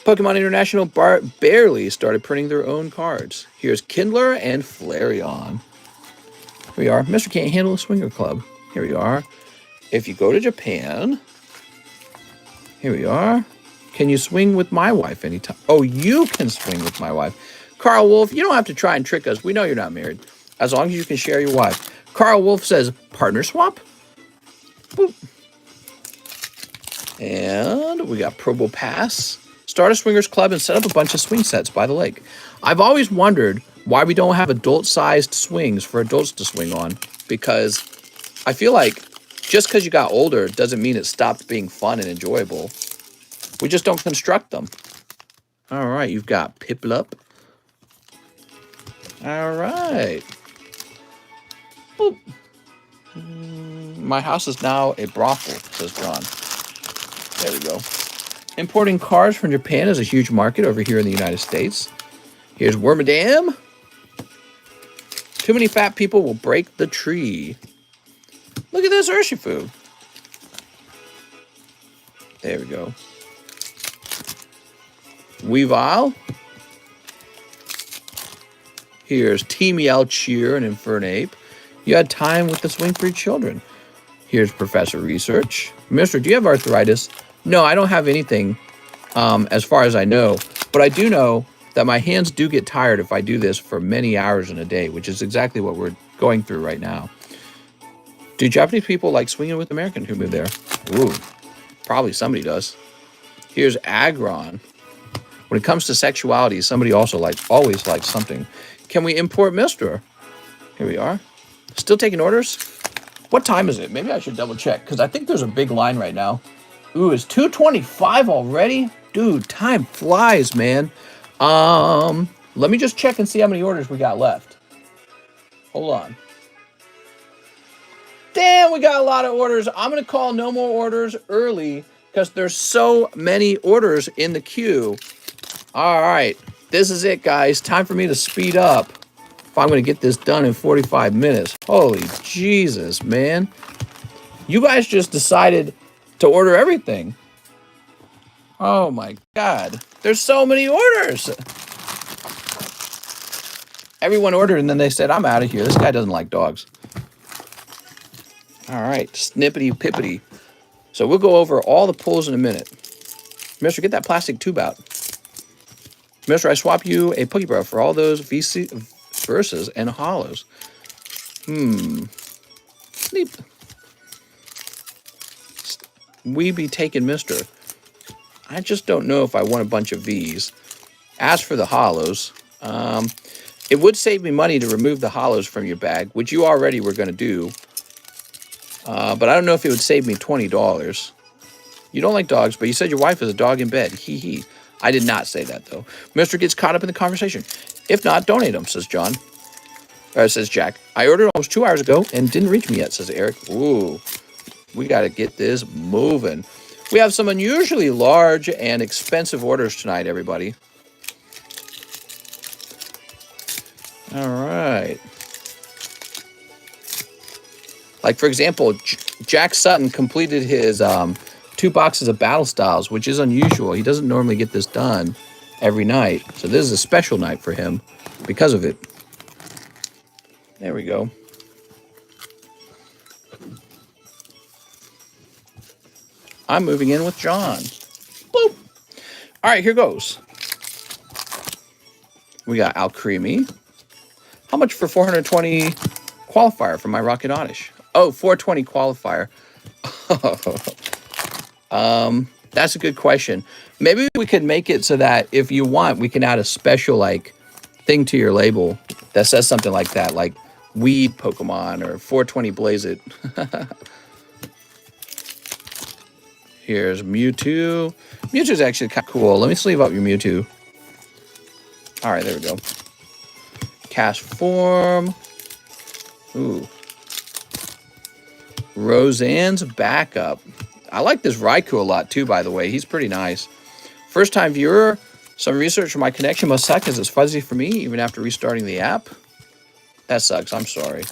Pokemon International barely started printing their own cards. Here's Kindler and Flareon. Here we are. Mr. Can't Handle a Swinger Club. Here we are. If you go to Japan, here we are. Can you swing with my wife anytime? Oh, you can swing with my wife. Carl Wolf, you don't have to try and trick us. We know you're not married. As long as you can share your wife. Carl Wolf says, partner swap? Boop. And we got Probo Pass. Start a swingers club and set up a bunch of swing sets by the lake. I've always wondered why we don't have adult-sized swings for adults to swing on. Because I feel like just because you got older doesn't mean it stopped being fun and enjoyable. We just don't construct them. All right, you've got Piplup. All right. Boop. My house is now a brothel, says John. There we go. Importing cars from Japan is a huge market over here in the United States. Here's Wormadam. Too many fat people will break the tree. Look at this Urshifu. There we go. Weavile. Here's Team Yelcheer and Infernape. You had time with the swing-free children. Here's Professor Research. Mister, do you have arthritis? No, I don't have anything as far as I know. But I do know that my hands do get tired if I do this for many hours in a day, which is exactly what we're going through right now. Do Japanese people like swinging with Americans who move there? Ooh, probably somebody does. Here's Aggron. When it comes to sexuality, somebody also always likes something. Can we import Mister? Here we are. Still taking orders? What time is it? Maybe I should double check because I think there's a big line right now. Ooh, it's 2:25 already? Dude, time flies, man. Let me just check and see how many orders we got left. Hold on. Damn, we got a lot of orders. I'm going to call no more orders early because there's so many orders in the queue. All right, this is it, guys. Time for me to speed up if I'm going to get this done in 45 minutes. Holy Jesus, man. You guys just decided to order everything. Oh, my God. There's so many orders. Everyone ordered, and then they said, I'm out of here. This guy doesn't like dogs. All right, snippety pippity. So we'll go over all the pulls in a minute. Mister, get that plastic tube out. Mister, I swap you a Pokeball for all those VC verses and hollows. Sleep. We be taking Mister. I just don't know if I want a bunch of V's. As for the hollows, it would save me money to remove the hollows from your bag, which you already were going to do. But I don't know if it would save me $20. You don't like dogs, but you said your wife is a dog in bed. Hee hee. I did not say that, though. Mister gets caught up in the conversation. If not, donate them, says John. Says Jack. I ordered almost 2 hours ago and didn't reach me yet, says Eric. Ooh, we got to get this moving. We have some unusually large and expensive orders tonight, everybody. All right. Like, for example, Jack Sutton completed his 2 boxes of Battle Styles, which is unusual. He doesn't normally get this done every night. So this is a special night for him because of it. There we go. I'm moving in with John. Boop. All right, here goes. We got Alcremie. How much for 420 qualifier for my Rocket Oddish? Oh, 420 qualifier. That's a good question. Maybe we could make it so that if you want, we can add a special thing to your label that says something like that, like Weed Pokemon or 420 Blaze It. Here's Mewtwo. Mewtwo's actually kind of cool. Let me sleeve up your Mewtwo. All right, there we go. Cast Form. Ooh. Roseanne's backup. I like this Raikou a lot too, by the way. He's pretty nice. First time viewer. Some research for my connection must suck as it's fuzzy for me even after restarting the app. That sucks. I'm sorry.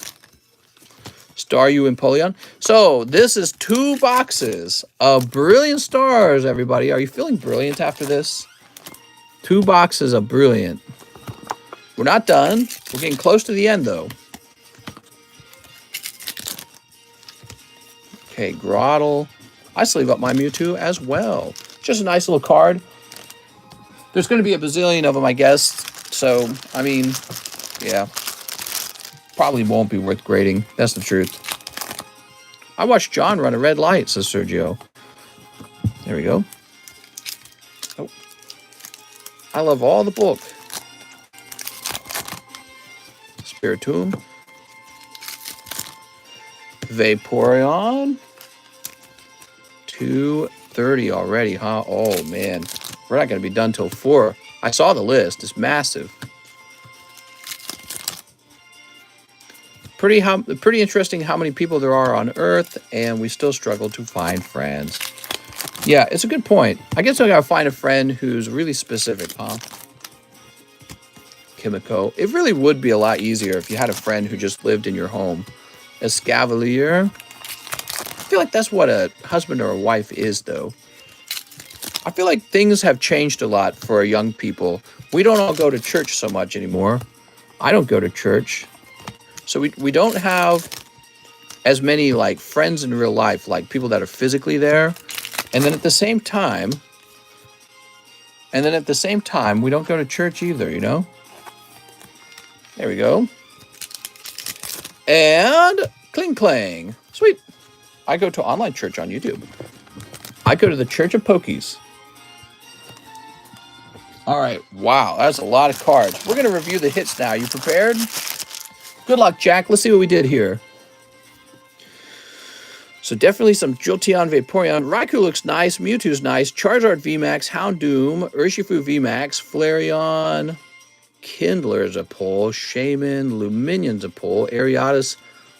Staryu Empoleon. So this is 2 boxes of Brilliant Stars, everybody. Are you feeling brilliant after this? 2 boxes of Brilliant. We're not done. We're getting close to the end, though. Okay, Grottle. I sleeve up my Mewtwo as well. Just a nice little card. There's going to be a bazillion of them, I guess. So, I mean, yeah. Probably won't be worth grading. That's the truth. I watched John run a red light, says Sergio. There we go. Oh. I love all the bulk. Spiritomb. Vaporeon. 230 already, huh? Oh, man. We're not going to be done till 4. I saw the list. It's massive. Pretty interesting how many people there are on Earth, and we still struggle to find friends. Yeah, it's a good point. I guess I gotta find a friend who's really specific, huh? Kimiko. It really would be a lot easier if you had a friend who just lived in your home. Escavalier. I feel like that's what a husband or a wife is, though. I feel like things have changed a lot for young people. We don't all go to church so much anymore. I don't go to church. So we don't have as many like friends in real life, like people that are physically there. And then at the same time, we don't go to church either, you know? There we go. And Kling Klang. Sweet. I go to online church on YouTube. I go to the Church of Pokies. All right. Wow. That's a lot of cards. We're going to review the hits now. You prepared? Good luck, Jack. Let's see what we did here. So definitely some Jolteon, Vaporeon. Raikou looks nice. Mewtwo's nice. Charizard VMAX, Houndoom, Urshifu VMAX, Flareon, Kindler's a pull, Shaman, Luminion's a pull, Ariatis.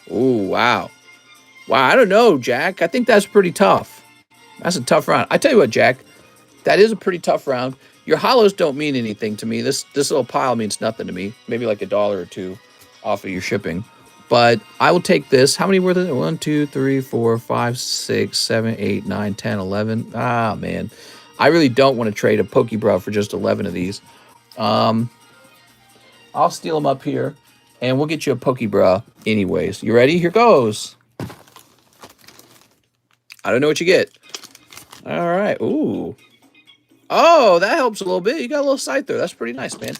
Ooh, wow. Wow, I don't know, Jack. I think that's pretty tough. That's a tough round. I tell you what, Jack, that is a pretty tough round. Your hollows don't mean anything to me. This little pile means nothing to me. Maybe like $1 or $2 off of your shipping. But I will take this. How many were there? 1, 2, 3, 4, 5, 6, 7, 8, 9, 10, 11. Ah, man. I really don't want to trade a Pokebro for just 11 of these. I'll steal them up here, and we'll get you a Pokebro anyways. You ready? Here goes. I don't know what you get. All right. Ooh. Oh, that helps a little bit. You got a little Scyther. That's pretty nice, man.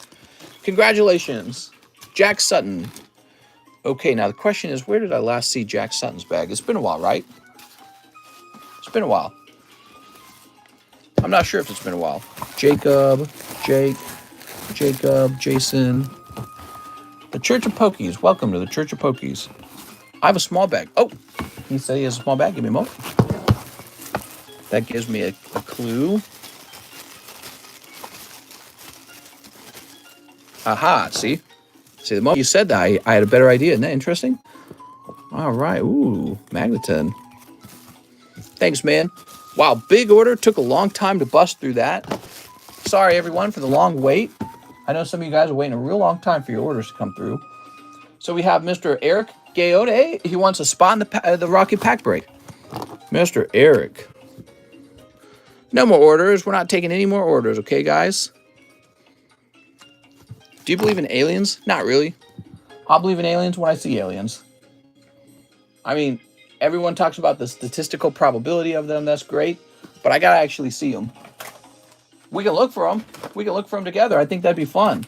Congratulations. Jack Sutton. Okay, now the question is, where did I last see Jack Sutton's bag? It's been a while, right? It's been a while. I'm not sure if it's been a while. Jacob, Jason. The Church of Pokies. Welcome to the Church of Pokies. I have a small bag. Oh, he said he has a small bag. Give me a moment. That gives me a clue. Aha, see? See, the moment you said that, I had a better idea. Isn't that interesting? All right. Ooh, Magneton. Thanks, man. Wow, big order. Took a long time to bust through that. Sorry, everyone, for the long wait. I know some of you guys are waiting a real long time for your orders to come through. So we have Mr. Eric Gayote. He wants a spot in the Rocket Pack Break. Mr. Eric. No more orders. We're not taking any more orders, okay, guys? Do you believe in aliens? Not really. I'll believe in aliens when I see aliens. I mean, everyone talks about the statistical probability of them. That's great. But I got to actually see them. We can look for them. We can look for them together. I think that'd be fun.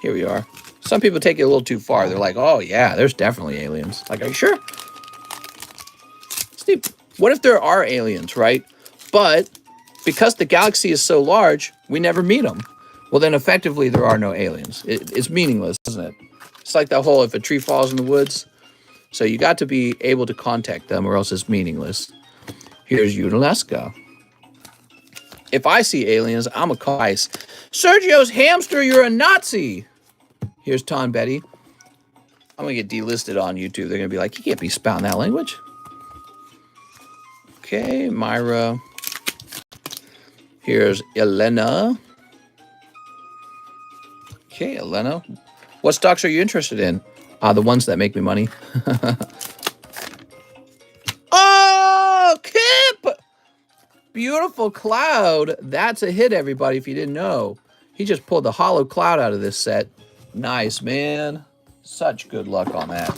Here we are. Some people take it a little too far. They're like, oh, yeah, there's definitely aliens. Like, are you sure? Steve, what if there are aliens, right? But because the galaxy is so large, we never meet them. Well, then effectively there are no aliens. It's meaningless, isn't it? It's like that whole if a tree falls in the woods. So you got to be able to contact them or else it's meaningless. Here's Unileska. If I see aliens, I'm a call ice. Sergio's hamster, you're a Nazi. Here's Ton Betty. I'm going to get delisted on YouTube. They're going to be like, you can't be spouting that language. Okay, Myra. Here's Elena. Okay, Elena. What stocks are you interested in? The ones that make me money. Oh, Kip! Beautiful cloud. That's a hit, everybody, if you didn't know. He just pulled the hollow cloud out of this set. Nice, man. Such good luck on that.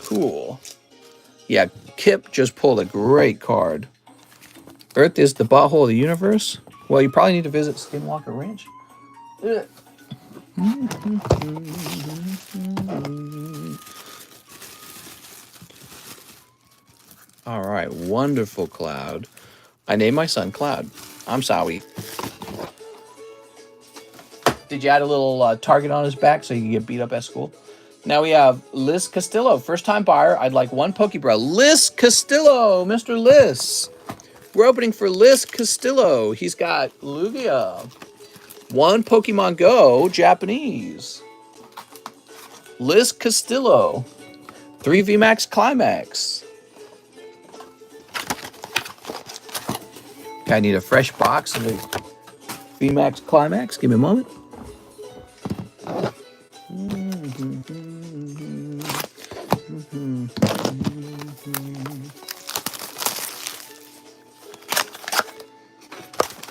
Cool. Yeah, Kip just pulled a great card. Earth is the butthole of the universe? Well, you probably need to visit Skinwalker Ranch. All right, wonderful Cloud. I named my son Cloud. I'm sorry. Did you add a little target on his back so you can get beat up at school? Now we have Liz Castillo, first-time buyer. I'd like one Pokebro. Liz Castillo, Mr. Liz. We're opening for Liz Castillo. He's got Lugia. One Pokemon Go, Japanese. Liz Castillo. 3 VMAX Climax. I need a fresh box of the VMAX Climax. Give me a moment.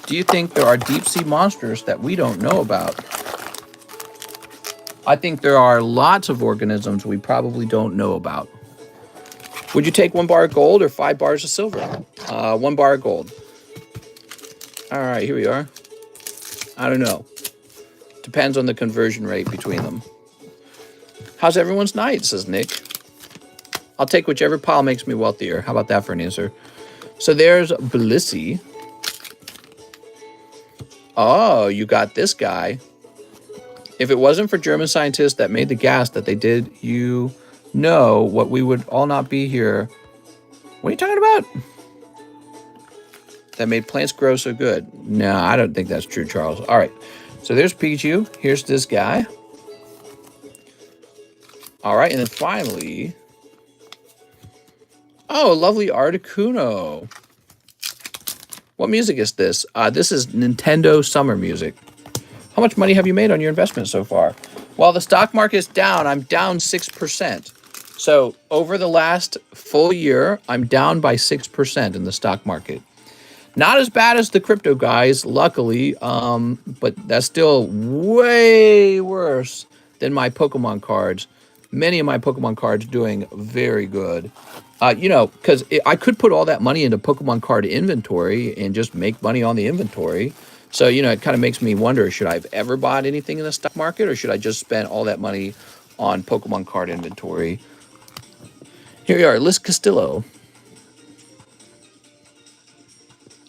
Do you think there are deep sea monsters that we don't know about? I think there are lots of organisms we probably don't know about. Would you take 1 bar of gold or 5 bars of silver? 1 bar of gold. All right, here we are. I don't know. Depends on the conversion rate between them. How's everyone's night, says Nick. I'll take whichever pile makes me wealthier. How about that for an answer? So there's Blissey. Oh, you got this guy. If it wasn't for German scientists that made the gas that they did, you know what we would all not be here. What are you talking about? That made plants grow so good. No, I don't think that's true, Charles. All right. So there's Pichu. Here's this guy. All right. And then finally. Oh, lovely Articuno. What music is this? This is Nintendo summer music. How much money have you made on your investment so far? While the stock market is down, I'm down 6%. So over the last full year, I'm down by 6% in the stock market. Not as bad as the crypto guys, luckily, but that's still way worse than my Pokemon cards. Many of my Pokemon cards doing very good. You know, because I could put all that money into Pokemon card inventory and just make money on the inventory. So, you know, it kind of makes me wonder, should I have ever bought anything in the stock market, or should I just spend all that money on Pokemon card inventory? Here we are, Liz Castillo.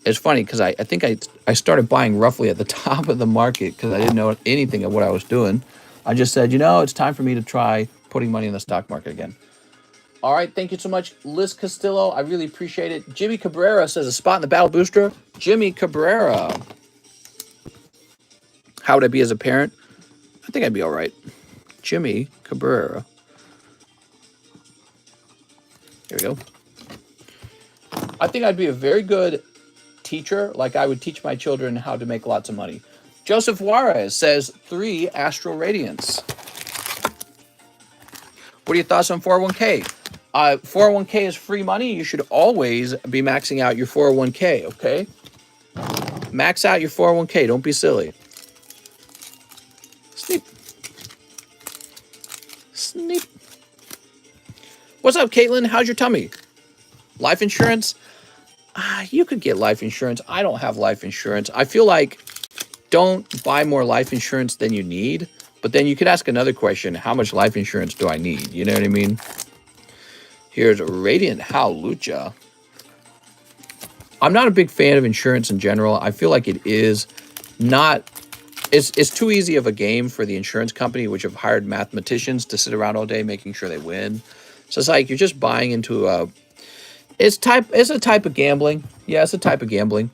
It's funny because I think I started buying roughly at the top of the market because I didn't know anything of what I was doing. I just said, you know, it's time for me to try putting money in the stock market again. All right, thank you so much, Liz Castillo. I really appreciate it. Jimmy Cabrera says a spot in the Battle Booster. Jimmy Cabrera. How would I be as a parent? I think I'd be all right. Jimmy Cabrera. Here we go. I think I'd be a very good teacher, like I would teach my children how to make lots of money. Joseph Juarez says 3 Astral Radiance. What are your thoughts on 401k? 401k is free money. You should always be maxing out your 401k, okay? Max out your 401k. Don't be silly. Sneep. Sneep. What's up, Caitlin? How's your tummy? Life insurance? You could get life insurance. I don't have life insurance. I feel like don't buy more life insurance than you need. But then you could ask another question. How much life insurance do I need? You know what I mean? Here's Radiant Howlucha. I'm not a big fan of insurance in general. I feel like it is not... It's too easy of a game for the insurance company, which have hired mathematicians to sit around all day making sure they win. So it's like you're just buying into a... It's a type of gambling. Yeah, it's a type of gambling.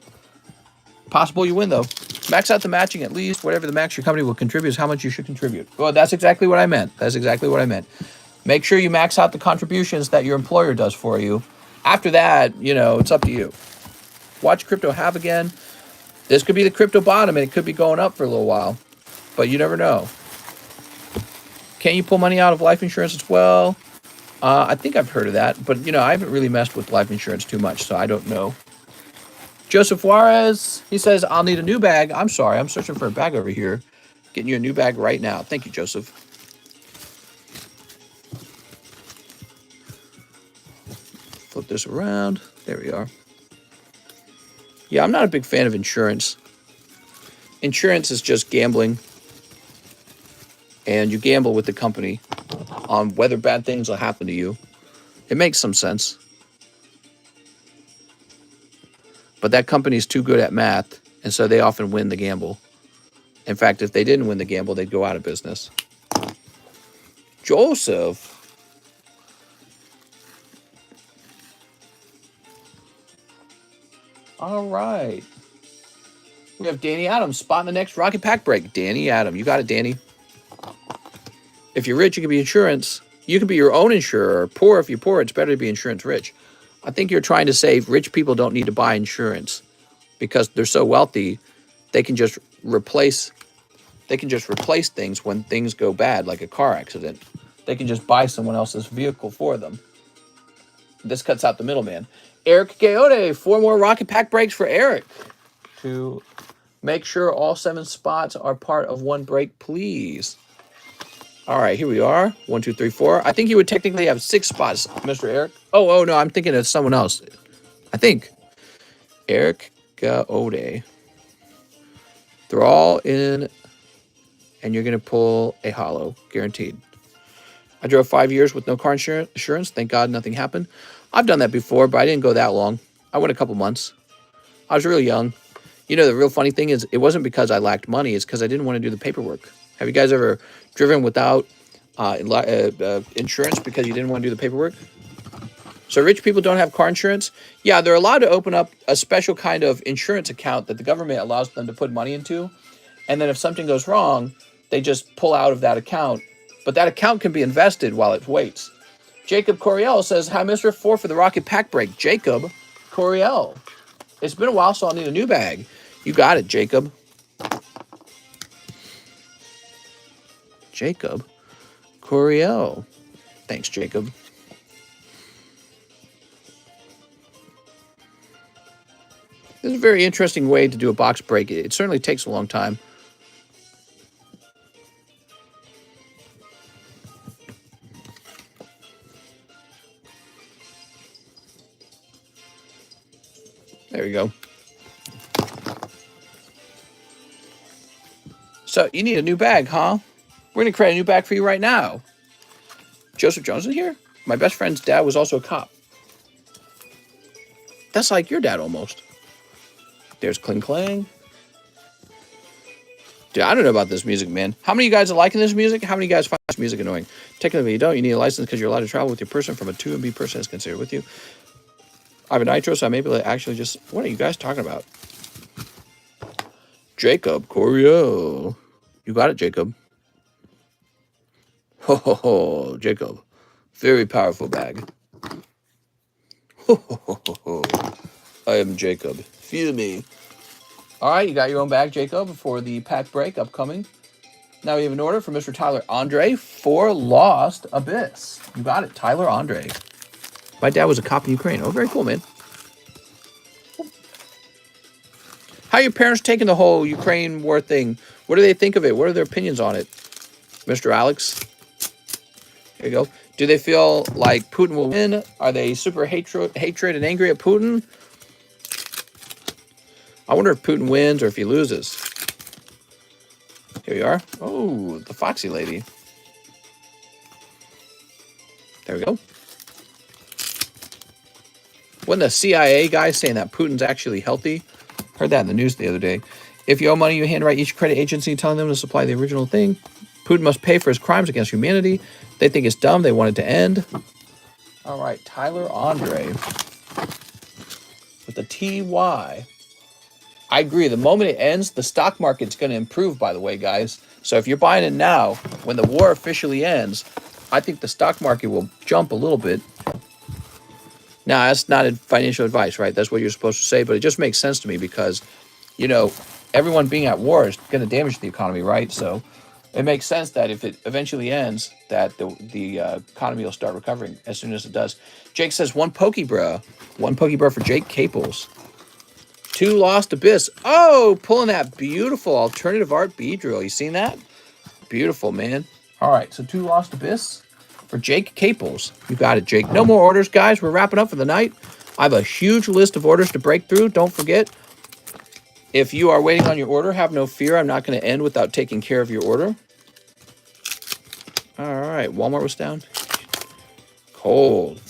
Possible you win, though. Max out the matching at least. Whatever the max your company will contribute is how much you should contribute. Well, that's exactly what I meant. That's exactly what I meant. Make sure you max out the contributions that your employer does for you. After that, you know, it's up to you. Watch crypto have again. This could be the crypto bottom, and it could be going up for a little while. But you never know. Can you pull money out of life insurance as well? I think I've heard of that. But, you know, I haven't really messed with life insurance too much, so I don't know. Joseph Juarez, he says, I'll need a new bag. I'm sorry, I'm searching for a bag over here. Getting you a new bag right now. Thank you, Joseph. Flip this around. There we are. Yeah, I'm not a big fan of insurance. Insurance is just gambling. And you gamble with the company on whether bad things will happen to you. It makes some sense. But that company's too good at math, and so they often win the gamble. In fact, if they didn't win the gamble, they'd go out of business. Joseph. All right. We have Danny Adams spotting the next rocket pack break. Danny Adams. You got it, Danny. If you're rich, you can be insurance. You can be your own insurer. Poor, if you're poor, it's better to be insurance rich. I think you're trying to say rich people don't need to buy insurance because they're so wealthy, they can just replace things when things go bad, like a car accident. They can just buy someone else's vehicle for them. This cuts out the middleman. Eric Gayote, 4 more rocket pack breaks for Eric to make sure all 7 spots are part of one break, please. All right, here we are. 1, 2, 3, 4. I think you would technically have 6 spots, Mr. Eric. Oh, no, I'm thinking of someone else. I think. Eric Gaode. They're all in, and you're going to pull a hollow, guaranteed. I drove 5 years with no car insurance. Thank God nothing happened. I've done that before, but I didn't go that long. I went a couple months. I was really young. You know, the real funny thing is it wasn't because I lacked money. It's because I didn't want to do the paperwork. Have you guys ever driven without insurance because you didn't want to do the paperwork? So rich people don't have car insurance? Yeah, they're allowed to open up a special kind of insurance account that the government allows them to put money into. And then if something goes wrong, they just pull out of that account. But that account can be invested while it waits. Jacob Coriel says, hi, Mr. 4 for the rocket pack break. Jacob Coriel. It's been a while, so I'll need a new bag. You got it, Jacob. Jacob Coriel. Thanks, Jacob. This is a very interesting way to do a box break. It certainly takes a long time. There we go. So you need a new bag, huh? We're going to create a new bag for you right now. Joseph Jones in here? My best friend's dad was also a cop. That's like your dad almost. There's Kling Klang. Dude, I don't know about this music, man. How many of you guys are liking this music? How many of you guys find this music annoying? Technically, you don't. You need a license because you're allowed to travel with your person from a 2 and B person is considered with you. I have a nitro, so I'm able to actually just... What are you guys talking about? Jacob Coriel. You got it, Jacob. Ho, ho, ho, Jacob. Very powerful bag. Ho, ho, ho, ho, ho. I am Jacob. Feel me. All right, you got your own bag, Jacob, for the pack break upcoming. Now we have an order for Mr. Tyler Andre for Lost Abyss. You got it, Tyler Andre. My dad was a cop in Ukraine. Oh, very cool, man. How are your parents taking the whole Ukraine war thing? What do they think of it? What are their opinions on it? Mr. Alex? There you go. Do they feel like Putin will win? Are they super hatred and angry at Putin? I wonder if Putin wins or if he loses. Here we are. Oh, the Foxy lady. There we go. Wasn't the CIA guy saying that Putin's actually healthy? Heard that in the news the other day. If you owe money, you handwrite each credit agency telling them to supply the original thing. Putin must pay for his crimes against humanity. They think it's dumb. They want it to end. All right, Tyler Andre with the TY. I agree. The moment it ends, the stock market's going to improve, by the way, guys. So if you're buying it now, when the war officially ends, I think the stock market will jump a little bit. Now, that's not financial advice, right? That's what you're supposed to say, but it just makes sense to me because, you know, everyone being at war is going to damage the economy, right? So it makes sense that if it eventually ends, that the economy will start recovering as soon as it does. Jake says, one Pokebra for Jake Caples. 2 Lost Abyss. Oh, pulling that beautiful alternative art Beedrill. You seen that? Beautiful, man. All right, so 2 Lost Abyss for Jake Caples. You got it, Jake. No more orders, guys. We're wrapping up for the night. I have a huge list of orders to break through. Don't forget, if you are waiting on your order, have no fear. I'm not going to end without taking care of your order. All right, Walmart was down. Cold.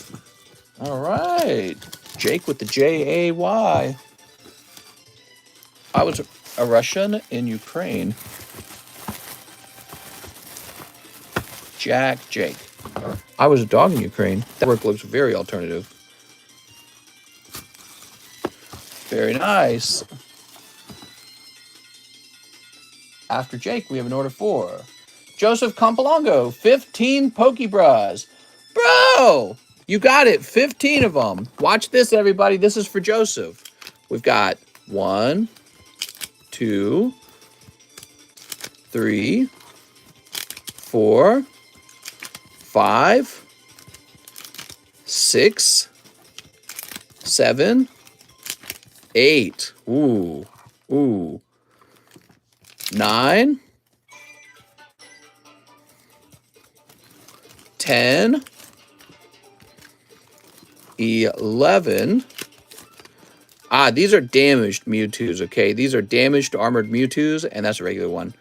All right, Jake with the J-A-Y. I was a Russian in Ukraine. Jake. I was a dog in Ukraine. That work looks very alternative. Very nice. After Jake, we have an order for Joseph Campolongo. 15 Pokebras. Bro, you got it. 15 of them. Watch this, everybody. This is for Joseph. We've got 1, 2, 3, 4, 5, 6, 7, 8. Ooh. 9, 10, 11. These are damaged Mewtwo's, okay? These are damaged armored Mewtwo's, and that's a regular one.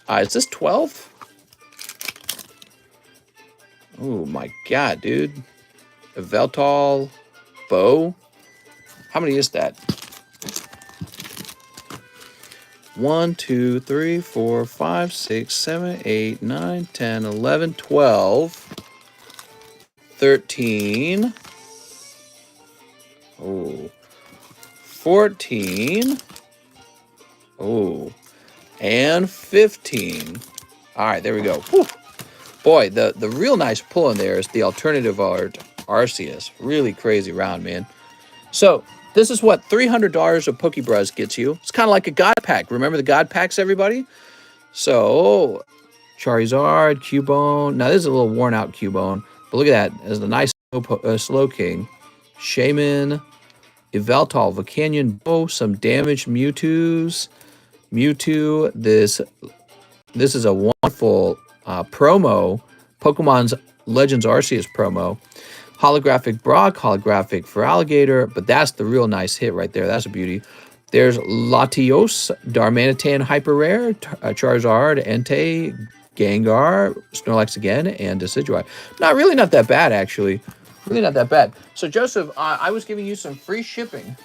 Is this 12? Oh my god, dude. A Veltal bow. How many is that? 1, 2, 3, 4, 5, 6, 7, 8, 9, 10, 11, 12, 13. Oh. 14. Oh. And 15. All right, there we go. Whew. Boy, the real nice pull in there is the alternative art Arceus. Really crazy round, man. So this is what $300 of Pokebras gets you. It's kind of like a God Pack. Remember the God Packs, everybody? So Charizard, Cubone. Now this is a little worn out Cubone, but look at that. There's a nice Slow King, Shaman, Yveltal, Volcanion Bow, some damaged Mewtwo's. Mewtwo. This is a wonderful promo. Pokemon's Legends Arceus promo. Holographic Brock, holographic for Alligator, but that's the real nice hit right there. That's a beauty. There's Latios, Darmanitan Hyper Rare, Charizard, Entei, Gengar, Snorlax again, and Decidueye. Not that bad, actually. Really not that bad. So, Joseph, I was giving you some free shipping.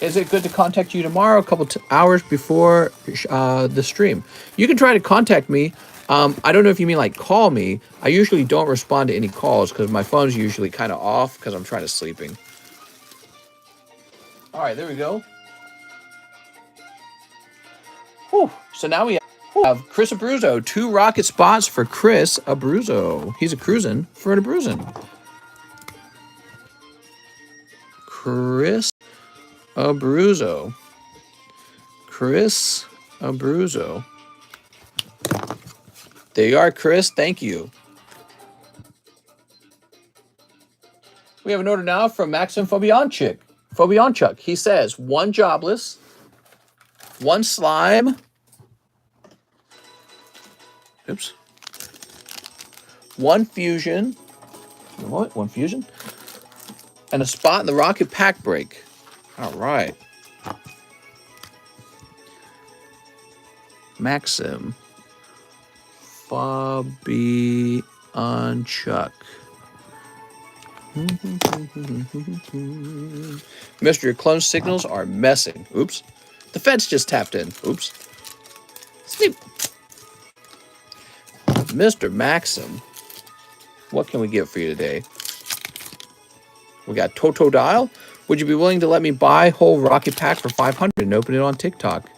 Is it good to contact you tomorrow, a couple hours before the stream? You can try to contact me. I don't know if you mean like call me. I usually don't respond to any calls because my phone's usually kind of off because I'm trying to sleeping. All right, there we go. Whew. So now we have Chris Abruzzo. 2 rocket spots for Chris Abruzzo. He's a cruising for an Abruzin. Chris Abruzzo. Chris Abruzzo. There you are, Chris. Thank you. We have an order now from Maxim Fobianchuk. He says 1 Jobless, 1 Slime. Oops. 1 Fusion. What? 1 Fusion? And a spot in the Rocket Pack Break. All right. Maxim Fobianchuk. Mr. Your clone signals are messing. Oops. The fence just tapped in. Oops. Sleep. Mr. Maxim. What can we get for you today? We got Totodile. Would you be willing to let me buy whole rocket pack for 500 and open it on TikTok?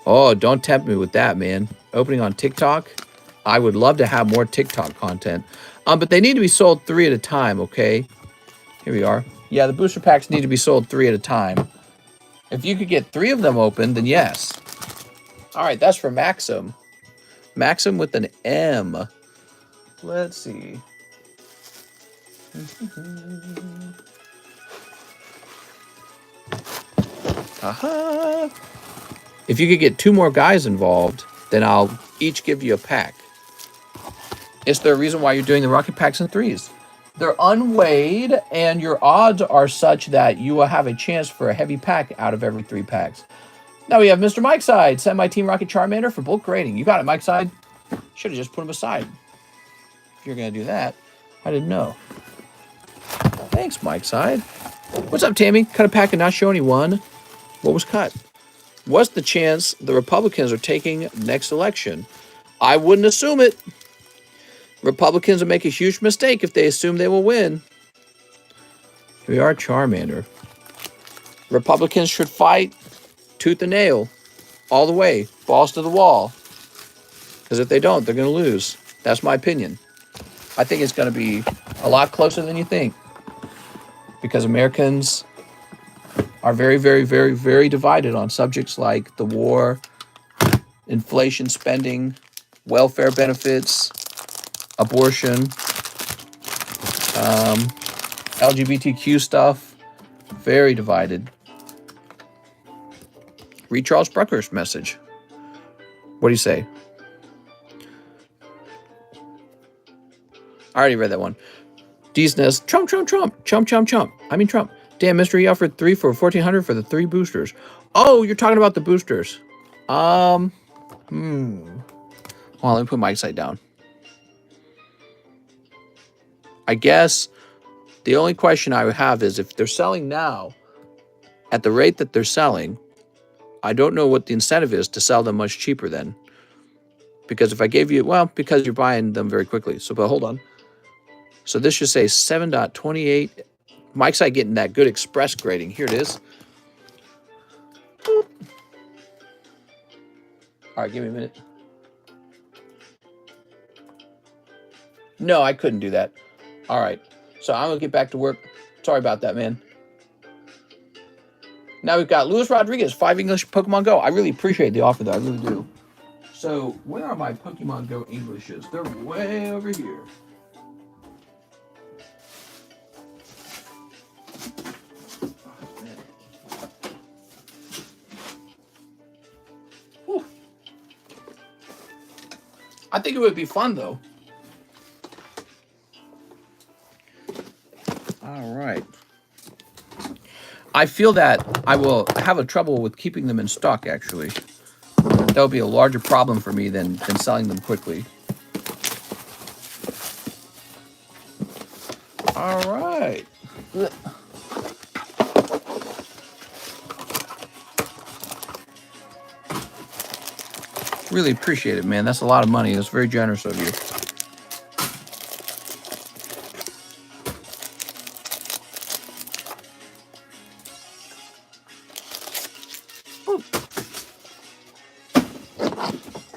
Oh, don't tempt me with that, man. Opening on TikTok? I would love to have more TikTok content. But they need to be sold 3 at a time, okay? Here we are. Yeah, the booster packs need to be sold 3 at a time. If you could get 3 of them open, then yes. All right, that's for Maxim. Maxim with an M. Let's see. Aha! If you could get 2 more guys involved, then I'll each give you a pack. Is there a reason why you're doing the rocket packs in 3s? They're unweighed, and your odds are such that you will have a chance for a heavy pack out of every 3 packs. Now we have Mr. Mike Side. Send my Team Rocket Charmander for bulk grading. You got it, Mike Side. Should have just put him aside. If you're going to do that, I didn't know. Thanks, Mike Side. What's up, Tammy? Cut a pack and not show anyone. What was cut? What's the chance the Republicans are taking next election? I wouldn't assume it. Republicans will make a huge mistake if they assume they will win. Here we are, Charmander. Republicans should fight tooth and nail all the way, balls to the wall. Because if they don't, they're going to lose. That's my opinion. I think it's going to be a lot closer than you think. Because Americans are very, very, very, very divided on subjects like the war, inflation spending, welfare benefits, abortion, LGBTQ stuff. Very divided. Read Charles Brucker's message. What do you say? I already read that one. D's Trump, Trump, Trump, chump, chump, chump. I mean Trump. Damn, mystery offered 3 for 1,400 for the 3 boosters. Oh, you're talking about the boosters. Hold on, let me put my side down. I guess the only question I would have is if they're selling now at the rate that they're selling, I don't know what the incentive is to sell them much cheaper then. Because if I gave you, well, because you're buying them very quickly. So, but hold on. So this should say 7.28. Mike's not getting that good express grading. Here it is. Boop. All right, give me a minute. No, I couldn't do that. All right. So I'm going to get back to work. Sorry about that, man. Now we've got Luis Rodriguez, 5 English Pokemon Go. I really appreciate the offer, though. I really do. So where are my Pokemon Go Englishes? They're way over here. Whew. I think it would be fun, though. All right. I feel that I will have a trouble with keeping them in stock, actually. That would be a larger problem for me than selling them quickly. All right. Really appreciate it, man. That's a lot of money. That's very generous of you.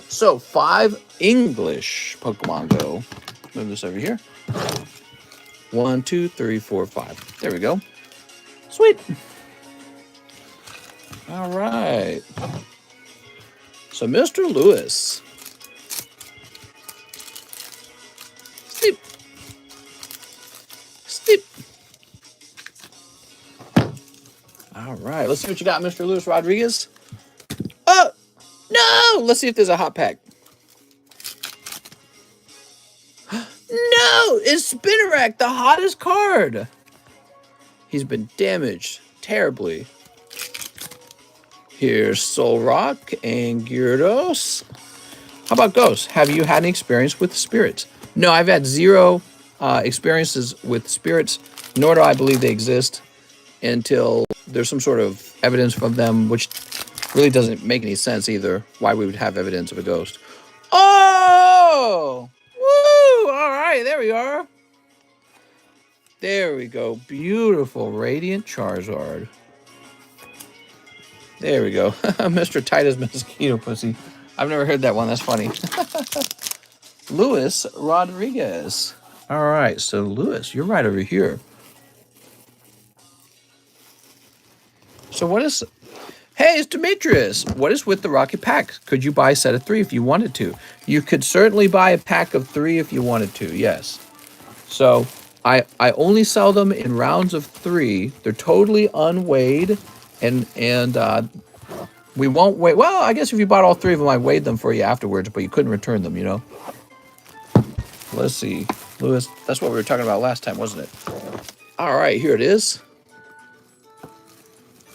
So 5 English Pokemon Go. Move this over here. 1, 2, 3, 4, 5. There we go. Sweet. All right. So Mr. Lewis. Sleep. Sleep. All right. Let's see what you got, Mr. Luis Rodriguez. Oh! No! Let's see if there's a hot pack. No! It's Spinarak, the hottest card. He's been damaged terribly. Here's Solrock and Gyarados. How about Ghosts? Have you had any experience with spirits? No, I've had 0 experiences with spirits, nor do I believe they exist until there's some sort of evidence from them, which really doesn't make any sense either, why we would have evidence of a ghost. Oh! Woo! All right, there we are. There we go. Beautiful Radiant Charizard. There we go. Mr. Titus Mosquito Pussy. I've never heard that one. That's funny. Luis Rodriguez. All right, so Luis, you're right over here. So what is... Hey, it's Demetrius. What is with the Rocket Pack? Could you buy a set of 3 if you wanted to? You could certainly buy a pack of 3 if you wanted to, yes. So I only sell them in rounds of 3. They're totally unweighed, and we won't weigh. Well, I guess if you bought all 3 of them, I weighed them for you afterwards, but you couldn't return them, you know. Let's see, Lewis. That's what we were talking about last time, wasn't it? All right, here it is.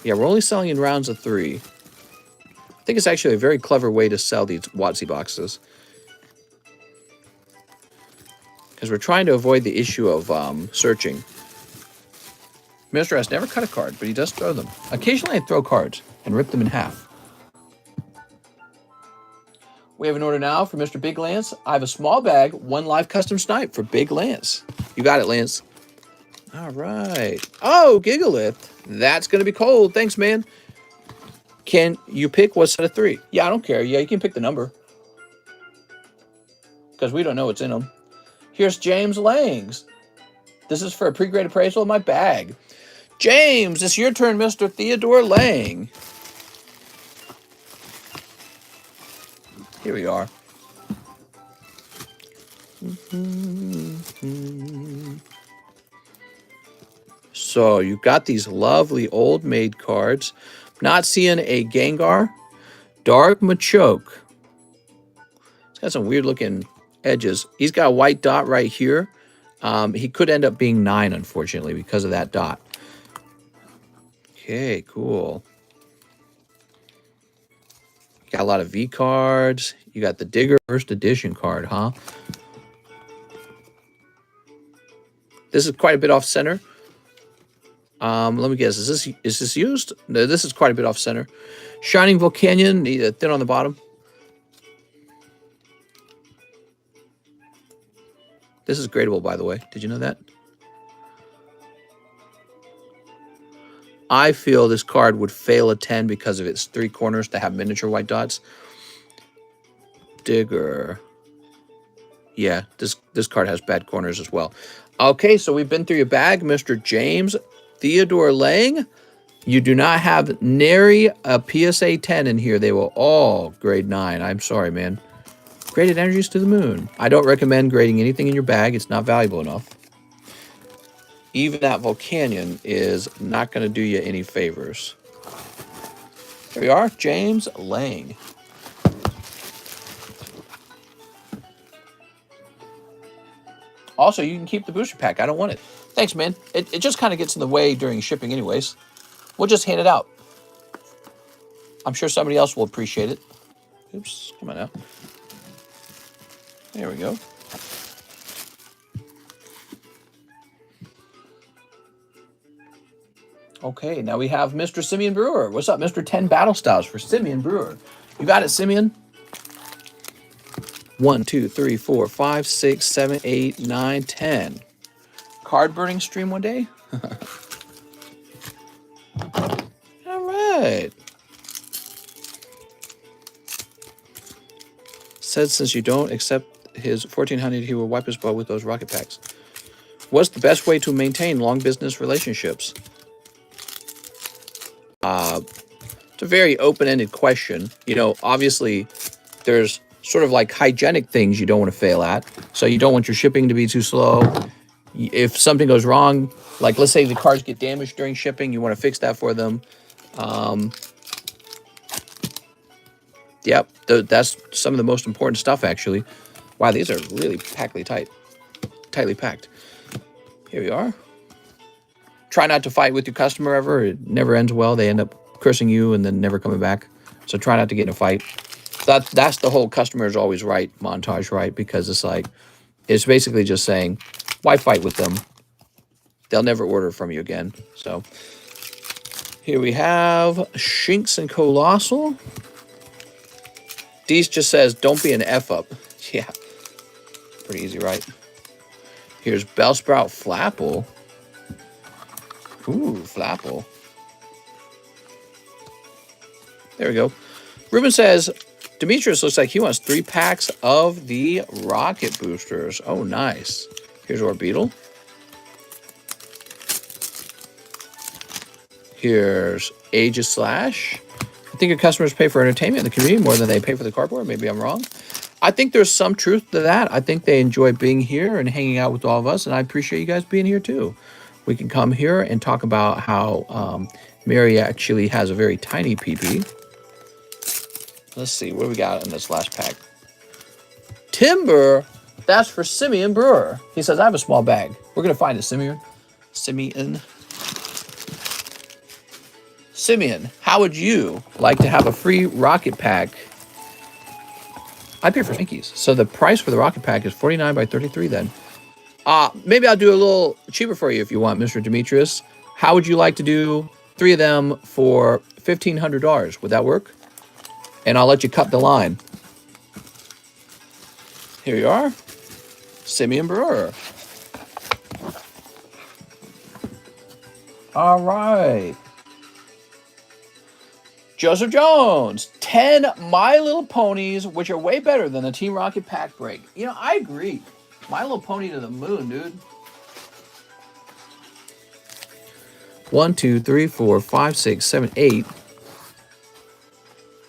Yeah, we're only selling in rounds of 3. I think it's actually a very clever way to sell these WotC boxes, because we're trying to avoid the issue of searching. Mr. has never cut a card, but he does throw them. Occasionally I throw cards and rip them in half. We have an order now for Mr. Big Lance. I have a small bag, 1 live custom snipe for Big Lance. You got it, Lance. All right. Oh, Gigalith. That's going to be cold. Thanks, man. Can you pick what set of 3? Yeah, I don't care. Yeah, you can pick the number, because we don't know what's in them. Here's James Langs. This is for a pre-grade appraisal of my bag. James, it's your turn, Mr. Theodore Lang. Here we are. So you've got these lovely old maid cards. Not seeing a Gengar. Dark Machoke. It's got some weird looking edges. He's got a white dot right here. He could end up being 9, unfortunately, because of that dot. Okay, cool. Got a lot of V cards. You got the Digger First Edition card, huh? This is quite a bit off center. Let me guess. Is this used? No, this is quite a bit off center. Shining Volcanion, thin on the bottom. This is gradable, by the way. Did you know that? I feel this card would fail a 10 because of its 3 corners to have miniature white dots. Digger. Yeah, this card has bad corners as well. Okay, so we've been through your bag, Mr. James Theodore Lang. You do not have nary a PSA 10 in here. They will all grade 9. I'm sorry, man. Graded energies to the moon. I don't recommend grading anything in your bag. It's not valuable enough. Even that Volcanion is not going to do you any favors. Here we are, James Lang. Also, you can keep the booster pack. I don't want it. Thanks, man. It just kind of gets in the way during shipping anyways. We'll just hand it out. I'm sure somebody else will appreciate it. Oops, come on now. There we go. Okay, now we have Mr. Simeon Brewer. What's up, Mr. 10 Battle Styles for Simeon Brewer? You got it, Simeon? 1, 2, 3, 4, 5, 6, 7, 8, 9, 10. Card burning stream one day? All right. Said since you don't accept his 1400, he will wipe his butt with those rocket packs. What's the best way to maintain long business relationships? It's a very open-ended question. You know, obviously, there's sort of like hygienic things you don't want to fail at. So you don't want your shipping to be too slow. If something goes wrong, like let's say the cards get damaged during shipping, you want to fix that for them. Yep, that's some of the most important stuff, actually. Wow, these are really tightly packed. Here we are. Try not to fight with your customer ever. It never ends well. They end up cursing you and then never coming back. So try not to get in a fight. That's the whole customer is always right montage, right? Because it's like, it's basically just saying, why fight with them? They'll never order from you again. So here we have Shinx and Colossal. Dees just says, don't be an F up. Yeah, pretty easy, right? Here's Bellsprout Flapple. Ooh, Flapple. There we go. Ruben says, Demetrius looks like he wants 3 packs of the rocket boosters. Oh, nice. Here's Orbeetle. Here's Aegis Slash. I think your customers pay for entertainment in the community more than they pay for the cardboard. Maybe I'm wrong. I think there's some truth to that. I think they enjoy being here and hanging out with all of us, and I appreciate you guys being here too. We can come here and talk about how Mary actually has a very tiny PP. Let's see, what do we got in this last pack? Timber, that's for Simeon Brewer. He says, I have a small bag. We're going to find it, Simeon. Simeon, how would you like to have a free rocket pack? I pay for Mickey's. So the price for the rocket pack is 49 by 33 then. Maybe I'll do a little cheaper for you if you want, Mr. Demetrius. How would you like to do 3 of them for $1,500? Would that work? And I'll let you cut the line. Here you are. Simeon Brewer. All right. Joseph Jones, 10 My Little Ponies, which are way better than the Team Rocket pack break. You know, I agree. My Little Pony to the moon, dude. 1, 2, 3, 4, 5, 6, 7, 8.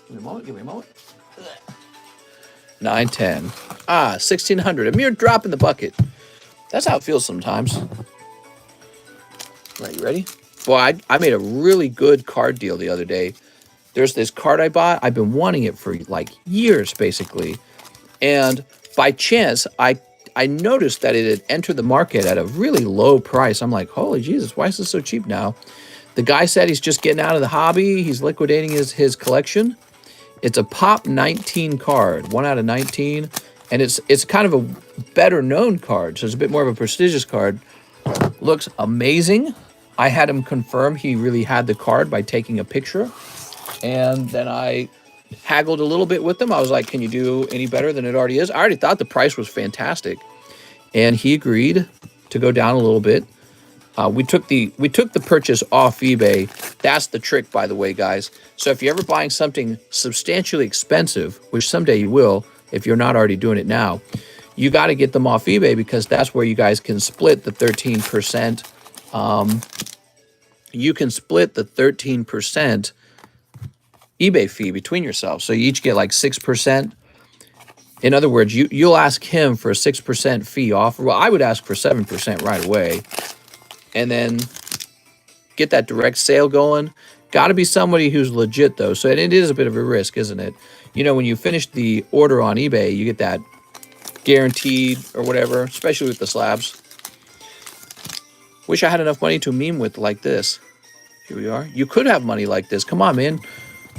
Give me a moment, give me a moment. 9, 10. 1,600. A mere drop in the bucket. That's how it feels sometimes. Right, you ready? Boy, I made a really good card deal the other day. There's this card I bought. I've been wanting it for like years, basically. And by chance, I noticed that it had entered the market at a really low price. I'm like, holy Jesus, why is this so cheap now? The guy said he's just getting out of the hobby. He's liquidating his collection. It's a Pop 19 card, 1 out of 19. And it's kind of a better known card. So it's a bit more of a prestigious card. Looks amazing. I had him confirm he really had the card by taking a picture. And then I haggled a little bit with him. I was like, can you do any better than it already is? I already thought the price was fantastic. And he agreed to go down a little bit. We took the purchase off eBay. That's the trick, by the way, guys. So if you're ever buying something substantially expensive, which someday you will, if you're not already doing it now, you got to get them off eBay because that's where you guys can split the 13%. You can split the 13% eBay fee between yourselves. So you each get like 6%. In other words, you'll ask him for a 6% fee off. Well, I would ask for 7% right away. And then get that direct sale going. Got to be somebody who's legit, though. So it is a bit of a risk, isn't it? You know, when you finish the order on eBay, you get that guaranteed or whatever, especially with the slabs. Wish I had enough money to meme with like this. Here we are. You could have money like this. Come on, man.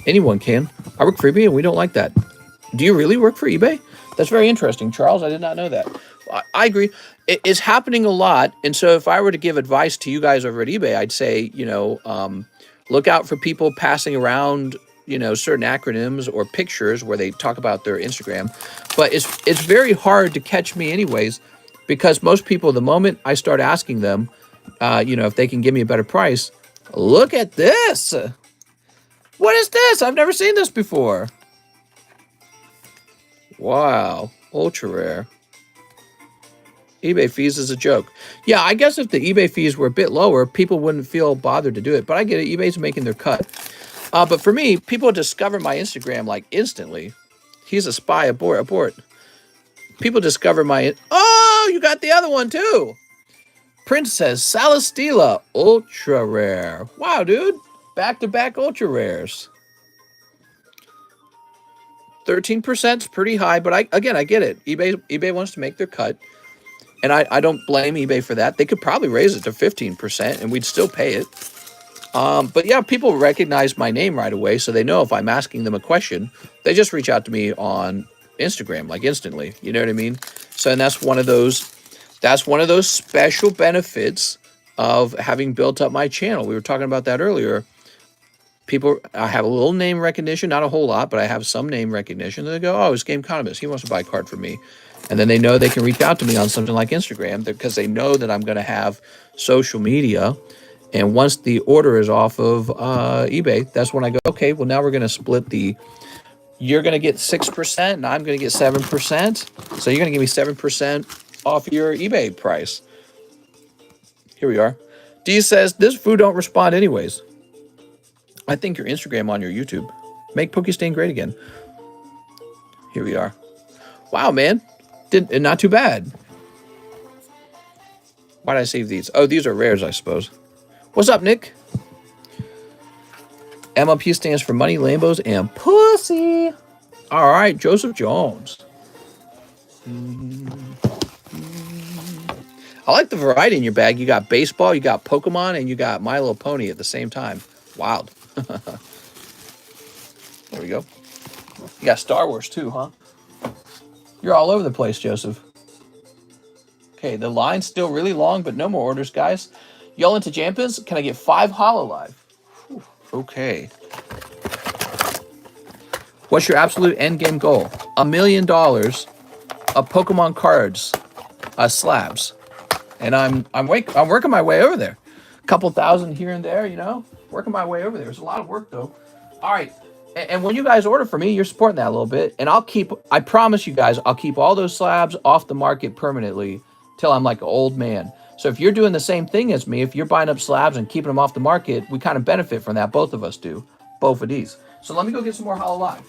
Anyone can. I work for eBay and we don't like that. Do you really work for eBay? That's very interesting, Charles. I did not know that. I agree. It's happening a lot. And so if I were to give advice to you guys over at eBay, I'd say, you know, look out for people passing around, you know, certain acronyms or pictures where they talk about their Instagram. But it's very hard to catch me anyways, because most people, the moment I start asking them, you know, if they can give me a better price, look at this. What is this? I've never seen this before. Wow. Ultra rare. eBay fees is a joke. Yeah, I guess if the eBay fees were a bit lower, people wouldn't feel bothered to do it. But I get it. eBay's making their cut. But for me, people discover my Instagram like instantly. He's a spy. Abort. People discover my... Oh, you got the other one too. Princess Celesteela. Ultra rare. Wow, dude. Back-to-back ultra rares. 13% is pretty high, but I get it. eBay wants to make their cut, and I don't blame eBay for that. They could probably raise it to 15%, and we'd still pay it. But yeah, people recognize my name right away, so they know if I'm asking them a question, they just reach out to me on Instagram, like instantly. You know what I mean? So, and that's one of those special benefits of having built up my channel. We were talking about that earlier. I have a little name recognition, not a whole lot, but I have some name recognition. They go, oh, it's TheCardconomist. He wants to buy a card for me. And then they know they can reach out to me on something like Instagram because they know that I'm going to have social media And once the order is off of eBay, that's when I go, okay, well, now we're going to split the, you're going to get 6% and I'm going to get 7%. So you're going to give me 7% off your eBay price. Here we are. D says, this food don't respond anyways. I think your Instagram on your YouTube. Make Pokestain great again. Here we are. Wow, man. Not too bad. Why did I save these? Oh, these are rares, I suppose. What's up, Nick? MLP stands for money, Lambos, and pussy. All right, Joseph Jones. I like the variety in your bag. You got baseball, you got Pokemon, and you got My Little Pony at the same time. Wild. There we go. You got Star Wars too, huh? You're all over the place, Joseph. Okay, the line's still really long, but no more orders, guys. Y'all into Jampins? Can I get 5 Hololive? Okay. What's your absolute end game goal? $1 million of Pokemon cards, slabs, and I'm working my way over there. A couple thousand here and there, you know, working my way over there. It's a lot of work though. All right, and when you guys order for me, you're supporting that a little bit, and I promise you guys, I'll keep all those slabs off the market permanently till I'm like an old man. So if you're doing the same thing as me, if you're buying up slabs and keeping them off the market, we kind of benefit from that. Both of us do. Both of these. So let me go get some more Hololive.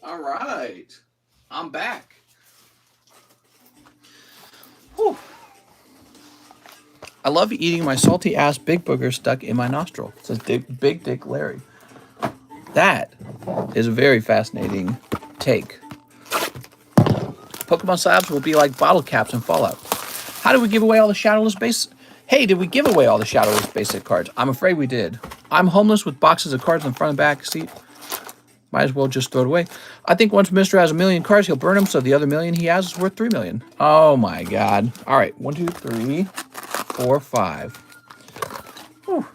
All right, I'm back. Whew. I love eating my salty ass big booger stuck in my nostril. It says Big Dick Larry. That is a very fascinating take. Pokemon slabs will be like bottle caps in Fallout. How did we give away all the Shadowless base? Hey, did we give away all the Shadowless basic cards? I'm afraid we did. I'm homeless with boxes of cards in the front and back seat. Might as well just throw it away. I think once Mr. has 1 million cards, he'll burn them, so the other million he has is worth 3 million. Oh my god. All right, 1, 2, 3, 4, 5. Whew.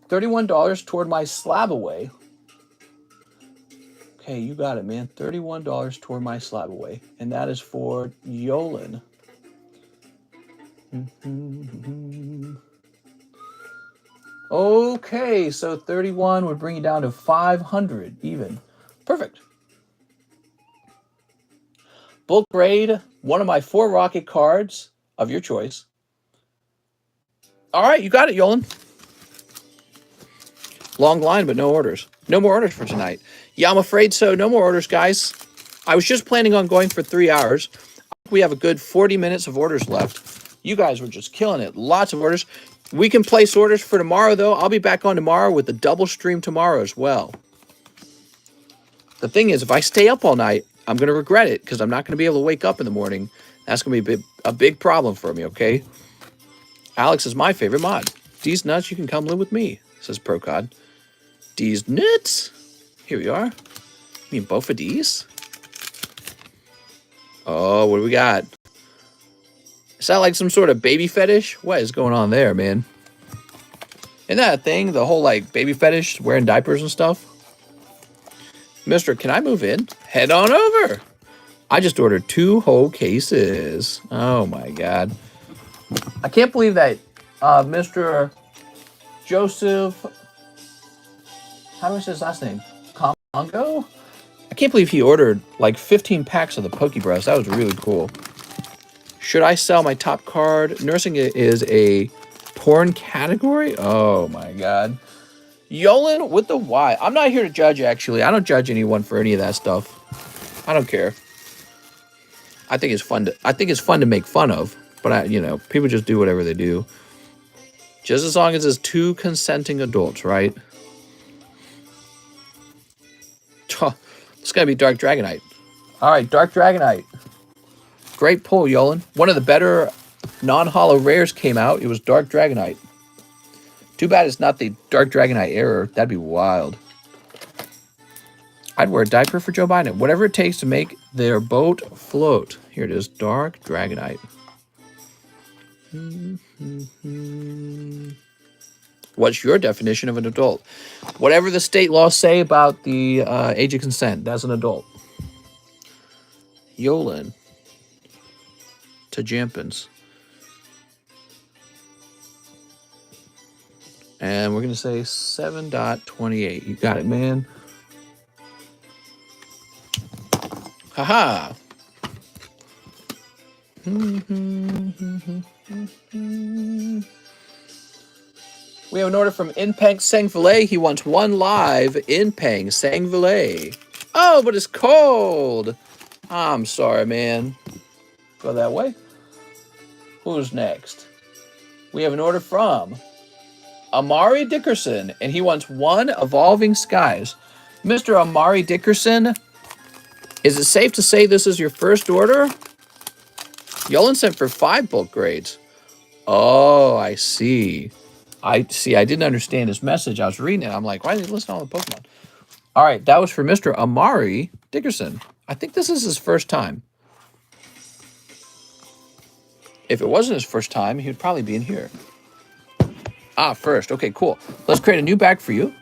$31 toward my SLAB-AWAY. Okay, you got it, man. $31 toward my SLAB-AWAY. And that is for Yolan. Okay, so 31 would bring you down to 500 even. Perfect. Bulk raid, one of my 4 rocket cards of your choice. All right, you got it, Yolan. Long line, but no orders. No more orders for tonight. Yeah, I'm afraid so. No more orders, guys. I was just planning on going for 3 hours. We have a good 40 minutes of orders left. You guys were just killing it. Lots of orders. We can place orders for tomorrow, though. I'll be back on tomorrow with a double stream tomorrow as well. The thing is, if I stay up all night, I'm going to regret it because I'm not going to be able to wake up in the morning. That's going to be a big problem for me, okay? Alex is my favorite mod. D's nuts, you can come live with me, says Procod. D's nuts. Here we are. You mean both of these? Oh, what do we got? Is that like some sort of baby fetish? What is going on there, man? Isn't that a thing? The whole like baby fetish, wearing diapers and stuff? Mister, can I move in? Head on over. I just ordered 2 whole cases. Oh my god. I can't believe that Mr. Joseph, how do I say his last name? Congo? I can't believe he ordered like 15 packs of the Pokebreath. That was really cool. Should I sell my top card? Nursing is a porn category? Oh my god. Yolan with the Y. I'm not here to judge, actually. I don't judge anyone for any of that stuff. I don't care. I think it's fun to make fun of, but people just do whatever they do. Just as long as it's 2 consenting adults, right? It's got to be Dark Dragonite. All right, Dark Dragonite. Great pull, Yolan. One of the better non-holo rares came out. It was Dark Dragonite. Too bad it's not the Dark Dragonite error. That'd be wild. I'd wear a diaper for Joe Biden. Whatever it takes to make their boat float. Here it is, Dark Dragonite. What's your definition of an adult? Whatever the state laws say about the age of consent, that's an adult. Yolan to Jampins. And we're going to say 7.28. You got it, man. Haha. We have an order from Inpeng Sangvile. He wants one live Inpeng Sangvile. Oh, but it's cold. I'm sorry, man. Go that way. Who's next? We have an order from Amari Dickerson, and he wants one Evolving Skies. Mr. Amari Dickerson, is it safe to say this is your first order? Yolan sent for 5 bulk grades. Oh, I see. I didn't understand his message. I was reading it. I'm like, why did he listen to all the Pokemon? All right, that was for Mr. Amari Dickerson. I think this is his first time. If it wasn't his first time, he would probably be in here. Ah, first. Okay, cool. Let's create a new bag for you.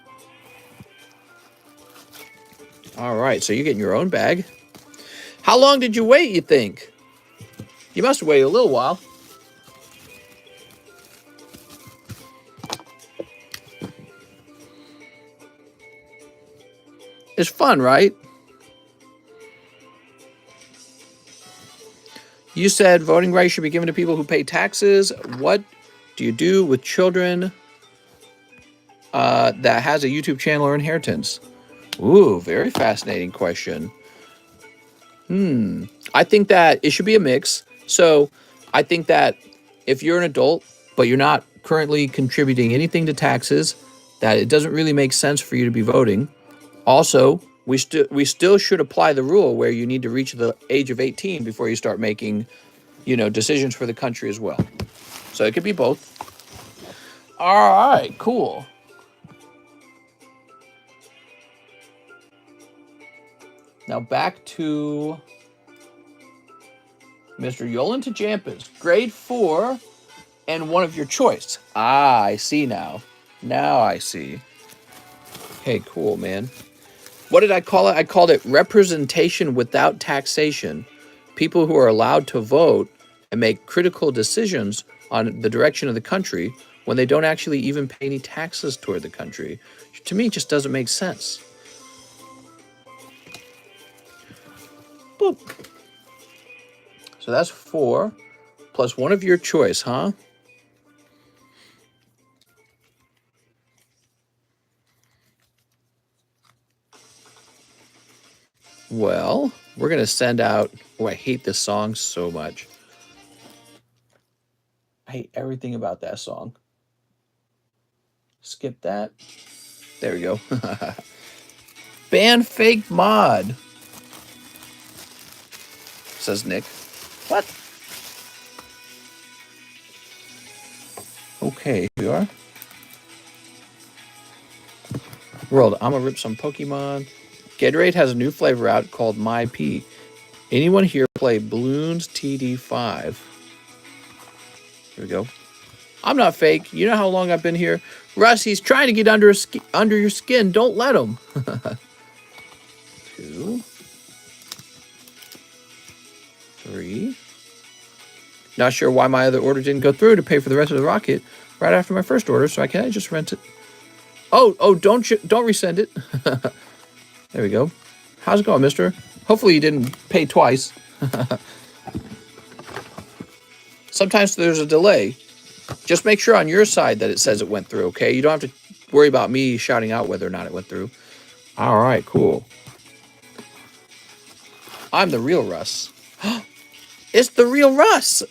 All right, so you're getting your own bag. How long did you wait, you think? You must have waited a little while. It's fun, right? You said voting rights should be given to people who pay taxes. What do you do with children that has a YouTube channel or inheritance? Ooh, very fascinating question. I think that it should be a mix. So I think that if you're an adult, but you're not currently contributing anything to taxes, that it doesn't really make sense for you to be voting. Also, we still should apply the rule where you need to reach the age of 18 before you start making, decisions for the country as well. So it could be both. All right, cool. Now back to Mr. Yolan to Jampus. Grade 4 and one of your choice. Ah, I see now. Now I see. Hey, cool, man. What did I call it? I called it representation without taxation. People who are allowed to vote and make critical decisions on the direction of the country when they don't actually even pay any taxes toward the country. To me, it just doesn't make sense. Boop. So that's 4 plus one of your choice, huh? Well, we're going to send out... Oh, I hate this song so much. I hate everything about that song. Skip that. There we go. Ban fake mod. Says Nick. What? Okay, here we are. World, I'm going to rip some Pokemon. Gatorade has a new flavor out called My P. Anyone here play Bloons TD5? Here we go. I'm not fake. You know how long I've been here? Russ, he's trying to get under your skin. Don't let him. 2, 3. Not sure why my other order didn't go through to pay for the rest of the rocket right after my first order, so I can't just rent it. Oh, don't resend it. There we go. How's it going, mister? Hopefully you didn't pay twice. Sometimes there's a delay. Just make sure on your side that it says it went through, okay? You don't have to worry about me shouting out whether or not it went through. All right, cool. I'm the real Russ. It's the real Russ.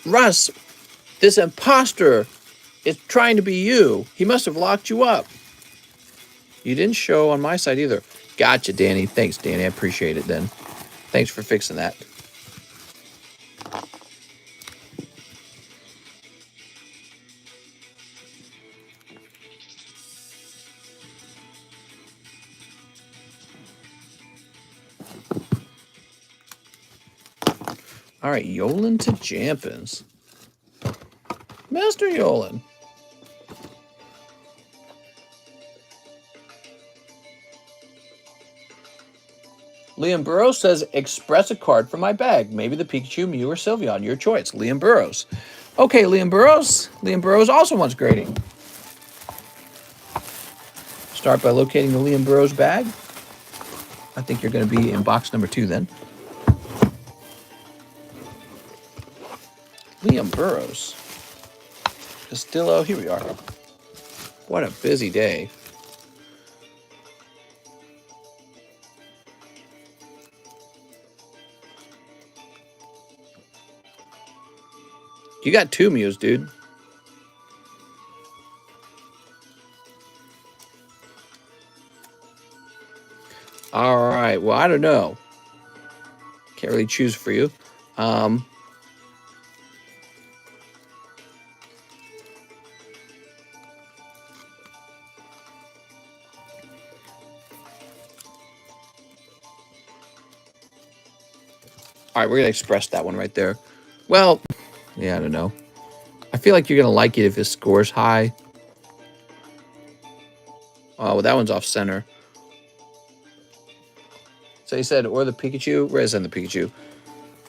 Russ, this imposter is trying to be you. He must have locked you up. You didn't show on my side either. Gotcha, Danny. Thanks, Danny. I appreciate it then. Thanks for fixing that. All right, Yolan to Jampins. Master Yolan. Liam Burrows says, express a card from my bag. Maybe the Pikachu, Mew, or Sylveon. Your choice. Liam Burrows. Okay, Liam Burrows. Liam Burrows also wants grading. Start by locating the Liam Burrows bag. I think you're going to be in box number 2 then. Liam Burrows. Castillo, here we are. What a busy day. You got 2 Mews, dude. All right. Well, I don't know. Can't really choose for you. All right, we're going to express that one right there. Well, yeah, I don't know. I feel like you're going to like it if it scores high. Oh, well, that one's off center. So you said, or the Pikachu? Where is the Pikachu?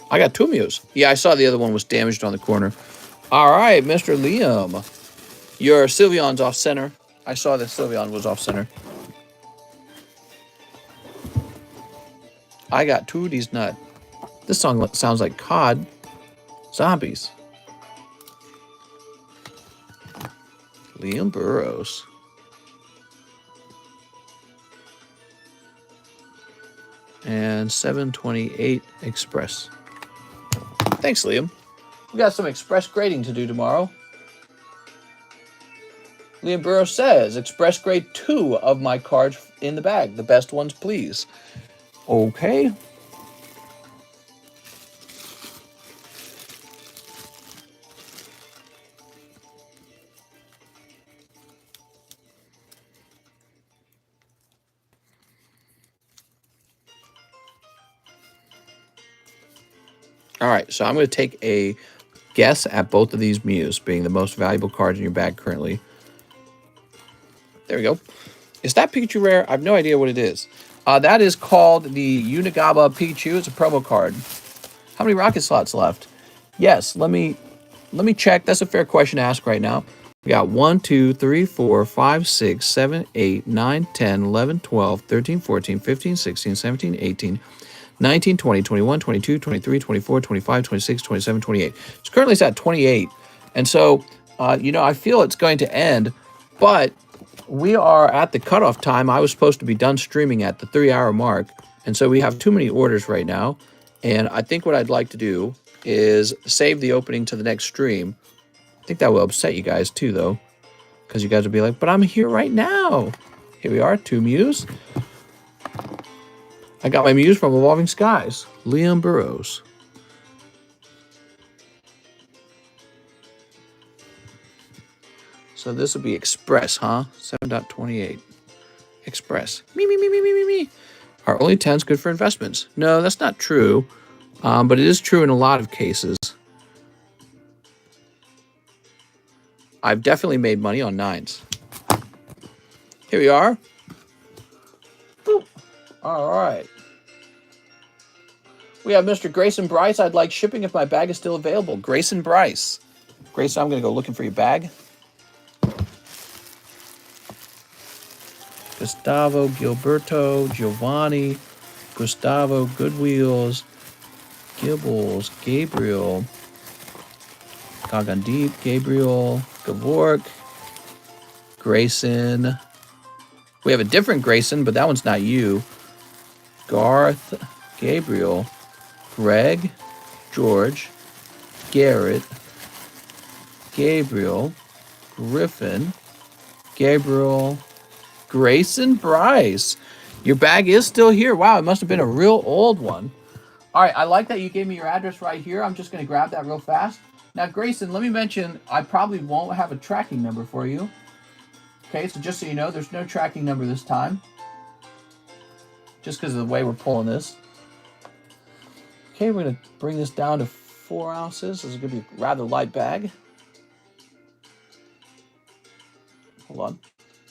I got 2 Mews. Yeah, I saw the other one was damaged on the corner. All right, Mr. Liam. Your Sylveon's off center. I saw that Sylveon was off center. I got Tootie's Nut. This song sounds like COD. Zombies. Liam Burrows. And 728 Express. Thanks, Liam. We got some Express grading to do tomorrow. Liam Burrows says, Express grade 2 of my cards in the bag. The best ones, please. Okay. All right, so I'm going to take a guess at both of these Mews being the most valuable cards in your bag currently. There we go. Is that Pikachu rare? I have no idea what it is. That is called the Unigaba Pikachu. It's a promo card. How many rocket slots left? Yes, let me check. That's a fair question to ask right now. We got 1, 2, 3, 4, 5, 6, 7, 8, 9, 10, 11, 12, 13, 14, 15, 16, 17, 18, 19, 20, 21, 22, 23, 24, 25, 26, 27, 28. So currently it's at 28. And so, I feel it's going to end, but we are at the cutoff time. I was supposed to be done streaming at the 3-hour mark. And so we have too many orders right now. And I think what I'd like to do is save the opening to the next stream. I think that will upset you guys too, though, because you guys will be like, but I'm here right now. Here we are, 2 Mews. I got my Mews from Evolving Skies. Liam Burrows. So this will be Express, huh? 7.28. Express. Me. Are only 10s good for investments? No, that's not true. But it is true in a lot of cases. I've definitely made money on 9s. Here we are. Boop. All right. We have Mr. Grayson Bryce. I'd like shipping if my bag is still available. Grayson Bryce. Grayson, I'm going to go looking for your bag. Gustavo, Gilberto, Giovanni, Gustavo, Goodwheels, Gibbles, Gabriel, Gagandip, Gabriel, Gavork, Grayson. We have a different Grayson, but that one's not you. Garth, Gabriel, Greg, George, Garrett, Gabriel, Griffin, Gabriel, Grayson Bryce. Your bag is still here. Wow, it must have been a real old one. All right, I like that you gave me your address right here. I'm just going to grab that real fast. Now, Grayson, let me mention, I probably won't have a tracking number for you. Okay, so just so you know, there's no tracking number this time. Just because of the way we're pulling this. Okay, we're going to bring this down to 4 ounces. This is going to be a rather light bag. Hold on.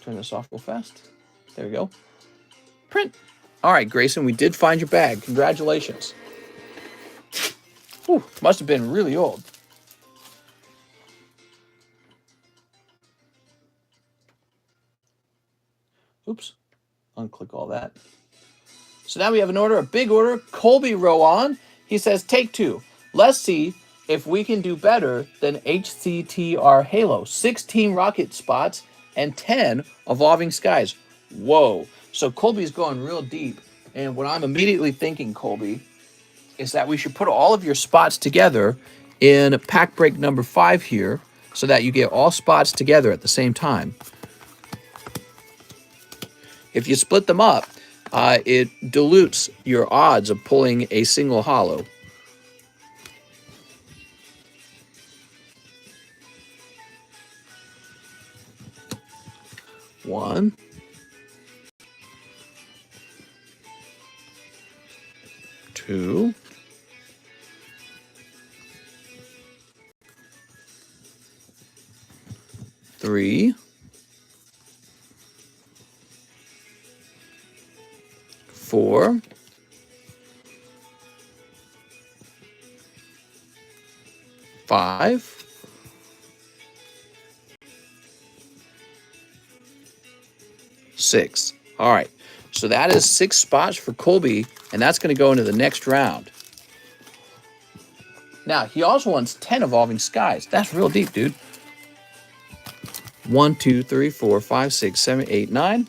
Turn this off real fast. There we go. Print. All right, Grayson, we did find your bag. Congratulations. Whew, must have been really old. Oops. Unclick all that. So now we have an order, a big order. Colby Rowan. He says, take 2. Let's see if we can do better than HCTR Halo. 16 rocket spots and 10 evolving skies. Whoa. So Colby's going real deep. And what I'm immediately thinking, Colby, is that we should put all of your spots together in pack break number 5 here so that you get all spots together at the same time. If you split them up, it dilutes your odds of pulling a single hollow. One. 2. 3. 4. 5. 6. All right. So that is 6 spots for Colby, and that's going to go into the next round. Now, he also wants 10 evolving skies. That's real deep, dude. 1, 2, 3, 4, 5, 6, 7, 8, 9.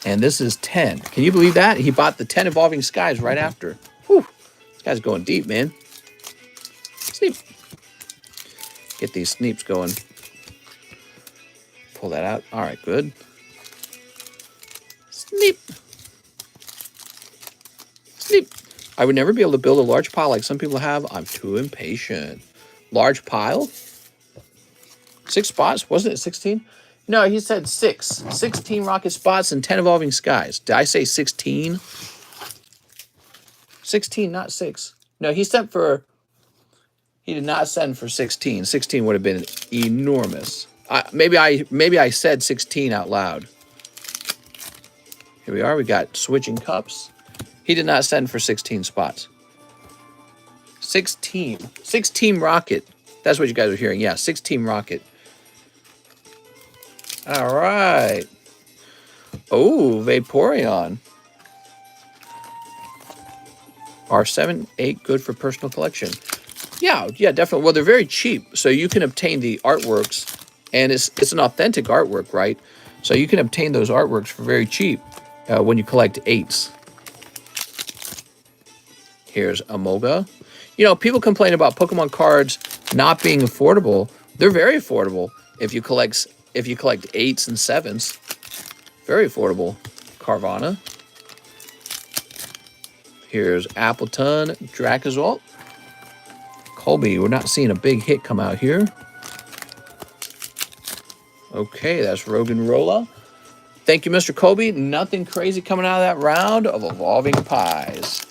And this is 10. Can you believe that? He bought the 10 evolving skies right after. Whew. This guy's going deep, man. Sneep. Get these sneeps going. Pull that out. All right, good. Sneep. Sneep. I would never be able to build a large pile like some people have. I'm too impatient. Large pile? 6 spots? Wasn't it 16? No, he said 6. 16 rocket spots and 10 evolving skies. Did I say 16? 16, not 6. No, he sent for... He did not send for 16. 16 would have been enormous. Maybe I said 16 out loud. Here we are. We got switching cups. He did not send for 16 spots. 16. 16 rocket. That's what you guys are hearing. Yeah, 16 rocket. All right. Oh, Vaporeon. R7, 8, good for personal collection. Yeah, definitely. Well, they're very cheap, so you can obtain the artworks, and it's an authentic artwork, right? So you can obtain those artworks for very cheap when you collect 8s. Here's Amoga. You know, people complain about Pokemon cards not being affordable. They're very affordable if you collect 8s and 7s. Very affordable. Carvana. Here's Appleton, Dracozolt. Colby, we're not seeing a big hit come out here. Okay, that's Roggenrola. Thank you, Mr. Colby. Nothing crazy coming out of that round of Evolving Pies.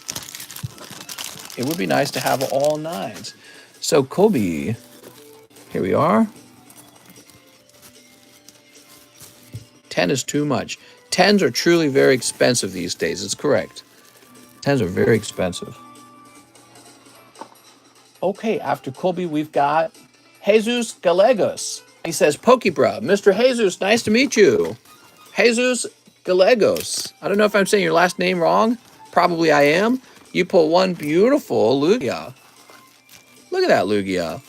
It would be nice to have all 9s. So, Colby, here we are. 10 is too much. 10s are truly very expensive these days. It's correct. 10s are very expensive. Okay, after Colby, we've got Jesus Gallegos. He says, Pokebra, Mr. Jesus, nice to meet you. Jesus Gallegos. I don't know if I'm saying your last name wrong. Probably I am. You pull one beautiful Lugia. Look at that Lugia.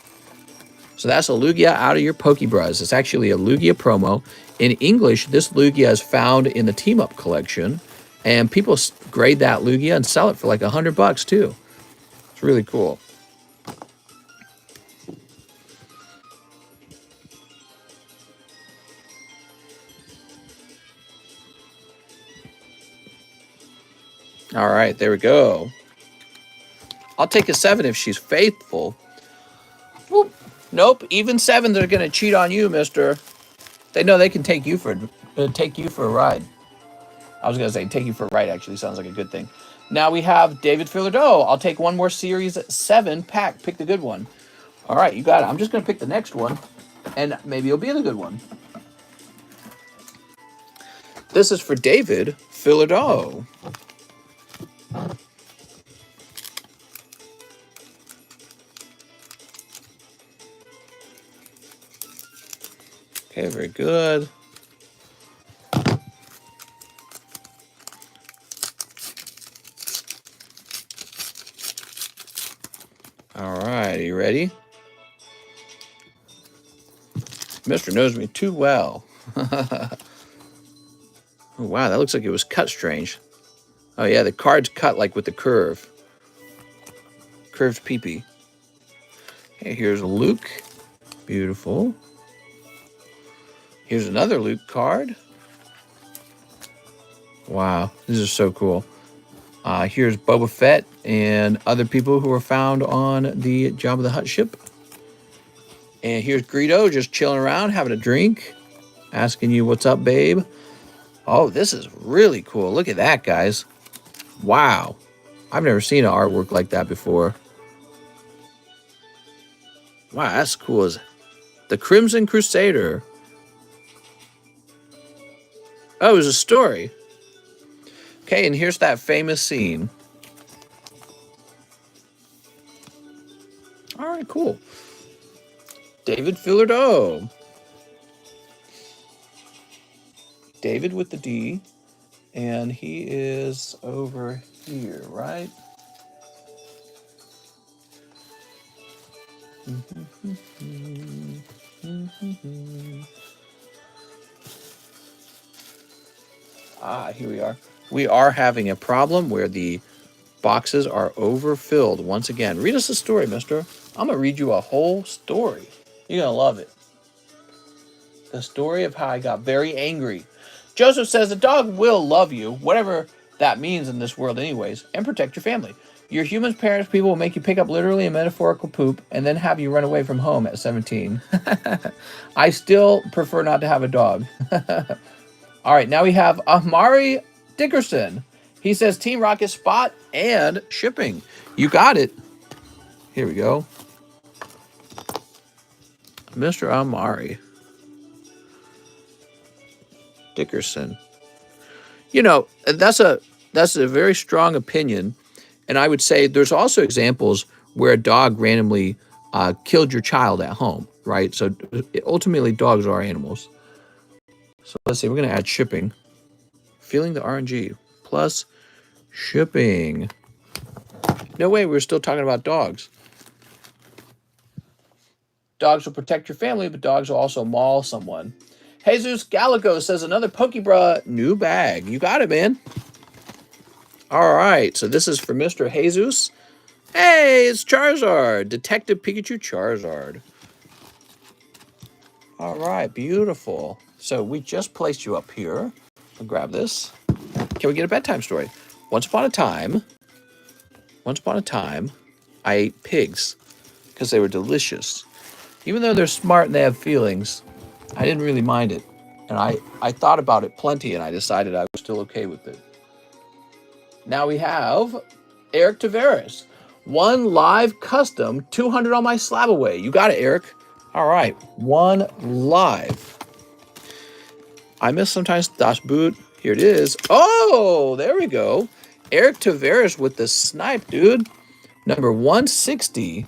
So that's a Lugia out of your Pokebras. It's actually a Lugia promo. In English, this Lugia is found in the Team Up collection. And people grade that Lugia and sell it for like $100 too. It's really cool. All right, there we go. I'll take a 7 if she's faithful. Whoop. Nope, even 7, they're going to cheat on you, mister. They know they can take you for a ride. I was going to say take you for a ride, actually. Sounds like a good thing. Now we have David Fillardo. I'll take one more Series 7 pack. Pick the good one. All right, you got it. I'm just going to pick the next one, and maybe it'll be the good one. This is for David Fillardo. Okay, very good. All right, are you ready? Mr. knows me too well. Oh, wow, that looks like it was cut strange. Oh, yeah, the card's cut like with the curve. Curved peepee. Okay, here's Luke. Beautiful. Here's another Luke card. Wow, this is so cool. Here's Boba Fett and other people who were found on the Jabba the Hutt ship. And here's Greedo just chilling around, having a drink, asking you, what's up, babe? Oh, this is really cool. Look at that, guys. Wow. I've never seen an artwork like that before. Wow, that's cool as the Crimson Crusader. Oh, it was a story. Okay, and here's that famous scene. All right, cool. David Fillardo. David with the D. And he is over here, right? Here we are. We are having a problem where the boxes are overfilled once again. Read us a story, mister. I'm going to read you a whole story. You're going to love it. The story of how I got very angry. Joseph says the dog will love you, whatever that means in this world anyways, and protect your family. Your human parents, people will make you pick up literally and metaphorical poop and then have you run away from home at 17. I still prefer not to have a dog. All right, now we have Amari Dickerson. He says Team Rocket spot and shipping. You got it. Here we go. Mr. Amari Dickerson. You know, that's a very strong opinion. And I would say there's also examples where a dog randomly killed your child at home, right? So ultimately, dogs are animals. So let's see, we're going to add shipping. Feeling the RNG plus shipping. No way, we're still talking about dogs. Dogs will protect your family, but dogs will also maul someone. Jesus Galago says another Pokebra new bag. You got it, man. All right, so this is for Mr. Jesus. Hey, it's Charizard. Detective Pikachu Charizard. All right, beautiful. So we just placed you up here. I'll grab this. Can we get a bedtime story? Once upon a time, I ate pigs because they were delicious. Even though they're smart and they have feelings, I didn't really mind it. And I thought about it plenty, and I decided I was still okay with it. Now we have Eric Tavares. 1 live custom, 200 on my SLAB-AWAY. You got it, Eric. All right, 1 live. I miss sometimes Das Boot. Here it is. Oh, there we go. Eric Tavares with the snipe, dude. Number 160.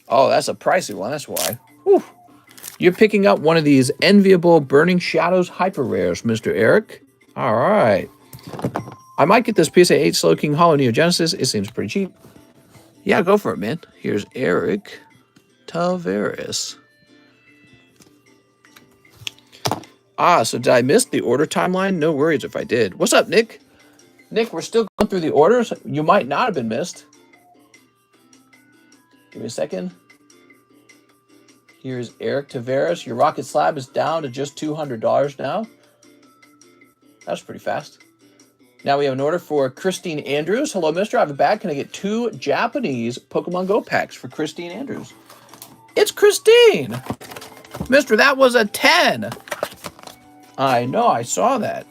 Oh, that's a pricey one. That's why. Whew. You're picking up one of these enviable Burning Shadows hyper rares, Mr. Eric. All right. I might get this PSA 8 Slow King Hollow Neo Genesis. It seems pretty cheap. Yeah, go for it, man. Here's Eric Tavares. So did I miss the order timeline? No worries if I did. What's up, Nick? Nick, we're still going through the orders. You might not have been missed. Give me a second. Here's Eric Tavares. Your Rocket Slab is down to just $200 now. That's pretty fast. Now we have an order for Christine Andrews. Hello, mister. I have a bag. Can I get 2 Japanese Pokemon Go packs for Christine Andrews? It's Christine! Mister, that was a 10. I know, I saw that.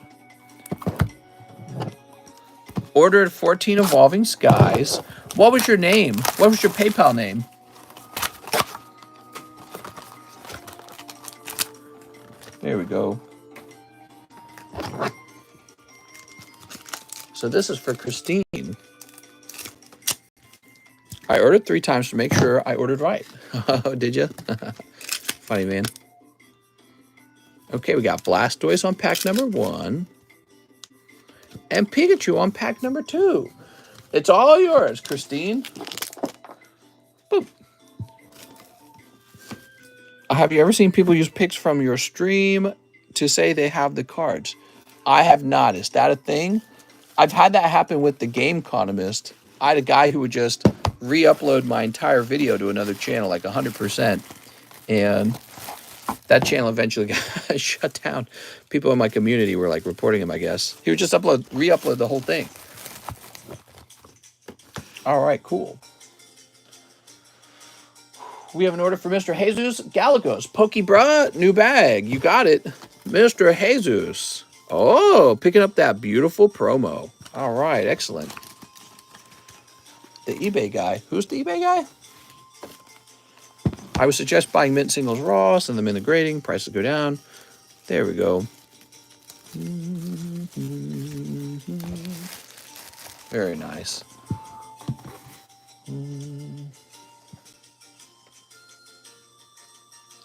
Ordered 14 Evolving Skies. What was your name? What was your PayPal name? There we go. So this is for Christine. I ordered 3 times to make sure I ordered right. Did you? Funny, man. Okay, we got Blastoise on pack number 1. And Pikachu on pack number 2. It's all yours, Christine. Boop. Have you ever seen people use pics from your stream to say they have the cards? I have not. Is that a thing? I've had that happen with the TheCardconomist. I had a guy who would just re-upload my entire video to another channel, like 100%. And that channel eventually got shut down. People in my community were like reporting him, I guess. He would just re-upload the whole thing. All right, cool. We have an order for Mr. Jesus Gallegos. Pokebra, new bag. You got it. Mr. Jesus. Oh, picking up that beautiful promo. All right, excellent. The eBay guy. Who's the eBay guy? I would suggest buying mint singles raw, send them in the grading, prices go down. There we go. Very nice.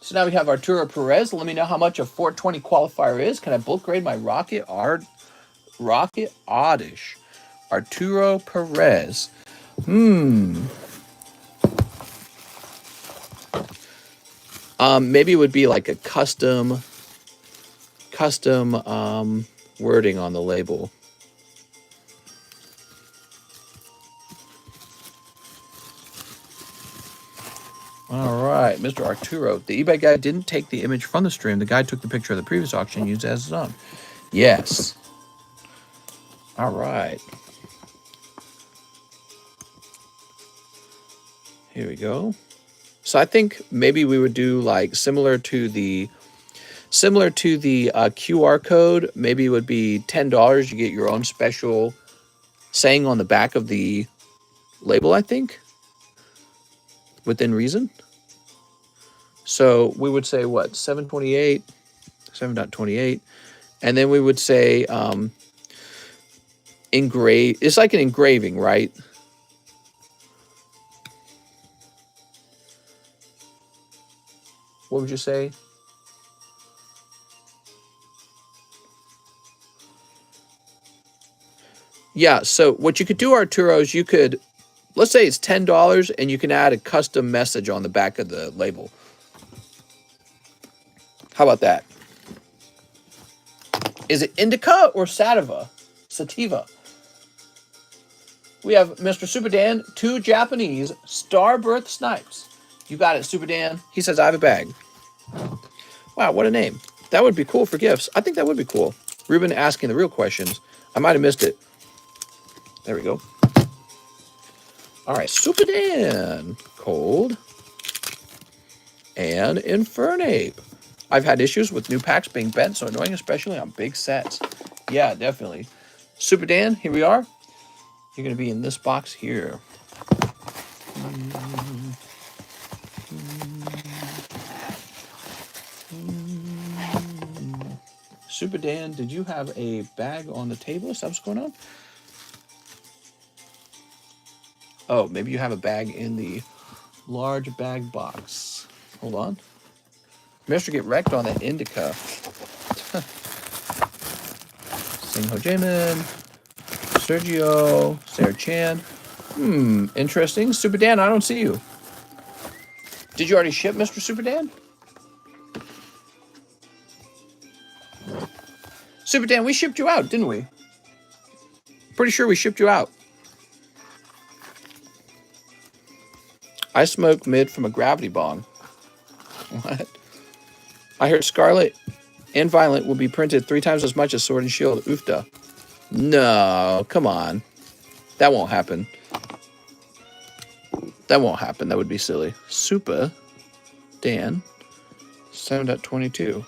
So now we have Arturo Perez. Let me know how much a 420 qualifier is. Can I bulk grade my Rocket Oddish? Arturo Perez. Maybe it would be like a custom wording on the label. All right, Mr. Arturo. The eBay guy didn't take the image from the stream. The guy took the picture of the previous auction and used it as his own. Yes. All right. Here we go. So I think maybe we would do like similar to the QR code. Maybe it would be $10. You get your own special saying on the back of the label, I think, within reason. So we would say what, 728, 7.28, and then we would say engrave. It's like an engraving, right? What would you say? Yeah, so what you could do, Arturo, is you could, let's say it's $10, and you can add a custom message on the back of the label. How about that? Is it indica or sativa? Sativa. We have Mr. Super Dan, 2 Japanese Starbirth Snipes. You got it, Super Dan. He says, I have a bag. Wow, what a name. That would be cool for gifts. I think that would be cool. Ruben asking the real questions. I might have missed it. There we go. All right, Super Dan. Cold. And Infernape. I've had issues with new packs being bent, so annoying, especially on big sets. Yeah, definitely. Super Dan, here we are. You're going to be in this box here. Super Dan, did you have a bag on the table? Is that what's going on? Oh, maybe you have a bag in the large bag box. Hold on. Mr. Get wrecked on that indica. Sing Ho Jamin. Sergio. Sarah Chan. Interesting. Super Dan, I don't see you. Did you already ship, Mr. Super Dan? Super Dan, we shipped you out, didn't we? Pretty sure we shipped you out. I smoke mid from a gravity bong. What? I heard Scarlet and Violet will be printed 3 times as much as Sword and Shield. Oofda. No, come on. That won't happen. That won't happen. That would be silly. Super Dan 7.22.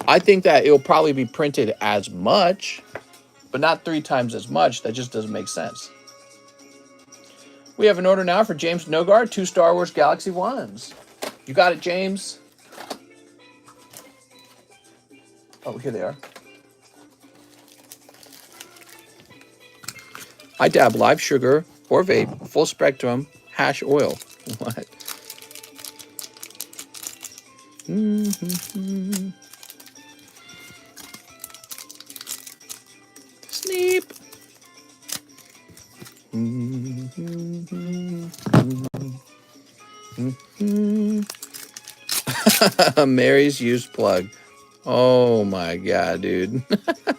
I think that it'll probably be printed as much, but not 3 times as much. That just doesn't make sense. We have an order now for James Nogar, 2 Star Wars Galaxy 1s. You got it, James? Oh, here they are. I dab live sugar or vape, full spectrum, hash oil. What? Sneep. Mary's used plug. Oh my God, dude.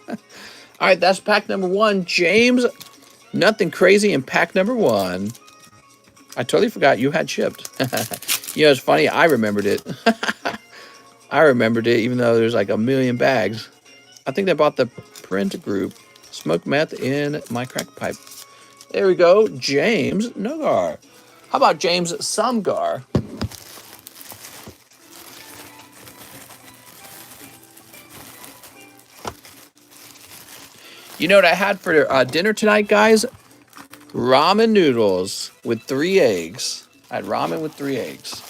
All right, that's pack number 1. James, nothing crazy in pack number 1. I totally forgot you had shipped. You know, it's funny. I remembered it. I remembered it, even though there's like a million bags. I think they bought the print group. Smoke meth in my crack pipe. There we go. James Nogar. How about James Sumgar? You know what I had for dinner tonight, guys? Ramen noodles with 3 eggs. I had ramen with 3 eggs.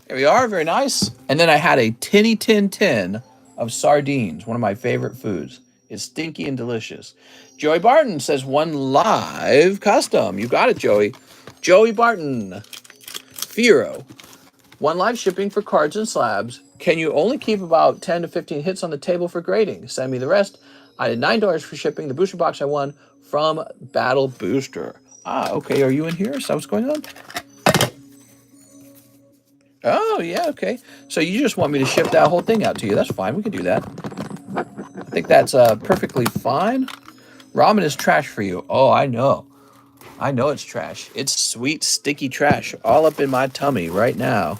There we are. Very nice. And then I had a tin of sardines, one of my favorite foods. It's stinky and delicious. Joey Barton says 1 live custom. You got it, Joey. Joey Barton. Firo. 1 live shipping for cards and slabs. Can you only keep about 10 to 15 hits on the table for grading? Send me the rest. I did $9 for shipping the booster box I won from Battle Booster. Ah, okay. Are you in here? Is that what's going on? Oh, yeah, okay. So you just want me to ship that whole thing out to you. That's fine. We can do that. I think that's perfectly fine. Ramen is trash for you. Oh, I know. I know it's trash. It's sweet, sticky trash all up in my tummy right now.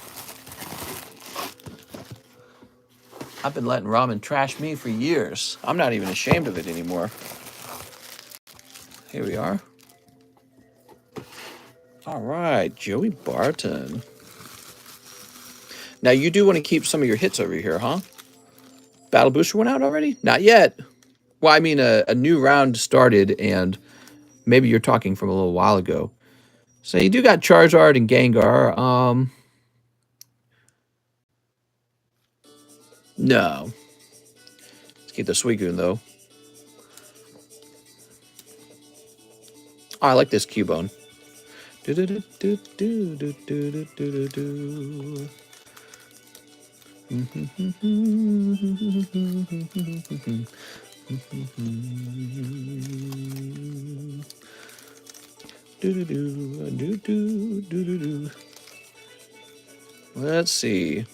I've been letting ramen trash me for years. I'm not even ashamed of it anymore. Here we are. All right, Joey Barton. Now, you do want to keep some of your hits over here, huh? Battle Booster went out already? Not yet. Well, I mean, a new round started, and maybe you're talking from a little while ago. So you do got Charizard and Gengar. No. Let's keep the Suicune, though. Oh, I like this Cubone. Let's see.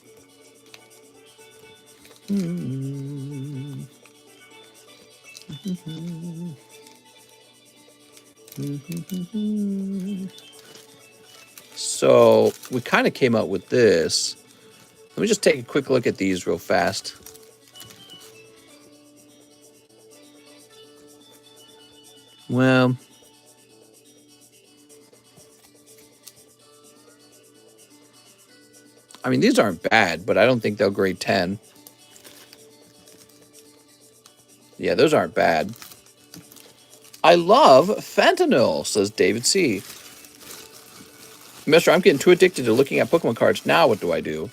So we kind of came up with this. Let me just take a quick look at these real fast. Well, I mean, these aren't bad, but I don't think they'll grade 10. Yeah, those aren't bad. I love fentanyl, says David C. Mister, I'm getting too addicted to looking at Pokemon cards. Now what do I do?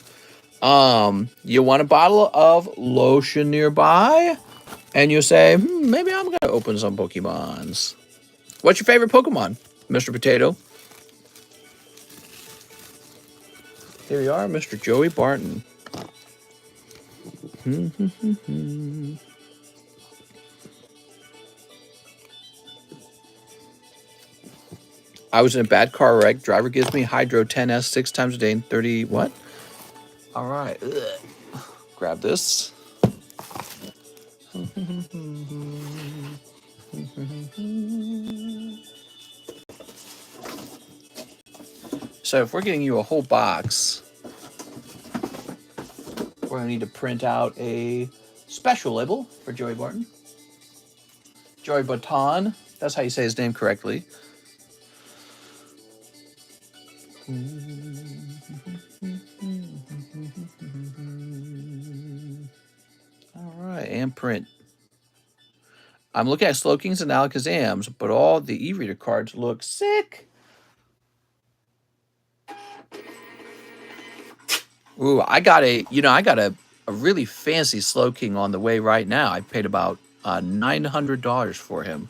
You want a bottle of lotion nearby? And you say, maybe I'm going to open some Pokemons. What's your favorite Pokemon, Mr. Potato? Here you are, Mr. Joey Barton. I was in a bad car wreck. Driver gives me Hydro 10S 6 times a day and 30... What? All right. Ugh. Grab this. So if we're getting you a whole box, we're going to need to print out a Special label for Joey Barton. Joey Barton. That's how you say his name correctly. All right, and print. I'm looking at Slokings and Alakazams, but all the e-reader cards look sick. Ooh, I got a really fancy Slowking on the way right now. I paid about $900 for him,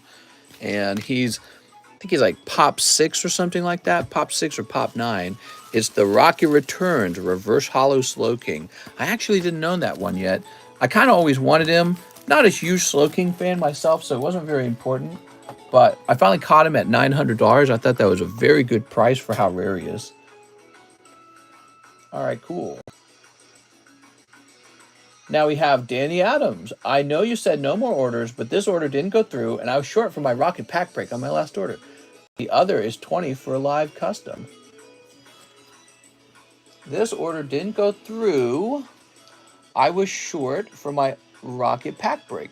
and I think he's like Pop 6 or something like that. Pop 6 or Pop 9. It's the Rocket Returns Reverse Hollow Slowking. I actually didn't own that one yet. I kind of always wanted him. Not a huge Slowking fan myself, so it wasn't very important. But I finally caught him at $900. I thought that was a very good price for how rare he is. All right, cool. Now we have Danny Adams. I know you said no more orders, but this order didn't go through, and I was short for my Rocket Pack Break on my last order. The other is 20 for a live custom. This order didn't go through. I was short for my Rocket Pack Break.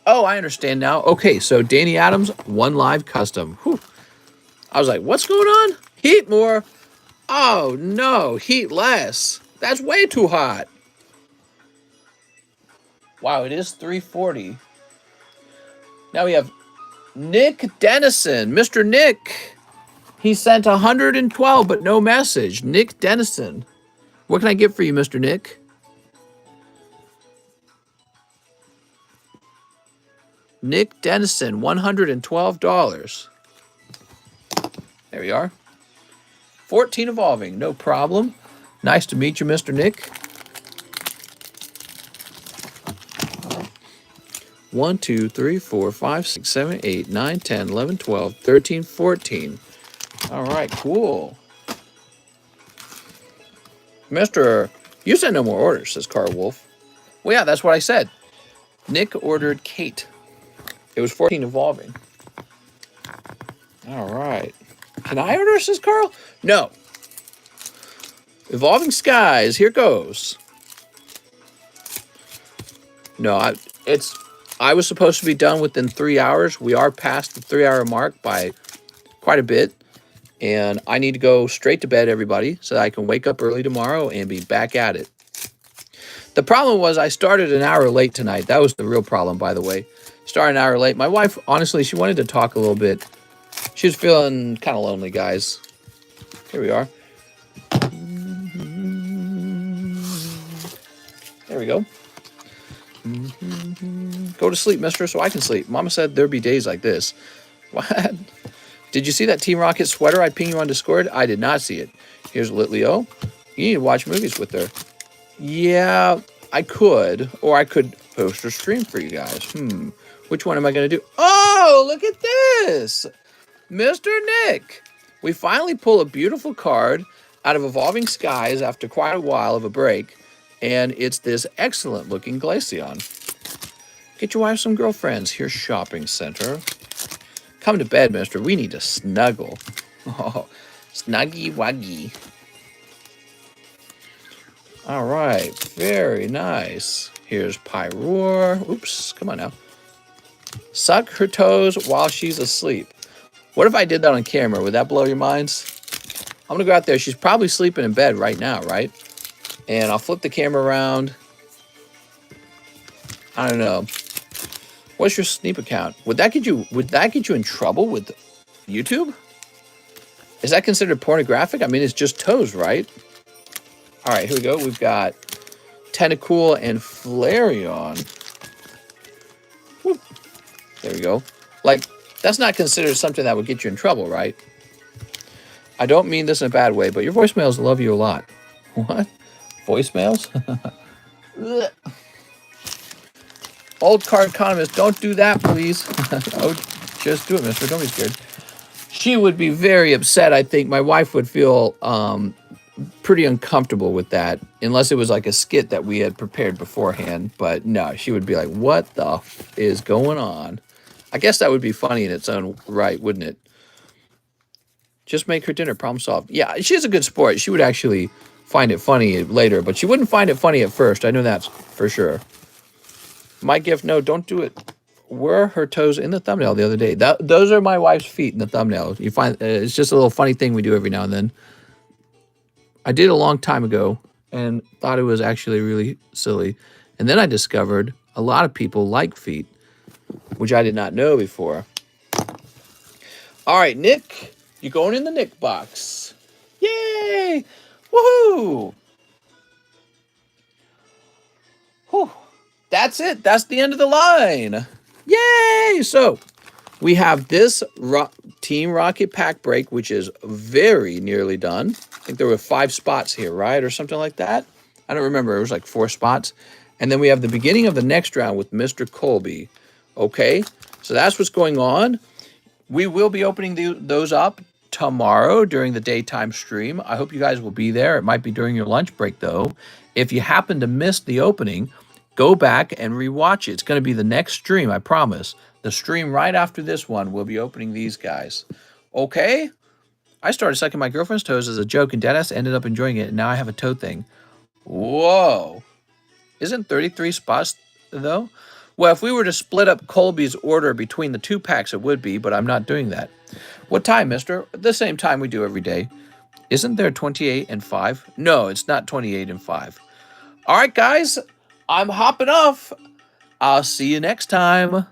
Oh, I understand now. Okay, so Danny Adams, one live custom. Whew. I was like, what's going on? Heat more. Oh, no, heat less. That's way too hot. Wow, it is 340. Now we have Nick Dennison. Mr. Nick. He sent 112, but no message. Nick Dennison. What can I get for you, Mr. Nick? Nick Dennison, $112. There we are. 14 evolving, no problem. Nice to meet you, Mr. Nick. 1, 2, 3, 4, 5, 6, 7, 8, 9, 10, 11, 12, 13, 14. All right, cool. Mr. You said no more orders, says Carl Wolf. Well, yeah, that's what I said. Nick ordered Kate. It was 14 evolving. All right. Can I order, says Carl? No. Evolving Skies, here goes. No, I was supposed to be done within 3 hours. We are past the 3-hour mark by quite a bit. And I need to go straight to bed, everybody, so that I can wake up early tomorrow and be back at it. The problem was I started an hour late tonight. That was the real problem, by the way. Started an hour late. My wife, honestly, she wanted to talk a little bit. She was feeling kind of lonely, guys. Here we are. There we go. Go to sleep, mister, so I can sleep. Mama said there'd be days like this. What? Did you see that Team Rocket sweater I pinged you on Discord? I did not see it. Here's Litleo. You need to watch movies with her. Yeah, I could. Or I could post or stream for you guys. Which one am I going to do? Oh, look at this. Mr. Nick. We finally pull a beautiful card out of Evolving Skies after quite a while of a break. And it's this excellent looking Glaceon. Get your wife some girlfriends. Here's Shopping Center. Come to bed, mister. We need to snuggle. Oh, snuggy wuggy. All right. Very nice. Here's Pyroar. Oops. Come on now. Suck her toes while she's asleep. What if I did that on camera? Would that blow your minds? I'm going to go out there. She's probably sleeping in bed right now, right? And I'll flip the camera around. I don't know. What's your Sneap account? Would that get you in trouble with YouTube? Is that considered pornographic? I mean, it's just toes, right? All right, here we go. We've got Tentacool and Flareon. Whoop. There we go. Like, that's not considered something that would get you in trouble, right? I don't mean this in a bad way, but your voicemails love you a lot. What? Voicemails? Old card economist, don't do that, please. Oh, just do it, mister. Don't be scared. She would be very upset, I think. My wife would feel pretty uncomfortable with that, unless it was like a skit that we had prepared beforehand. But no, she would be like, what the is going on? I guess that would be funny in its own right, wouldn't it? Just make her dinner, problem solved. Yeah, she's a good sport. She would actually find it funny later, but she wouldn't find it funny at first. I know that's for sure. My gift, no, don't do it. Were her toes in the thumbnail the other day? Those are my wife's feet in the thumbnail. You find it's just a little funny thing we do every now and then. I did a long time ago and thought it was actually really silly. And then I discovered a lot of people like feet, which I did not know before. All right, Nick, you're going in the Nick box. Yay! Woohoo! Whew. That's it. That's the end of the line. Yay! So we have this Team Rocket pack break, which is very nearly done. I think there were 5 spots here, right? Or something like that. I don't remember. It was like 4 spots. And then we have the beginning of the next round with Mr. Colby. Okay, so that's what's going on. We will be opening those up tomorrow during the daytime stream. I hope you guys will be there. It might be during your lunch break, though. If you happen to miss the opening, go back and rewatch it. It's going to be the next stream, I promise. The stream right after this one, we'll be opening these guys. Okay? I started sucking my girlfriend's toes as a joke, and Deadass ended up enjoying it, and now I have a toe thing. Whoa. Isn't 33 spots, though? Well, if we were to split up Colby's order between the 2 packs, it would be, but I'm not doing that. What time, mister? The same time we do every day. Isn't there 28 and 5? No, it's not 28 and 5. All right, guys. I'm hopping off. I'll see you next time.